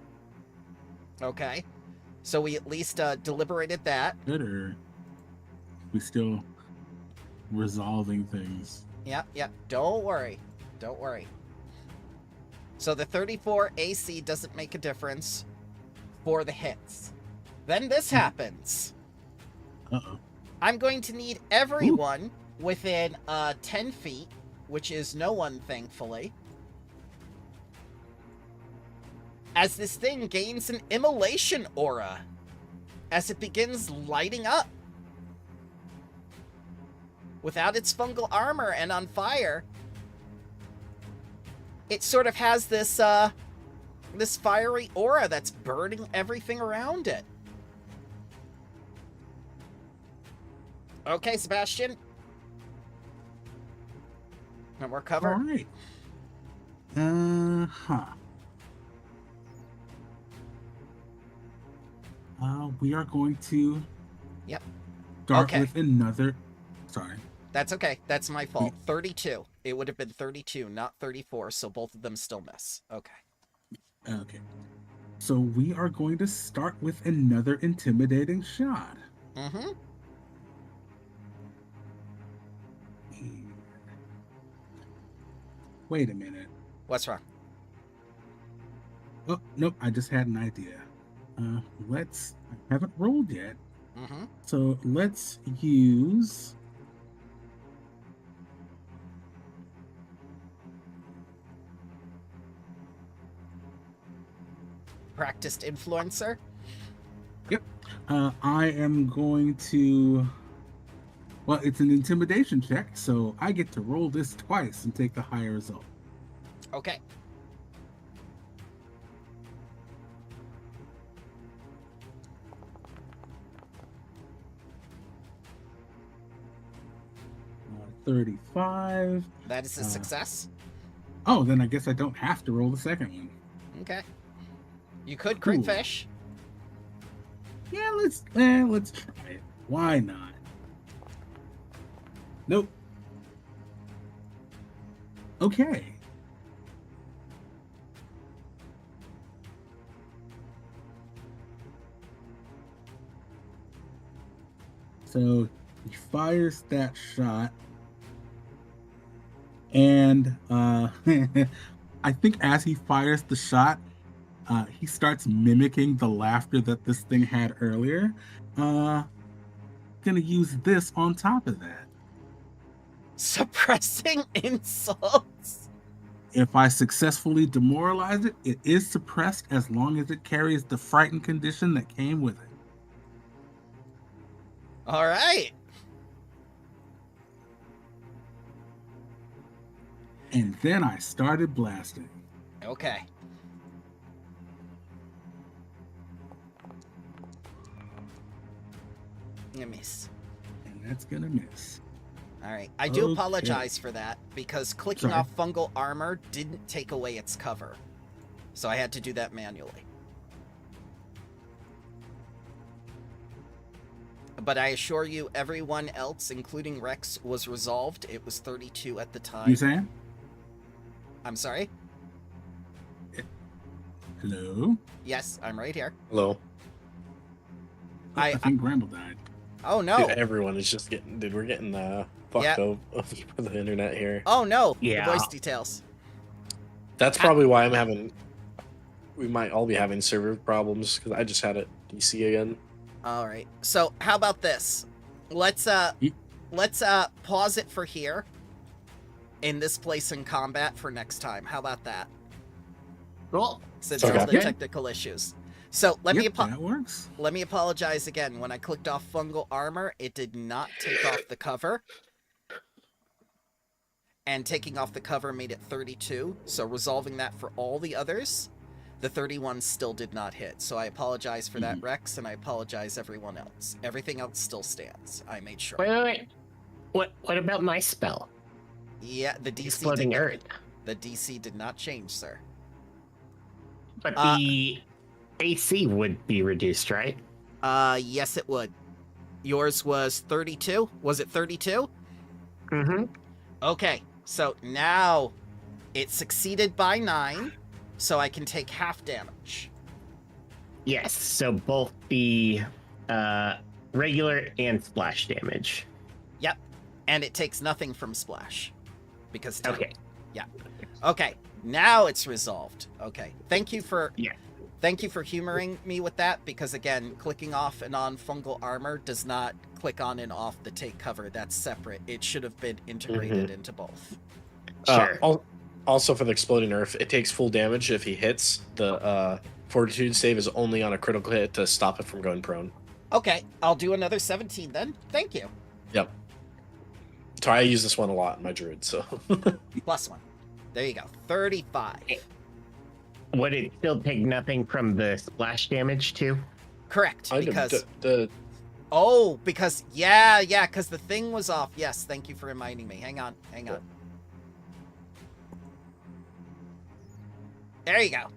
Okay. So we at least deliberated that. Good, or we still resolving things? Yep. Don't worry. So the 34 AC doesn't make a difference for the hits. Then this happens. Uh-oh. I'm going to need everyone within 10 feet, which is no one, thankfully, as this thing gains an immolation aura as it begins lighting up. Without its fungal armor and on fire, it sort of has this this fiery aura that's burning everything around it. Okay, Sebastian. And we're covered. All right. We are going to. Yep. Start Okay. with another. Sorry. That's okay. That's my fault. 32. It would have been 32, not 34, so both of them still miss. Okay. Okay. So we are going to start with another intimidating shot. Mm-hmm. Wait a minute. What's wrong? Oh, nope. I just had an idea. I haven't rolled yet. Mm-hmm. So let's use. Practiced influencer? Yep. I am going to. Well, it's an intimidation check, so I get to roll this twice and take the higher result. Okay. Uh, 35. That is a success. Oh, then I guess I don't have to roll the second one. Okay. You could crit Cool. fish. Yeah, let's try it. Why not? Nope. Okay. So he fires that shot, and I think as he fires the shot, He starts mimicking the laughter that this thing had earlier. Gonna use this on top of that. Suppressing insults. If I successfully demoralize it, it is suppressed as long as it carries the frightened condition that came with it. All right. And then I started blasting. Okay. I miss. And that's gonna miss. All right. I do Okay. apologize for that because clicking Sorry. off fungal armor didn't take away its cover. So I had to do that manually. But I assure you, everyone else, including Rex, was resolved. It was 32 at the time. You saying? I'm sorry? Hello? Yes, I'm right here. Hello. I think Bramble died. Oh, no. Dude, everyone is just getting. Dude, we're getting fucked Yeah. up for the internet here. Oh, no. Yeah. The voice details. That's probably why I'm having. We might all be having server problems because I just had it DC again. All right. So, how about this? Let's pause it for here in this place in combat for next time. How about that? Cool. Since Okay. of the Yeah. technical issues. So, let me that works. let me apologize again. When I clicked off fungal armor, it did not take off the cover. And taking off the cover made it 32. So resolving that for all the others, the 31 still did not hit. So I apologize for that, Rex, and I apologize everyone else. Everything else still stands. I made sure. Wait. What about my spell? Yeah, the DC Exploding did, Earth. the DC did not change, sir. But the AC would be reduced, right? Yes it would. Yours was 32? Was it 32? Mm-hmm. Okay, so now it succeeded by 9, so I can take half damage. Yes, so both the regular and splash damage. Yep, and it takes nothing from splash. Because 10. Okay. Okay, now it's resolved. Okay, thank you for Yeah. Thank you for humoring me with that, because again, clicking off and on fungal armor does not click on and off the take cover. That's separate. It should have been integrated into both. Sure. Also, for the exploding earth, it takes full damage if he hits. The fortitude save is only on a critical hit to stop it from going prone. Okay, I'll do another 17 then. Thank you. Yep. So I use this one a lot in my druid, so. +1. There you go. 35. Would it still take nothing from the splash damage too? Correct, because... the Oh, because... Yeah, because the thing was off. Yes, thank you for reminding me. Hang on. There you go.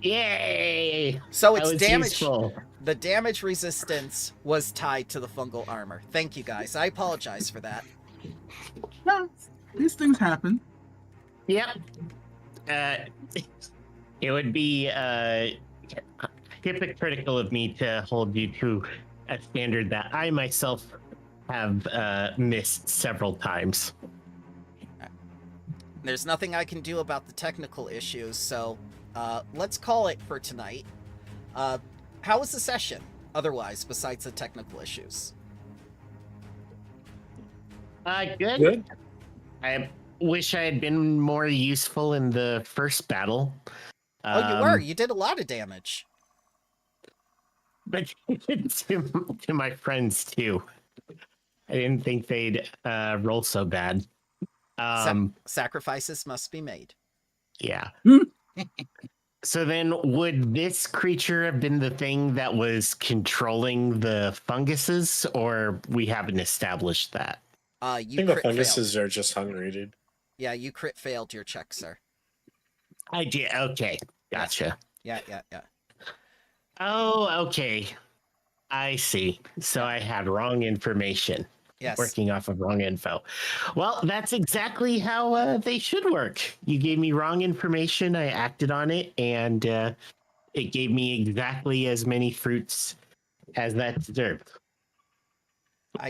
Yay! So That it's was damage... useful. The damage resistance was tied to the fungal armor. Thank you, guys. I apologize for that. No, these things happen. Yep. It would be hypocritical of me to hold you to a standard that I myself have missed several times. There's nothing I can do about the technical issues, so let's call it for tonight. How was the session, otherwise, besides the technical issues? Good. good. I wish I had been more useful in the first battle. Oh, you were. You did a lot of damage. But to my friends too. I didn't think they'd roll so bad. Sacrifices must be made. Yeah. So then, would this creature have been the thing that was controlling the funguses, or we haven't established that? You I think the crit failed. funguses are just hungry, dude. Yeah, you crit failed your check, sir. I did. Okay, gotcha. Yeah. Oh, okay. I see. So I had wrong information. Yes. Working off of wrong info. Well, that's exactly how they should work. You gave me wrong information. I acted on it, and it gave me exactly as many fruits as that deserved,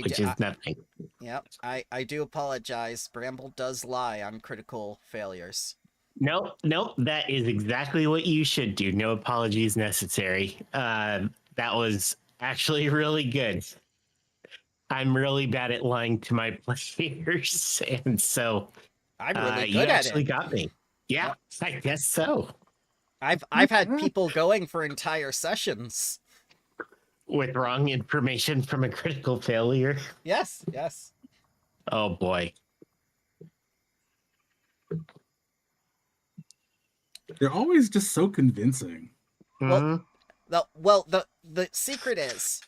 which is nothing. Yep. I do apologize. Bramble does lie on critical failures. Nope. That is exactly what you should do. No apologies necessary. That was actually really good. I'm really bad at lying to my players, and so I'm really you good at actually it. got me. Yeah, Yep. I guess so. I've had people going for entire sessions. With wrong information from a critical failure. Yes. Oh boy. They're always just so convincing. Well, the secret is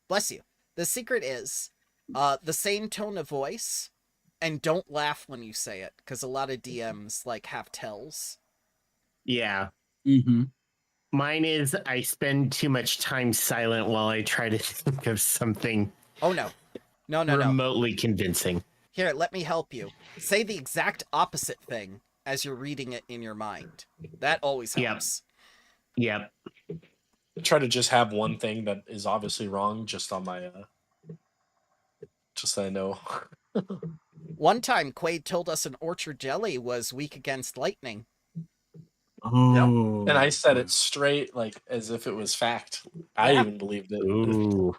bless you. The secret is the same tone of voice, and don't laugh when you say it, because a lot of DMs like have tells. Yeah. Mm-hmm. Mine is I spend too much time silent while I try to think of something Oh no. No. remotely convincing. Here, let me help you. Say the exact opposite thing as you're reading it in your mind. That always Yep. helps. Yep. Try to just have one thing that is obviously wrong just on my just so I know. One time, Quade told us an orchard jelly was weak against lightning. Oh. And I said it straight, like as if it was fact. I Yeah. even believed it. Ooh.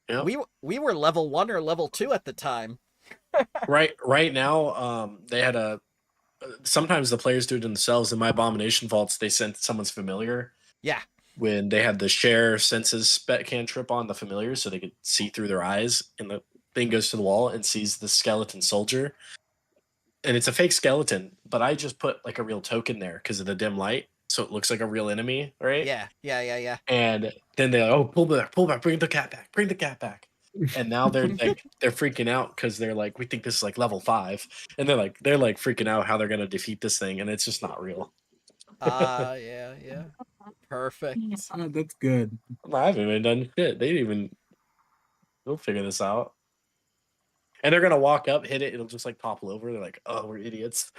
Yep. We were level 1 or level 2 at the time. Right now, they had a. Sometimes the players do it themselves. In my abomination vaults, they sent someone's familiar. Yeah. When they had the share senses spec cantrip on the familiar, so they could see through their eyes, and the thing goes to the wall and sees the skeleton soldier, and it's a fake skeleton. But I just put like a real token there because of the dim light, so it looks like a real enemy, right? Yeah. And then they're like, "Oh, pull back, bring the cat back." And now they're like they're freaking out because they're like, we think this is like level 5, and they're like freaking out how they're gonna defeat this thing, and it's just not real. Yeah. Perfect. That's good. I haven't even done shit. They'll figure this out. And they're gonna walk up, hit it, it'll just like topple over. They're like, oh, we're idiots.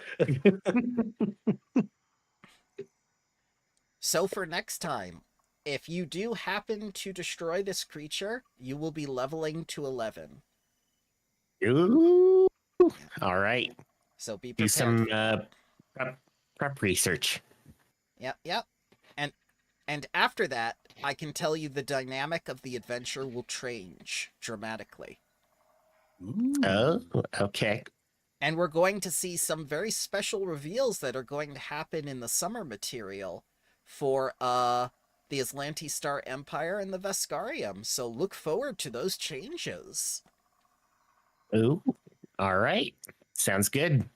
So for next time, if you do happen to destroy this creature, you will be leveling to 11. Ooh. All right. So be Do prepared. some prep research. Yep. And after that, I can tell you the dynamic of the adventure will change dramatically. Ooh. Oh, okay. And we're going to see some very special reveals that are going to happen in the summer material for the Azlanti Star Empire and the Veskarium. So look forward to those changes. Ooh. All right. Sounds good.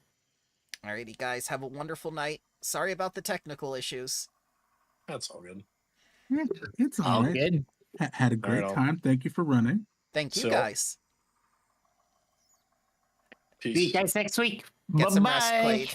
Alrighty, guys, have a wonderful night. Sorry about the technical issues. That's all good. Yeah, it's all All right. good. Had a great All right, time. Thank you for running. Thank you, So- guys. See you Peace. guys next week. Get some Bye-bye. rest, Quade.